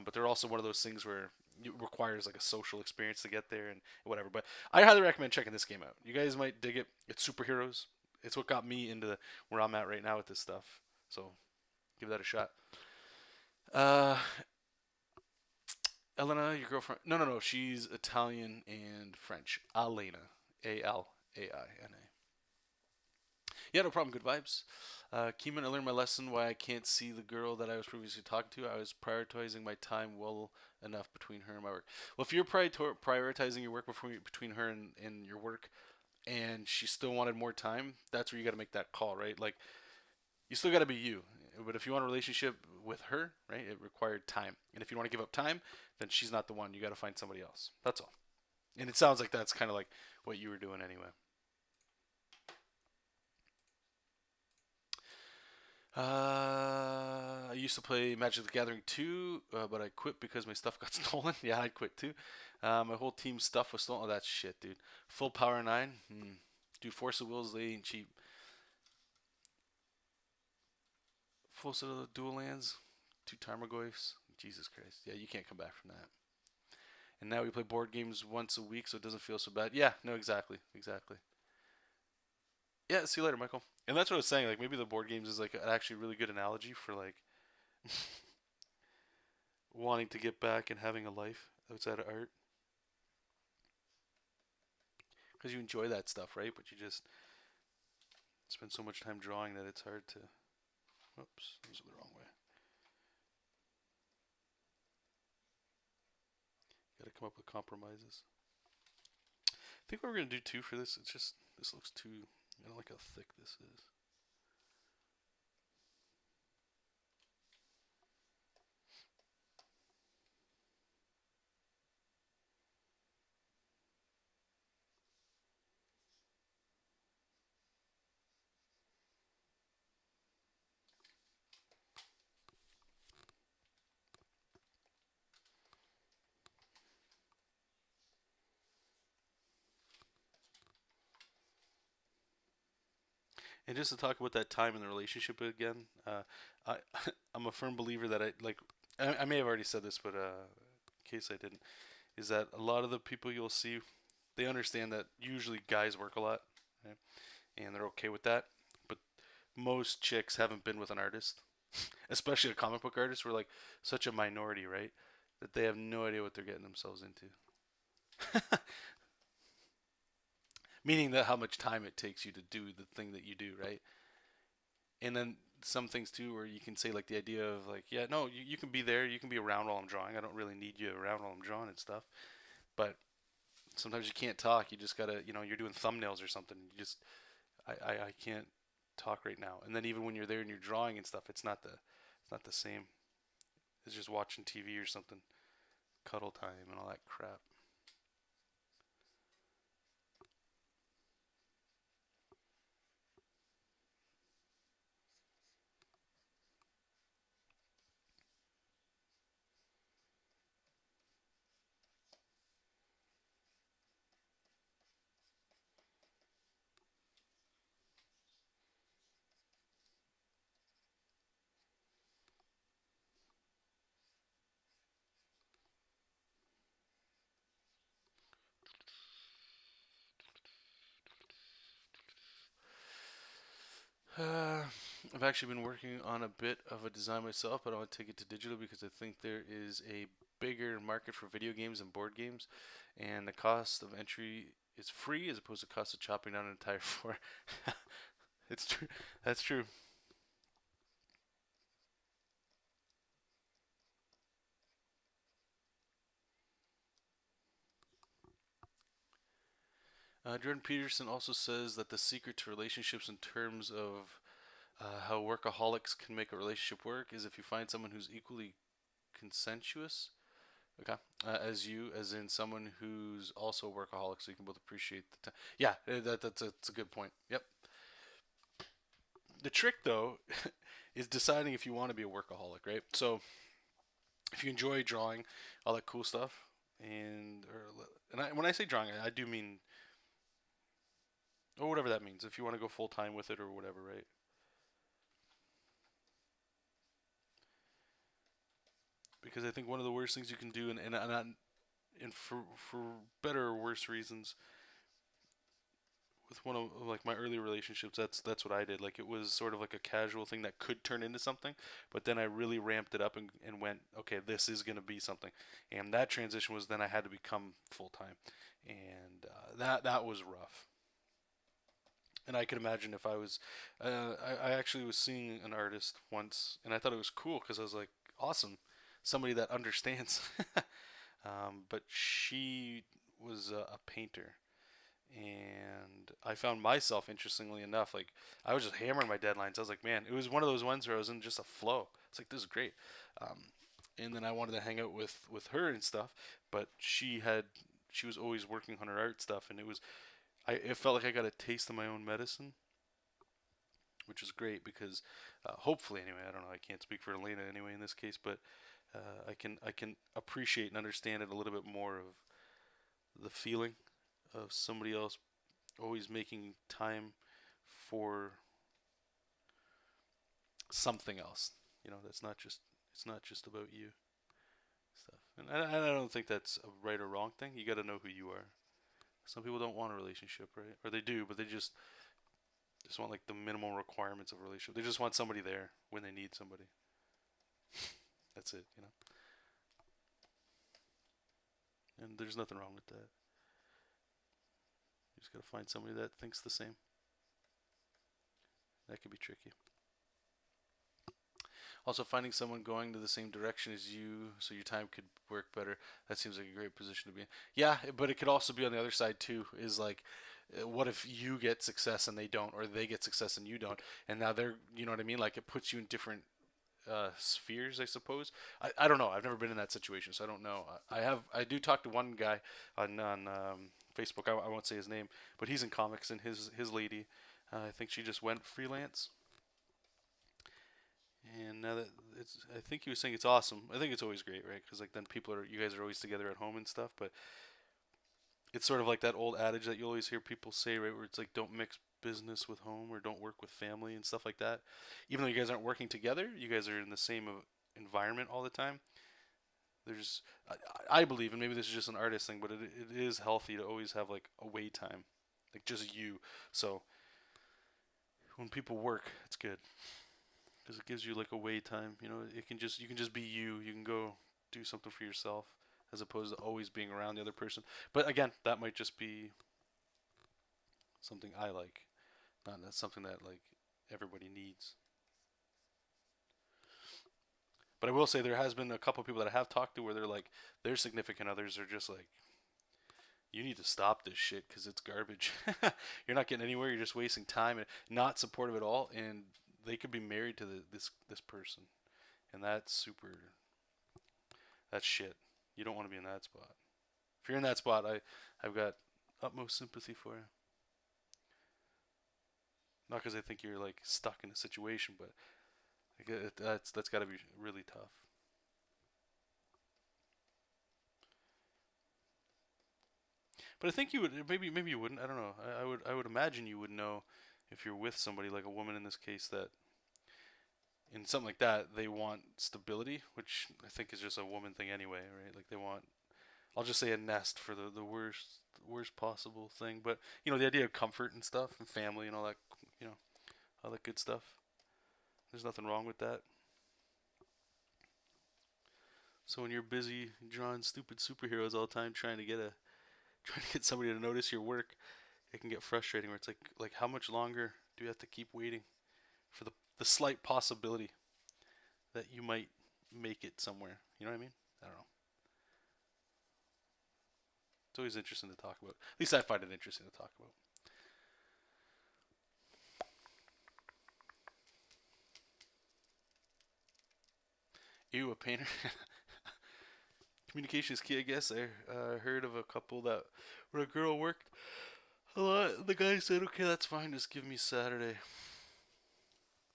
but they're also one of those things where it requires like a social experience to get there and whatever. But I highly recommend checking this game out. You guys might dig it. It's superheroes. It's what got me into where I'm at right now with this stuff. So give that a shot. Elena, your girlfriend? No. She's Italian and French. Alena. Alaina. Yeah, no problem. Good vibes. Keeman, I learned my lesson why I can't see the girl that I was previously talking to. I was prioritizing my time well enough between her and my work. Well, if you're prioritizing your work between her and your work, and she still wanted more time, that's where you got to make that call, right? Like, you still got to be you. But if you want a relationship with her, right, it required time. And if you want to give up time, then she's not the one. You got to find somebody else. That's all. And it sounds like that's kind of like what you were doing anyway. I used to play Magic the Gathering 2, but I quit because my stuff got stolen. Yeah, I quit too. My whole team's stuff was stolen. Oh, that's shit, dude. Full Power 9. Dude, Force of Wills, they ain't cheap. Full set of dual lands. 2 Tarmogoyfs. Jesus Christ. Yeah, you can't come back from that. And now we play board games once a week, so it doesn't feel so bad. Yeah, no, exactly. Yeah, see you later, Michael. And that's what I was saying. Like, maybe the board games is like an actually really good analogy for like wanting to get back and having a life outside of art. Because you enjoy that stuff, right? But you just spend so much time drawing that it's hard to. Whoops, this is the wrong way. Got to come up with compromises. I think what we're gonna do too for this, it's just this looks too. I don't like how thick this is. And just to talk about that time in the relationship again, I I'm a firm believer that I may have already said this, but in case I didn't, is that a lot of the people you'll see, they understand that usually guys work a lot, right? And they're okay with that. But most chicks haven't been with an artist, especially a comic book artist. We're like such a minority, right? That they have no idea what they're getting themselves into. Meaning that how much time it takes you to do the thing that you do, right? And then some things too where you can say like the idea of like, yeah, no, you can be there, you can be around while I'm drawing. I don't really need you around while I'm drawing and stuff. But sometimes you can't talk. You just gotta, you're doing thumbnails or something. You just, I can't talk right now. And then even when you're there and you're drawing and stuff, it's not the same. It's just watching TV or something, cuddle time and all that crap. I've actually been working on a bit of a design myself, but I want to take it to digital because I think there is a bigger market for video games and board games, and the cost of entry is free as opposed to cost of chopping down an entire floor. It's true. That's true. Jordan Peterson also says that the secret to relationships in terms of how workaholics can make a relationship work is if you find someone who's equally consensuous, okay, as you, as in someone who's also a workaholic, so you can both appreciate the time. Yeah, that's a good point. Yep. The trick, though, is deciding if you want to be a workaholic, right? So if you enjoy drawing, all that cool stuff, when I say drawing, I do mean, or whatever that means. If you want to go full time with it or whatever, right? Because I think one of the worst things you can do, and for better or worse reasons, with one of like my early relationships, that's what I did. Like it was sort of like a casual thing that could turn into something, but then I really ramped it up and went, okay, this is gonna be something, and that transition was then I had to become full time, and that was rough. And I could imagine if I was, I actually was seeing an artist once, and I thought it was cool because I was like, awesome, somebody that understands. But she was a painter, and I found myself, interestingly enough, like I was just hammering my deadlines. I was like, man, it was one of those ones where I was in just a flow. It's like, this is great. Um, and then I wanted to hang out with her and stuff, but she was always working on her art stuff, and it felt like I got a taste of my own medicine, which is great because hopefully, anyway, I don't know, I can't speak for Elena anyway in this case, but I can appreciate and understand it a little bit more of the feeling of somebody else always making time for something else. That's not just it's not just about you stuff. And I don't think that's a right or wrong thing. You got to know who you are. Some people don't want a relationship, right? Or they do, but they just want like the minimal requirements of a relationship. They just want somebody there when they need somebody. That's it. And there's nothing wrong with that. You just gotta find somebody that thinks the same. That can be tricky. Also, finding someone going to the same direction as you so your time could work better, that seems like a great position to be in. Yeah, but it could also be on the other side too, is like, what if you get success and they don't, or they get success and you don't, and now you know what I mean? Like it puts you in different spheres, I suppose. I don't know. I've never been in that situation, so I don't know. I do talk to one guy on Facebook. I won't say his name, but he's in comics, and his lady, I think she just went freelance. And now that I think he was saying it's awesome. I think it's always great, right? Because like then you guys are always together at home and stuff. But it's sort of like that old adage that you always hear people say, right? Where it's like, don't mix business with home, or don't work with family and stuff like that. Even though you guys aren't working together, you guys are in the same environment all the time. I believe, and maybe this is just an artist thing, but it is healthy to always have like away time, like just you. So when people work, it's good because it gives you like away time. You can just be you. You can go do something for yourself as opposed to always being around the other person. But again, that might just be something I like, not something that like everybody needs. But I will say there has been a couple of people that I have talked to where they're like, their significant others are just like, you need to stop this shit because it's garbage. You're not getting anywhere. You're just wasting time and not supportive at all. And they could be married to this person, and that's shit. You don't want to be in that spot. If you're in that spot, I've got utmost sympathy for you. Not because I think you're like stuck in a situation, but like, that's got to be really tough. But I think you would, maybe you wouldn't. I don't know. I would imagine you would know if you're with somebody like a woman in this case, that in something like that they want stability, which I think is just a woman thing anyway, right? Like they want, I'll just say, a nest for the worst possible thing. But the idea of comfort and stuff and family and all that, all that good stuff. There's nothing wrong with that. So when you're busy drawing stupid superheroes all the time, trying to get somebody to notice your work, it can get frustrating. Where it's like how much longer do you have to keep waiting for the slight possibility that you might make it somewhere? You know what I mean? I don't know. It's always interesting to talk about. At least I find it interesting to talk about. Ew, a painter. Communication is key, I guess. I heard of a couple that where a girl worked a lot. The guy said, "Okay, that's fine. Just give me Saturday,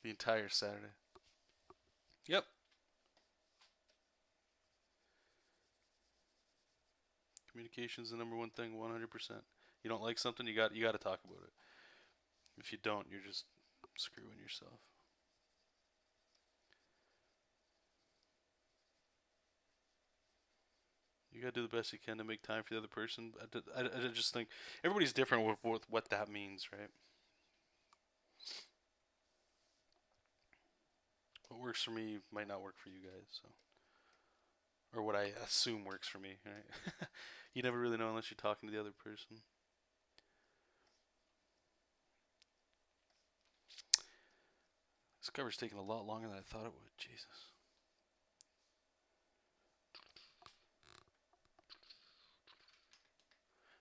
the entire Saturday." Yep. Communication's the number one thing, 100%. You don't like something, you got to talk about it. If you don't, you're just screwing yourself. You gotta do the best you can to make time for the other person. I just think everybody's different with what that means, right? What works for me might not work for you guys, so, or what I assume works for me, right? You never really know unless you're talking to the other person. This cover's taking a lot longer than I thought it would. Jesus.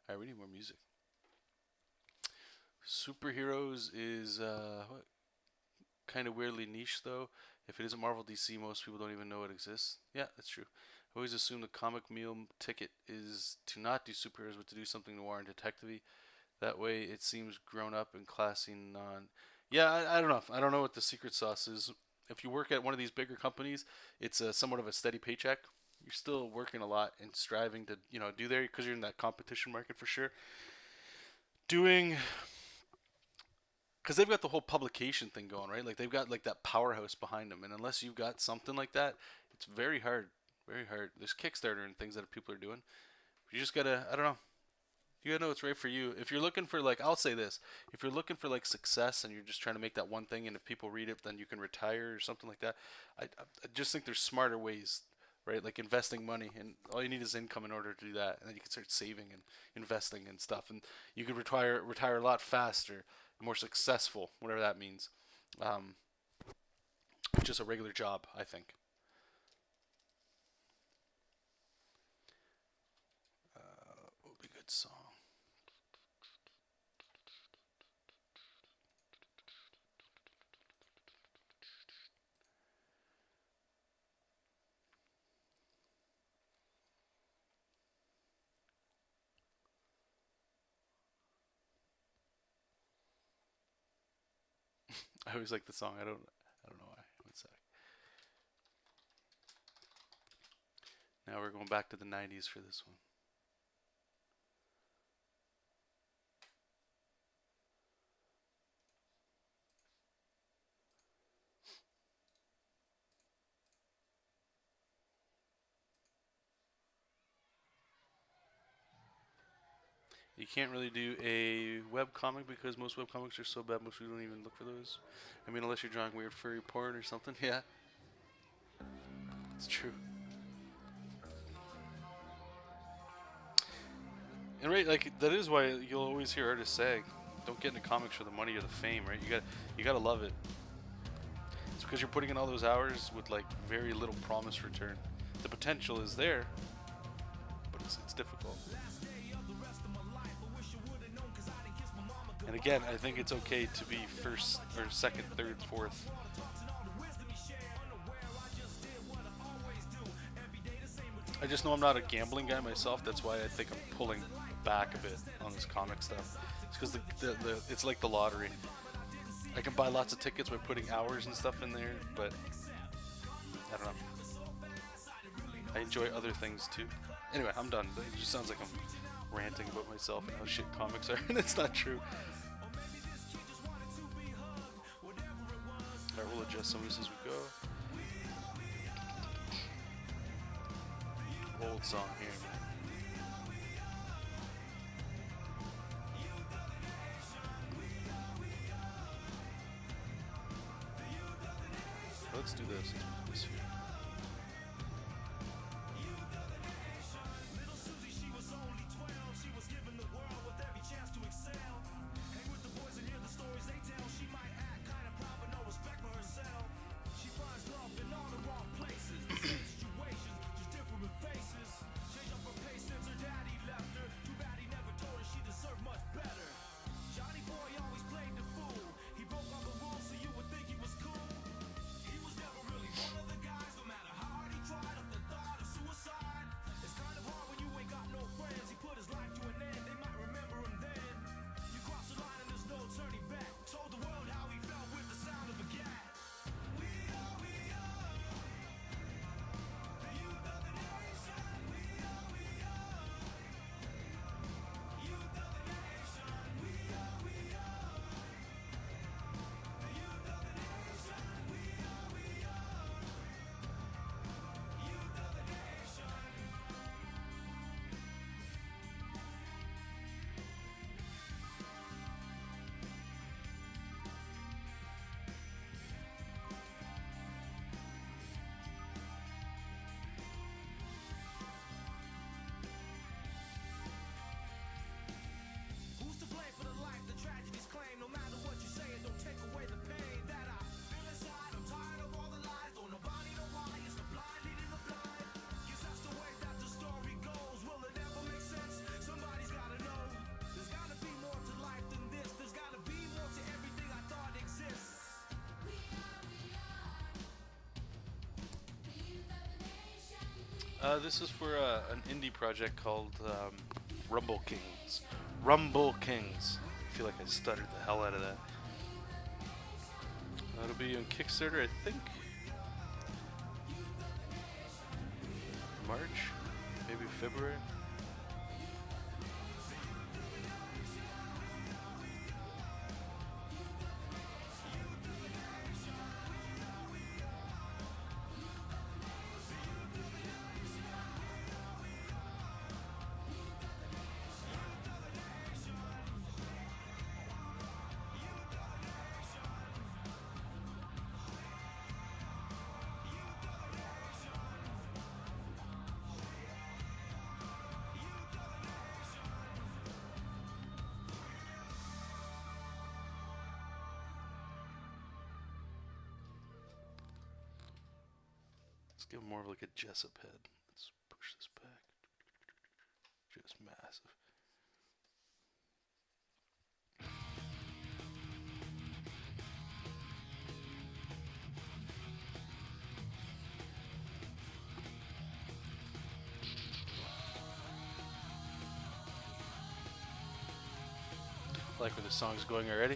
Alright, we need more music. Superheroes is what? Kind of weirdly niche though. If it isn't Marvel DC, most people don't even know it exists. Yeah, that's true. I always assume the comic meal ticket is to not do superheroes, but to do something noir and detective-y. That way, it seems grown up and classy. Yeah, I don't know. I don't know what the secret sauce is. If you work at one of these bigger companies, it's somewhat of a steady paycheck. You're still working a lot and striving to do there because you're in that competition market for sure. Because they've got the whole publication thing going, right? Like they've got like that powerhouse behind them, and unless you've got something like that, it's very hard. Very hard. There's Kickstarter and things that people are doing. You just gotta, I don't know. You gotta know what's right for you. If you're looking for I'll say this: if you're looking for success and you're just trying to make that one thing, and if people read it, then you can retire or something like that. I just think there's smarter ways, right? Like investing money, and all you need is income in order to do that, and then you can start saving and investing and stuff, and you can retire a lot faster, more successful, whatever that means. Just a regular job, I think. What would be a good song? I always like the song. I don't know why. One sec. Now we're going back to the 90s for this one. You can't really do a web comic because most web comics are so bad most people don't even look for those. I mean, unless you're drawing weird furry porn or something. Yeah, it's true. And right, that is why you'll always hear artists say, "Don't get into comics for the money or the fame." Right? You gotta love it. It's because you're putting in all those hours with very little promise return. The potential is there, but it's difficult. And again, I think it's okay to be first or second, third, fourth. I just know I'm not a gambling guy myself. That's why I think I'm pulling back a bit on this comic stuff. It's because it's like the lottery. I can buy lots of tickets by putting hours and stuff in there, but I don't know. I enjoy other things too. Anyway, I'm done. It just sounds like I'm ranting about myself and how shit comics are, and it's not true. Alright, we'll adjust some of this as we go. Old song here, man. let's do this. Let's put this here. This is for an indie project called Rumble Kings. Rumble Kings. I feel like I stuttered the hell out of that. That'll be on Kickstarter, I think. March, maybe February. Let's give him more of like a JESOP head. Let's push this back. Just massive. I like where the song's going already.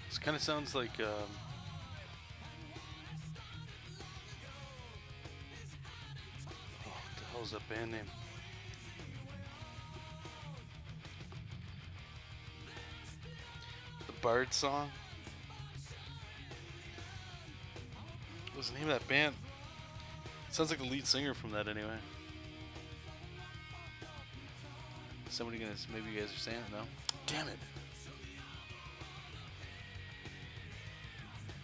This kind of sounds like oh, what the hell is that band name? The Bard song? What's the name of that band? Sounds like the lead singer from that anyway. Somebody gonna, maybe you guys are saying it now. Damn it.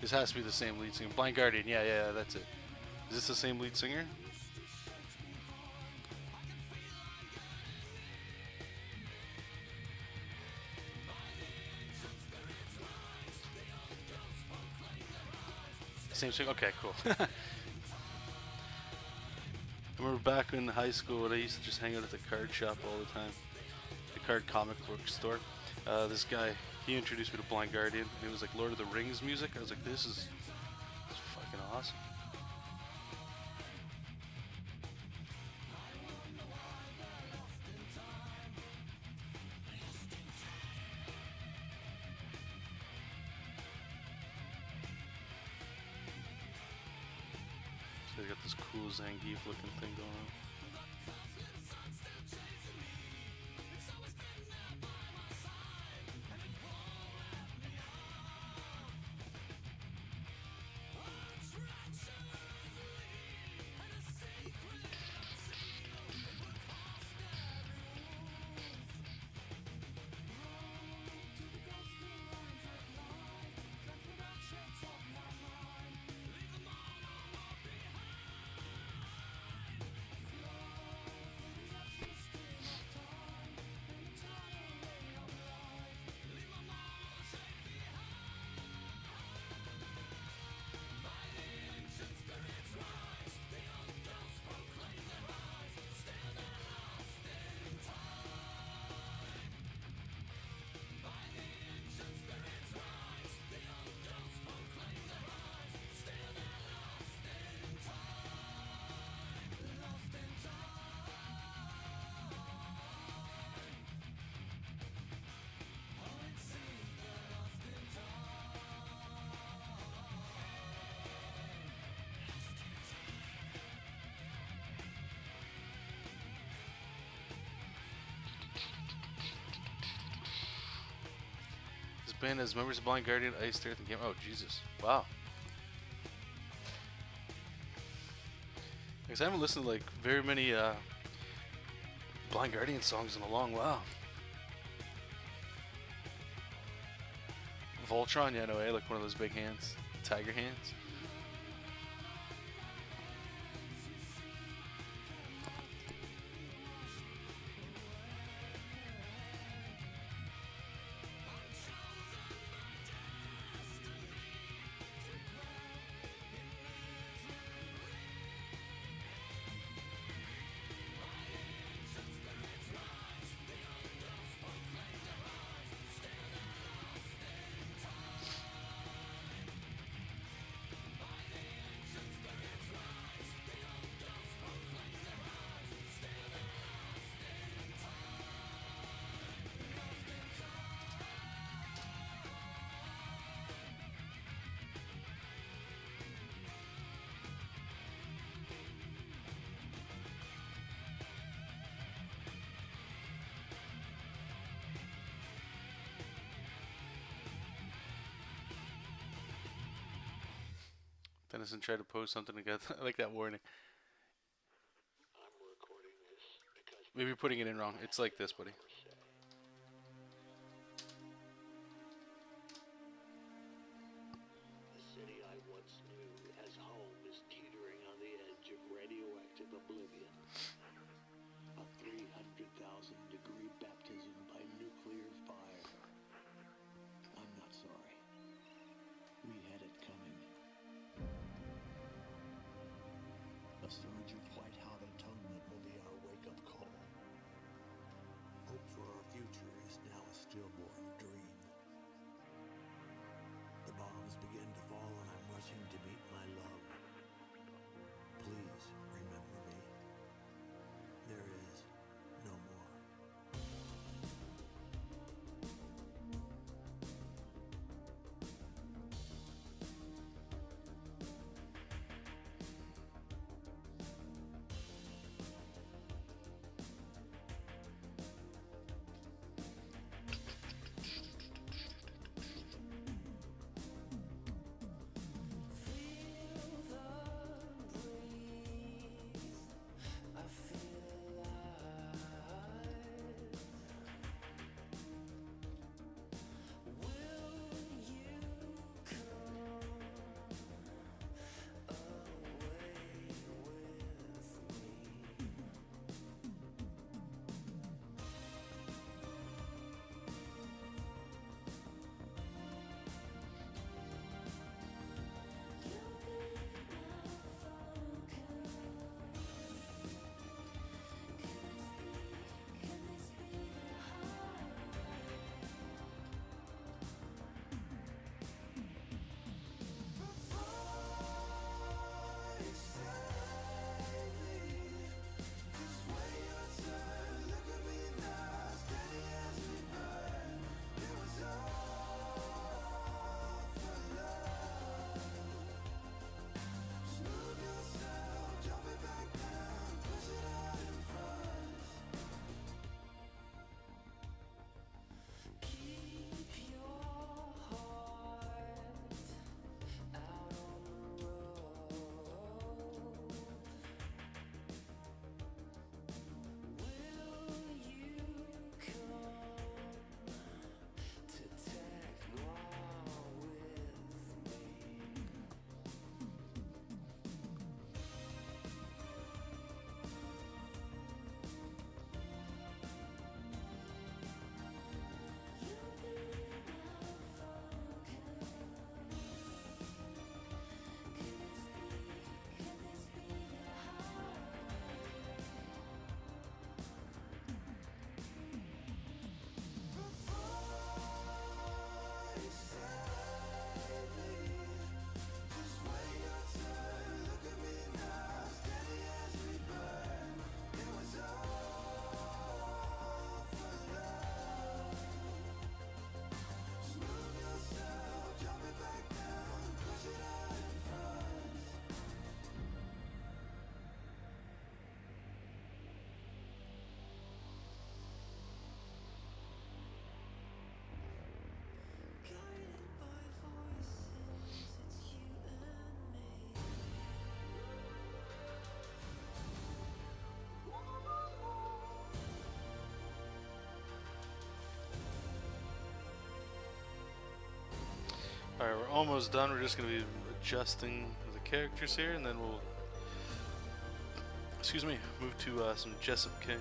This has to be the same lead singer. Blind Guardian, yeah, that's it. Is this the same lead singer? Same singer? Okay, cool. I remember back in high school when I used to just hang out at the card shop all the time. The card comic book store. This guy, he introduced me to Blind Guardian. It was like Lord of the Rings music. I was like, this is fucking awesome. So they got this cool Zangief looking thing going on. been as members of Blind Guardian, Iced Earth, and Game. Oh, Jesus. Wow. Because I haven't listened to like very many Blind Guardian songs in a long while. Voltron, yeah, no way, like one of those big hands. Tiger hands. Dennison tried to post something to get I like that warning. Maybe you're putting it in wrong. It's like this, buddy. The city I once knew as home is teetering on the edge of radioactive oblivion. A 300,000-degree baptism by nuclear fire. I'm not sorry. We had it coming. A surge of white-hot atonement will be our wake-up call. Hope almost done. We're just going to be adjusting the characters here, and then we'll, excuse me, move to some JESOP King.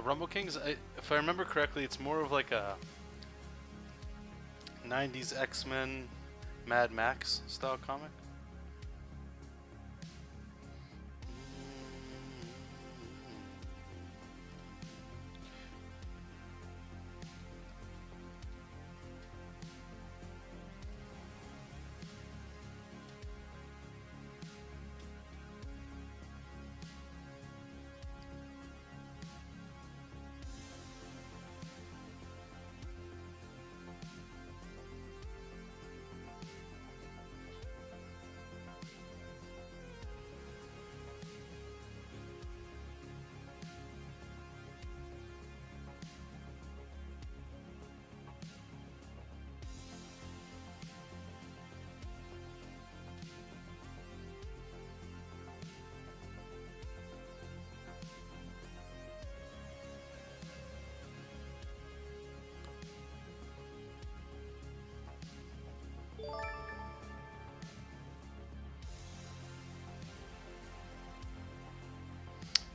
Rumble Kings, if I remember correctly, it's more of like a 90s X-Men Mad Max style comic.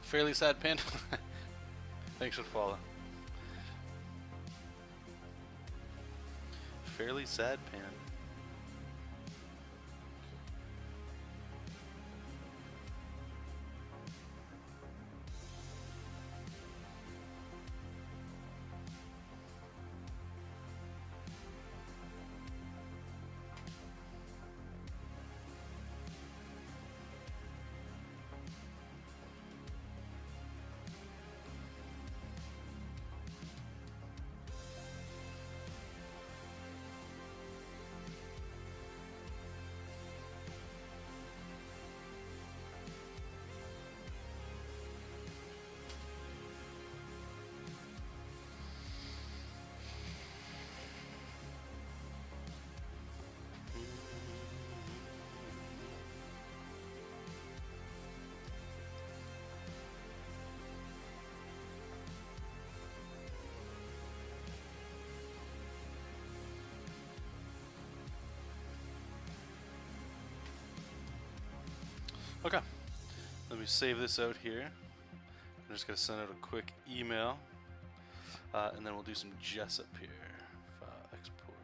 Fairly sad pin. Thanks for the follow. Fairly sad pin. Okay, let me save this out here. I'm just gonna send out a quick email, and then we'll do some JESOP here. File export.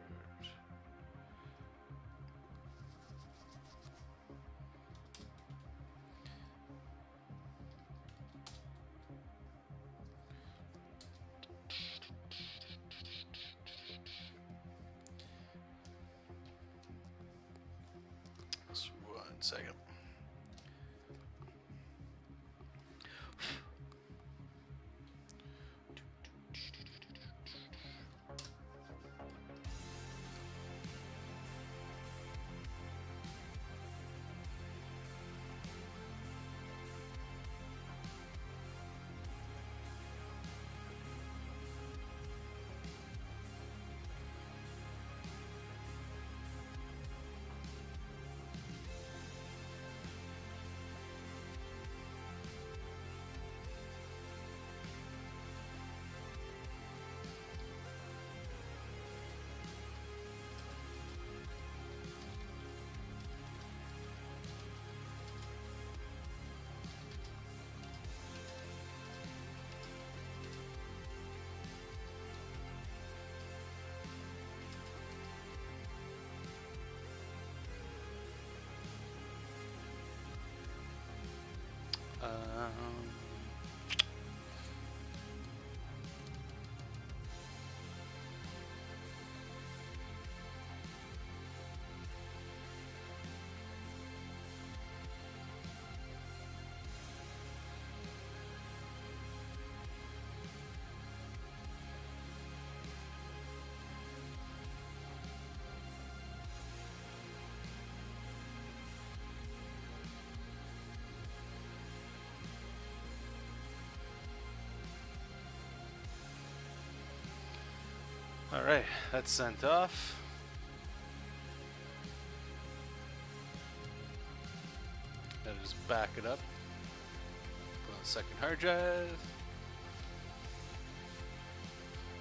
Alright, that's sent off. Gotta just back it up. Put on the second hard drive.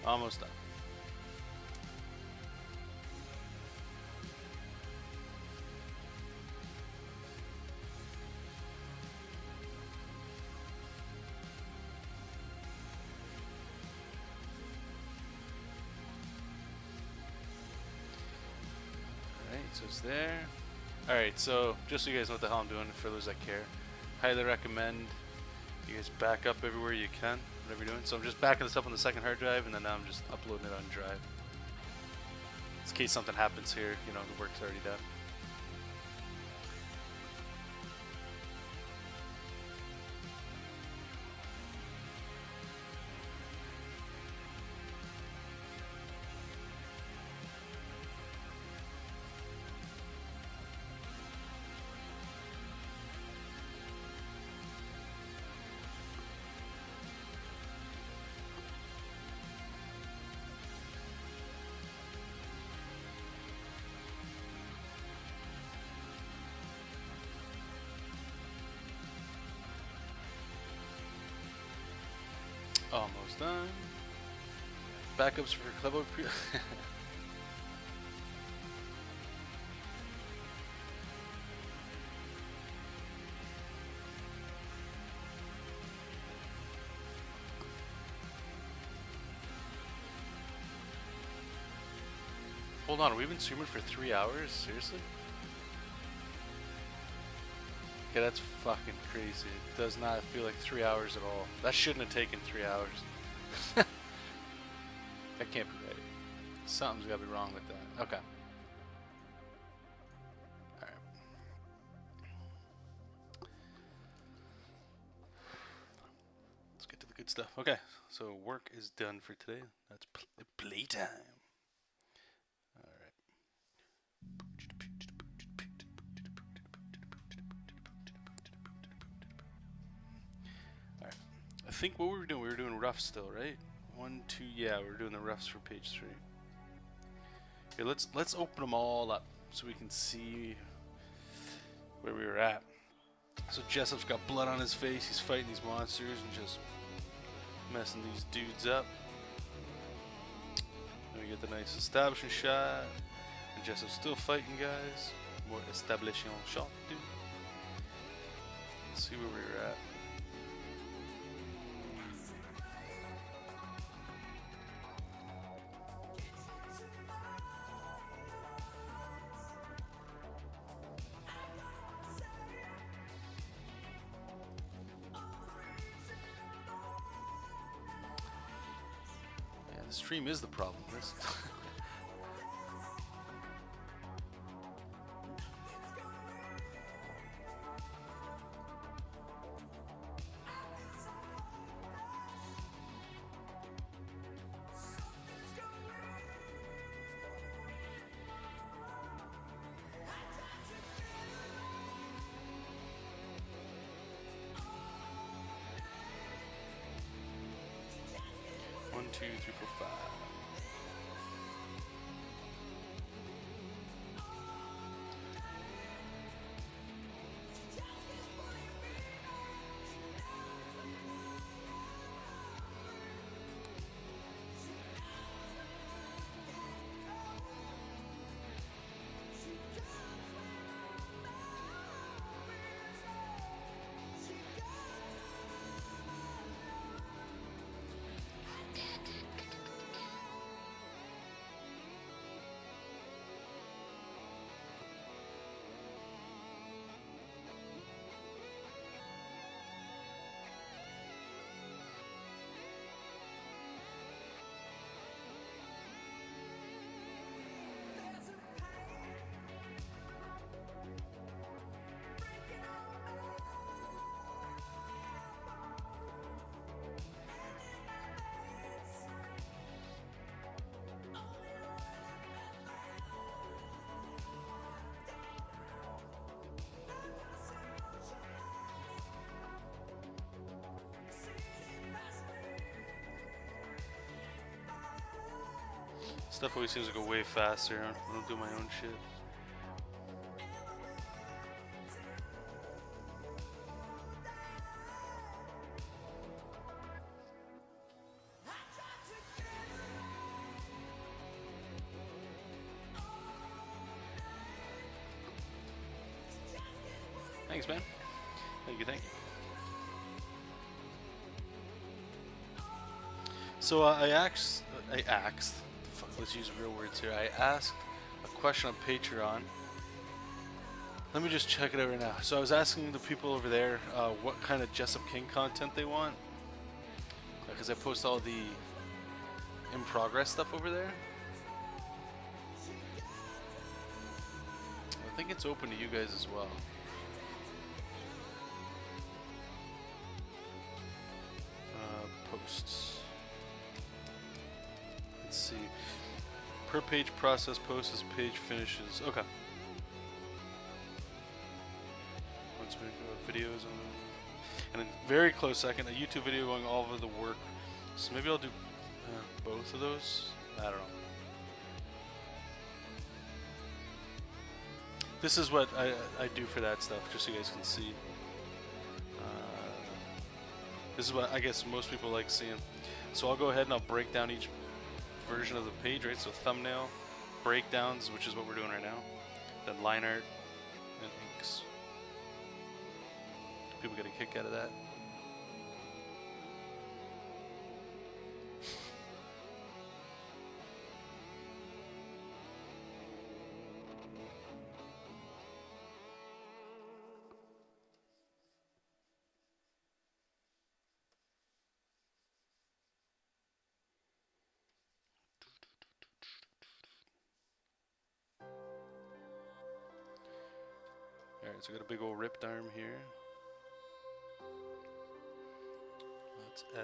Almost done. So it's there. Alright, so just so you guys know what the hell I'm doing, for those that care, highly recommend you guys back up everywhere you can, whatever you're doing. So I'm just backing this up on the second hard drive, and then now I'm just uploading it on drive. In case something happens here, you know, the work's already done. Almost done. Backups for clever pre. Hold on, we've been streaming for 3 hours? Seriously? Okay, that's fucking crazy. It does not feel like 3 hours at all. That shouldn't have taken 3 hours. That can't be right. Something's gotta be wrong with that. Okay. Alright. Let's get to the good stuff. Okay, so work is done for today. That's playtime. I think what we were doing rough still, right? 1, 2, yeah, we're doing the roughs for page 3. Here, let's open them all up so we can see where we were at. So JESOP's got blood on his face. He's fighting these monsters and just messing these dudes up. Then we get the nice establishing shot. And JESOP's still fighting guys. More establishing shot, dude. Let's see where we were at. Stream is the problem. One, two, three, four, five. Stuff always seems to go way faster. I don't do my own shit. Thanks, man. Thank you, thank you. So fuck, let's use real words here. I asked a question on Patreon. Let me just check it out right now. So I was asking the people over there what kind of Jessup King content they want, because I post all the in progress stuff over there. I think it's open to you guys as well. Posts. Let's see. Per page process post as page finishes. Okay. Once we go videos and in a very close second, a YouTube video going all over the work. So maybe I'll do both of those. I don't know. This is what I do for that stuff, just so you guys can see. This is what I guess most people like seeing. So I'll go ahead and I'll break down each version of the page, right? So thumbnail, breakdowns, which is what we're doing right now. Then line art and inks. People get a kick out of that. Alright, so we got a big old ripped arm here. Let's add...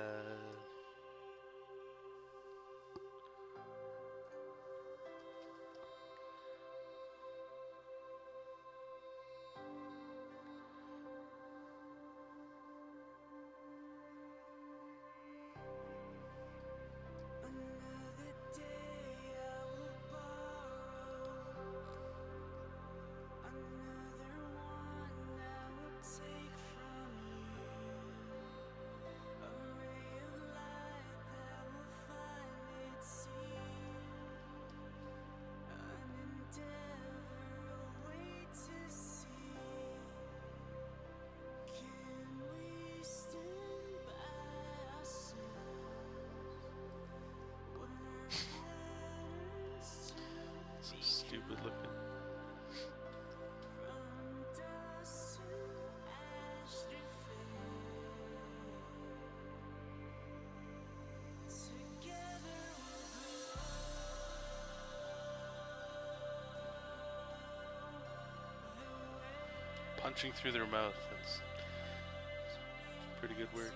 So stupid looking. Punching through their mouth, that's pretty good word.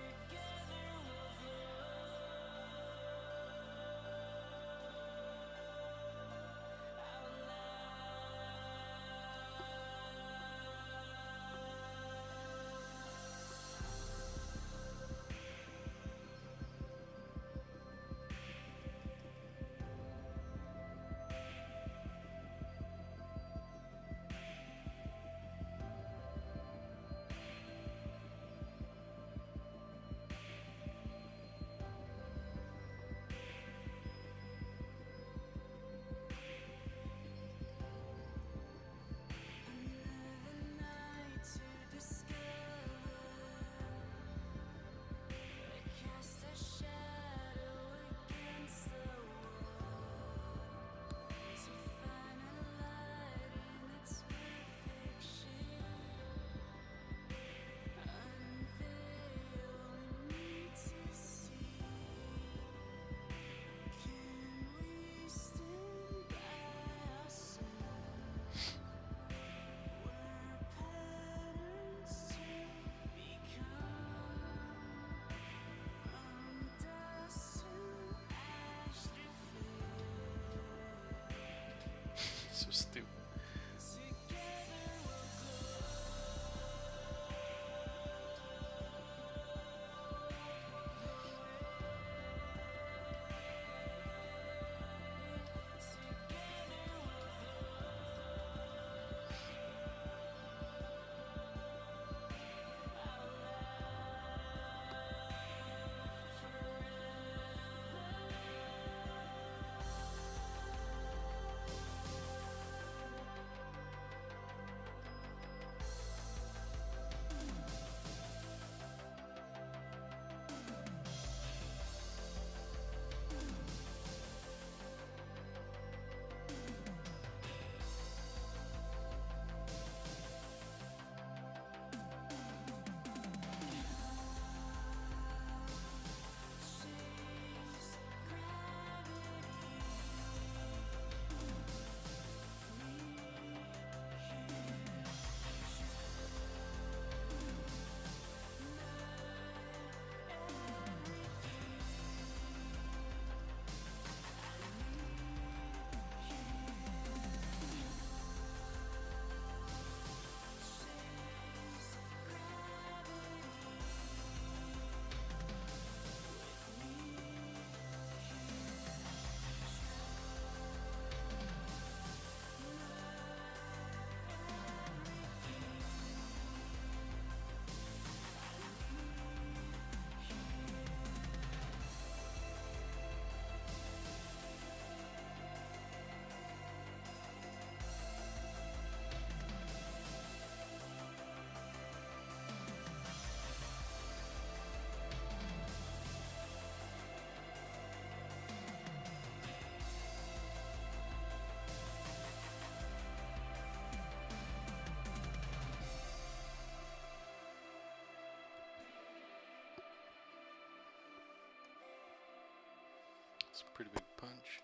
It's a pretty big punch.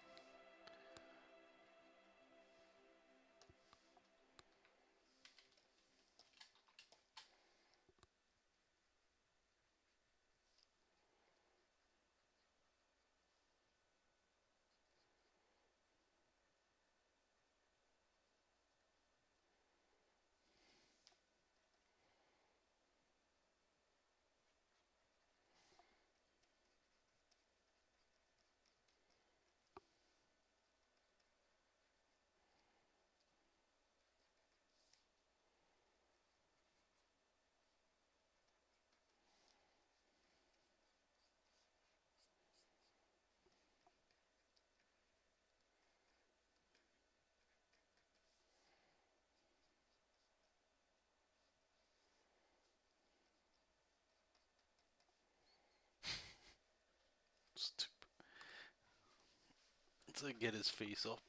It's like get his face all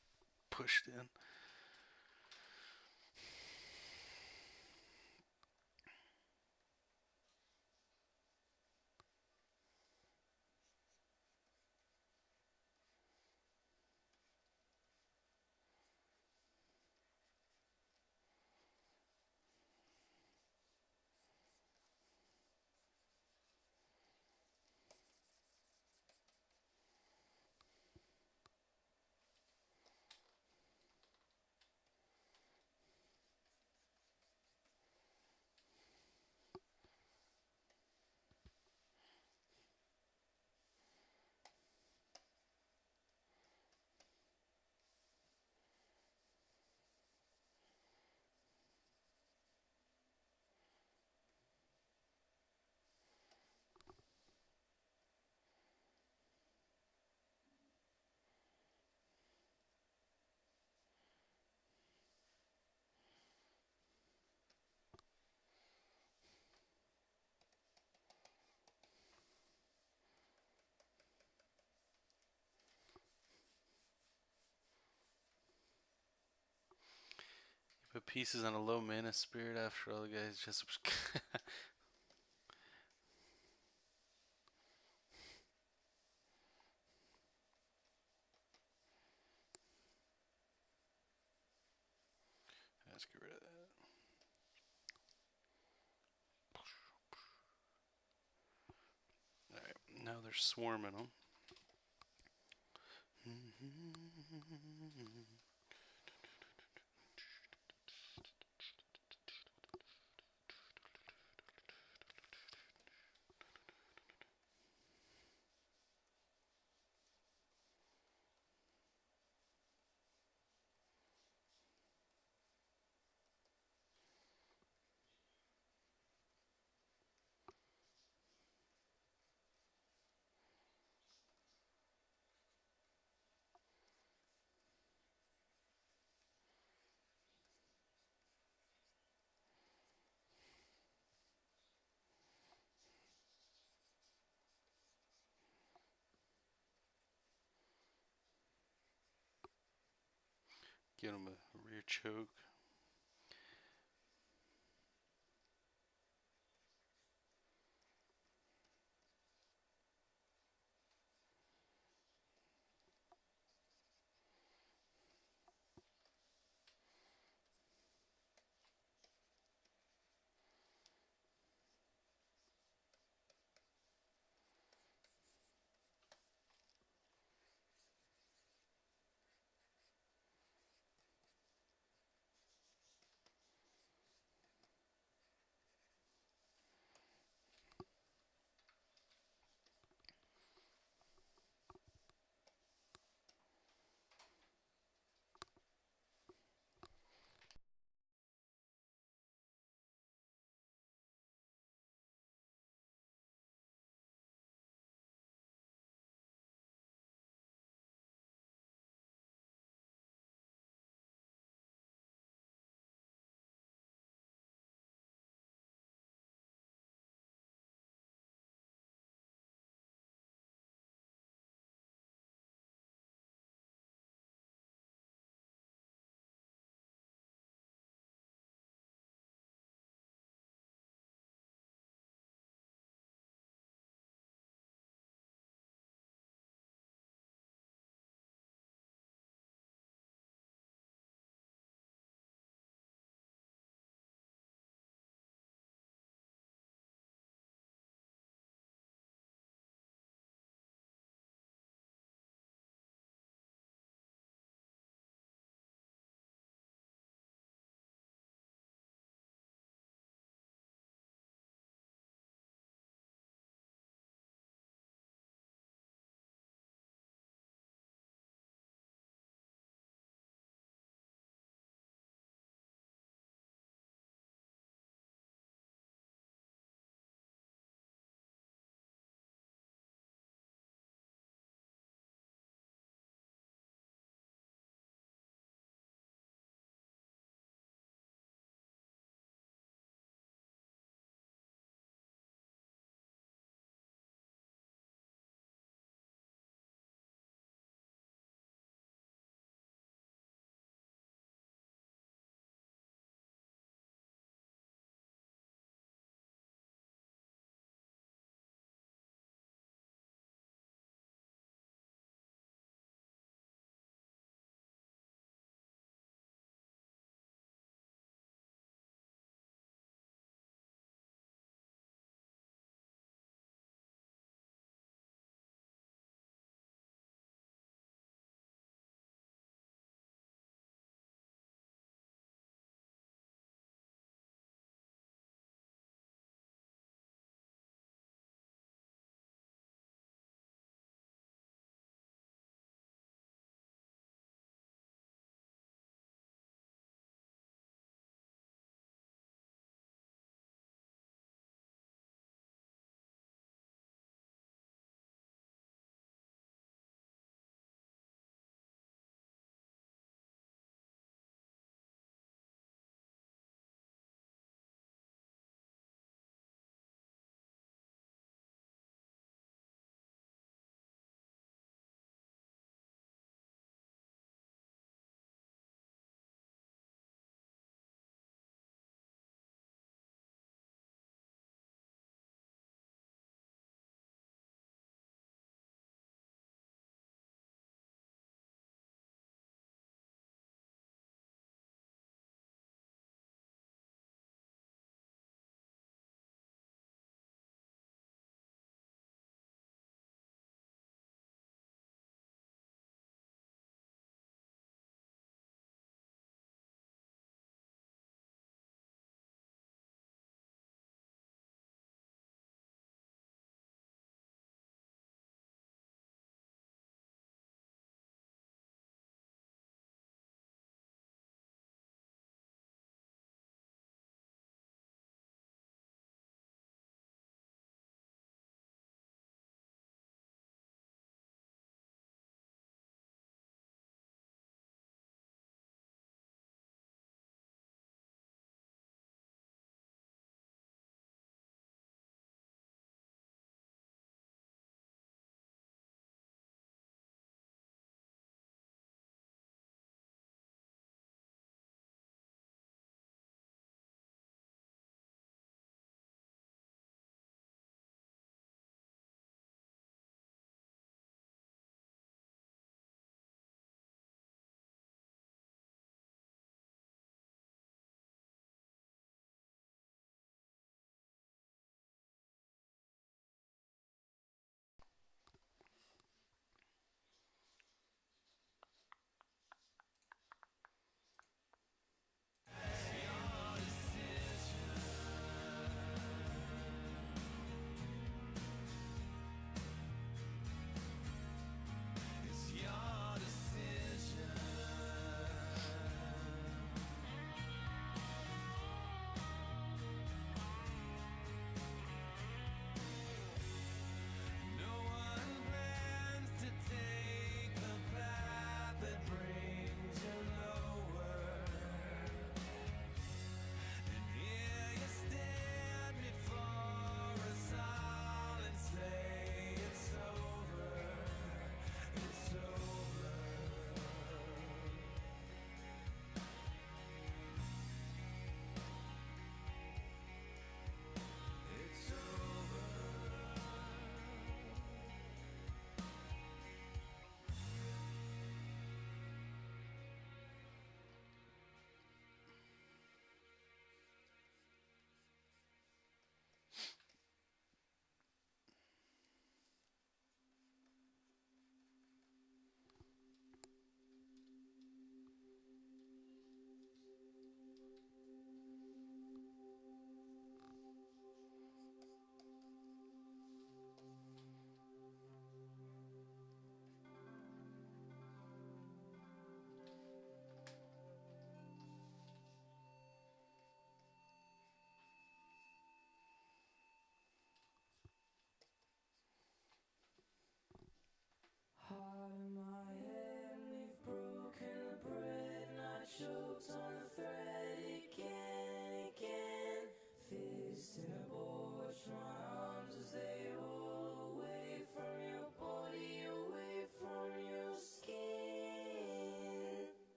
pushed in. Put pieces on a low mana spirit after all the guys just. Let's get rid of that. Alright, now they're swarming them. Give him a rear choke.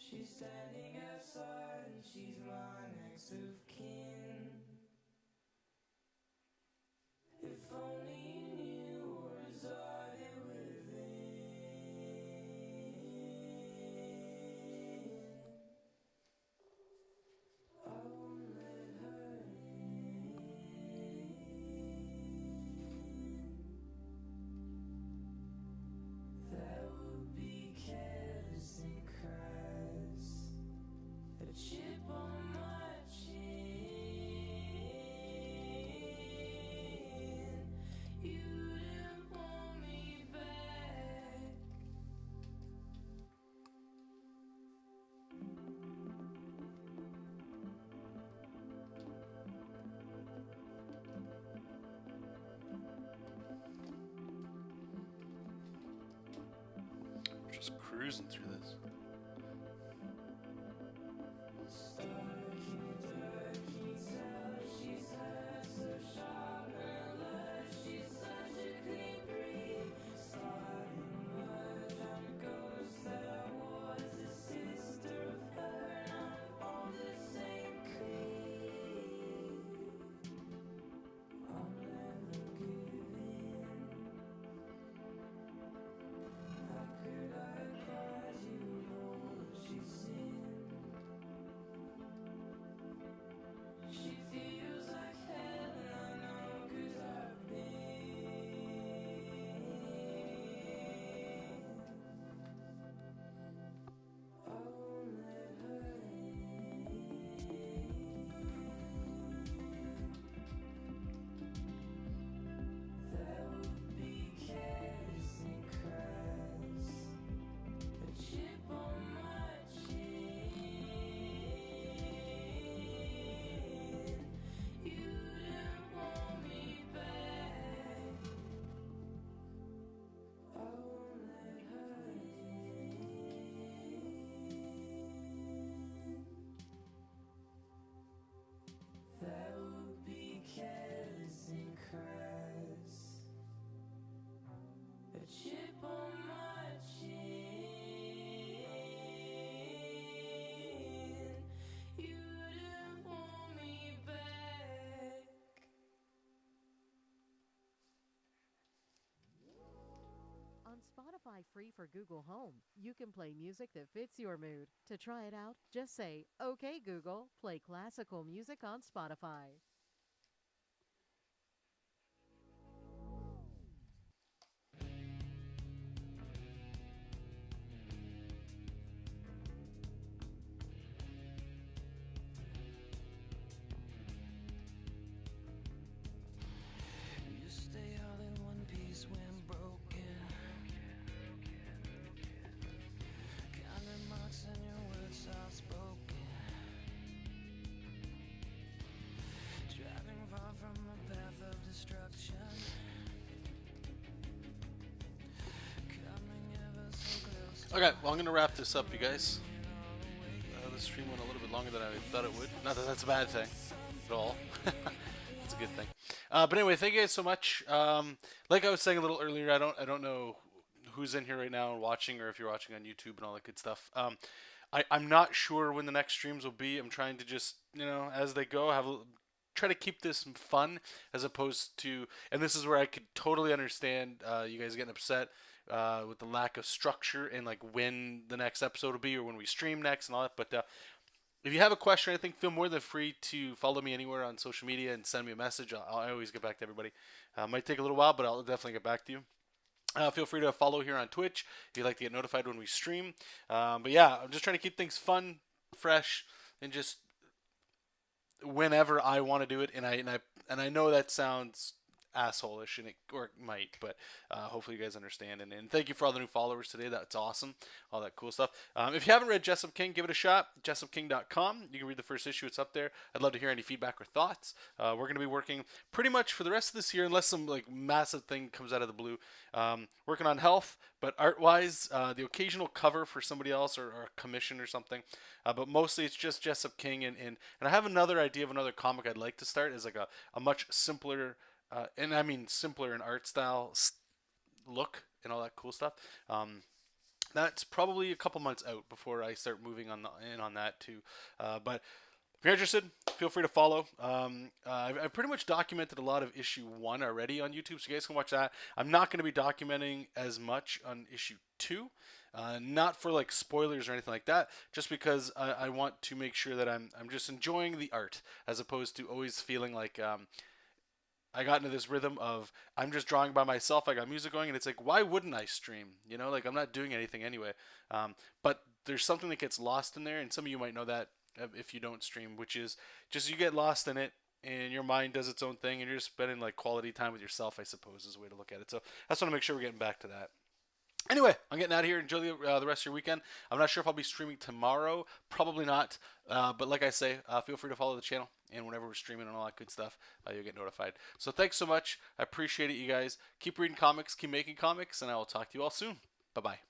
She's standing outside and she's my next of kin. If only you knew what resided within. I won't let her in. That would be careless and crass. A chip on my chin. You didn't want me back. We're just cruising through this. She feels like heaven, I know, 'cause I've been. I won't let her in. That would be careless and crass. A chip on my chin. You didn't want me back. I won't let her in. That would be careless and crass. A chip on my chin. You didn't want me back. On Spotify free for Google Home, you can play music that fits your mood. To try it out, just say, "Okay, Google, play classical music on Spotify." You stay all in one piece when broken. Counting marks and your words soft spoken. Driving far from the path of destruction. Coming ever so close. Okay, well, I'm gonna wrap this up, you guys. The stream went a little bit longer than I thought it would. Not that that's a bad thing at all. It's a good thing. But anyway, thank you guys so much. Like I was saying a little earlier, I don't know who's in here right now and watching, or if you're watching on YouTube and all that good stuff. I'm not sure when the next streams will be. I'm trying to just, as they go, try to keep this fun, as opposed to, and this is where I could totally understand you guys getting upset with the lack of structure and like when the next episode will be or when we stream next and all that. But if you have a question, I think feel more than free to follow me anywhere on social media and send me a message. I always get back to everybody. Might take a little while, but I'll definitely get back to you. Feel free to follow here on Twitch if you'd like to get notified when we stream. But yeah, I'm just trying to keep things fun, fresh, and just whenever I want to do it. And I know that sounds asshole-ish, or it might, but hopefully you guys understand. And thank you for all the new followers today. That's awesome. All that cool stuff. If you haven't read JESOP King, give it a shot. JESOPKing.com. You can read the first issue. It's up there. I'd love to hear any feedback or thoughts. We're going to be working pretty much for the rest of this year, unless some like massive thing comes out of the blue. Working on health, but art-wise, the occasional cover for somebody else or a commission or something. But mostly it's just JESOP King. And I have another idea of another comic I'd like to start. Is like a much simpler, and I mean simpler in art style look and all that cool stuff. that's probably a couple months out before I start moving in on that too. But if you're interested, feel free to follow. I've pretty much documented a lot of issue 1 already on YouTube, so you guys can watch that. I'm not going to be documenting as much on issue 2. Not for like spoilers or anything like that, just because I want to make sure that I'm just enjoying the art, as opposed to always feeling like I got into this rhythm of I'm just drawing by myself. I got music going, and it's like, why wouldn't I stream? You know, like I'm not doing anything anyway. But there's something that gets lost in there, and some of you might know that if you don't stream, which is just you get lost in it, and your mind does its own thing, and you're just spending like quality time with yourself, I suppose, is a way to look at it. So I just want to make sure we're getting back to that. Anyway, I'm getting out of here. Enjoy the rest of your weekend. I'm not sure if I'll be streaming tomorrow. Probably not. But like I say, feel free to follow the channel. And whenever we're streaming and all that good stuff, you'll get notified. So thanks so much. I appreciate it, you guys. Keep reading comics. Keep making comics. And I will talk to you all soon. Bye-bye.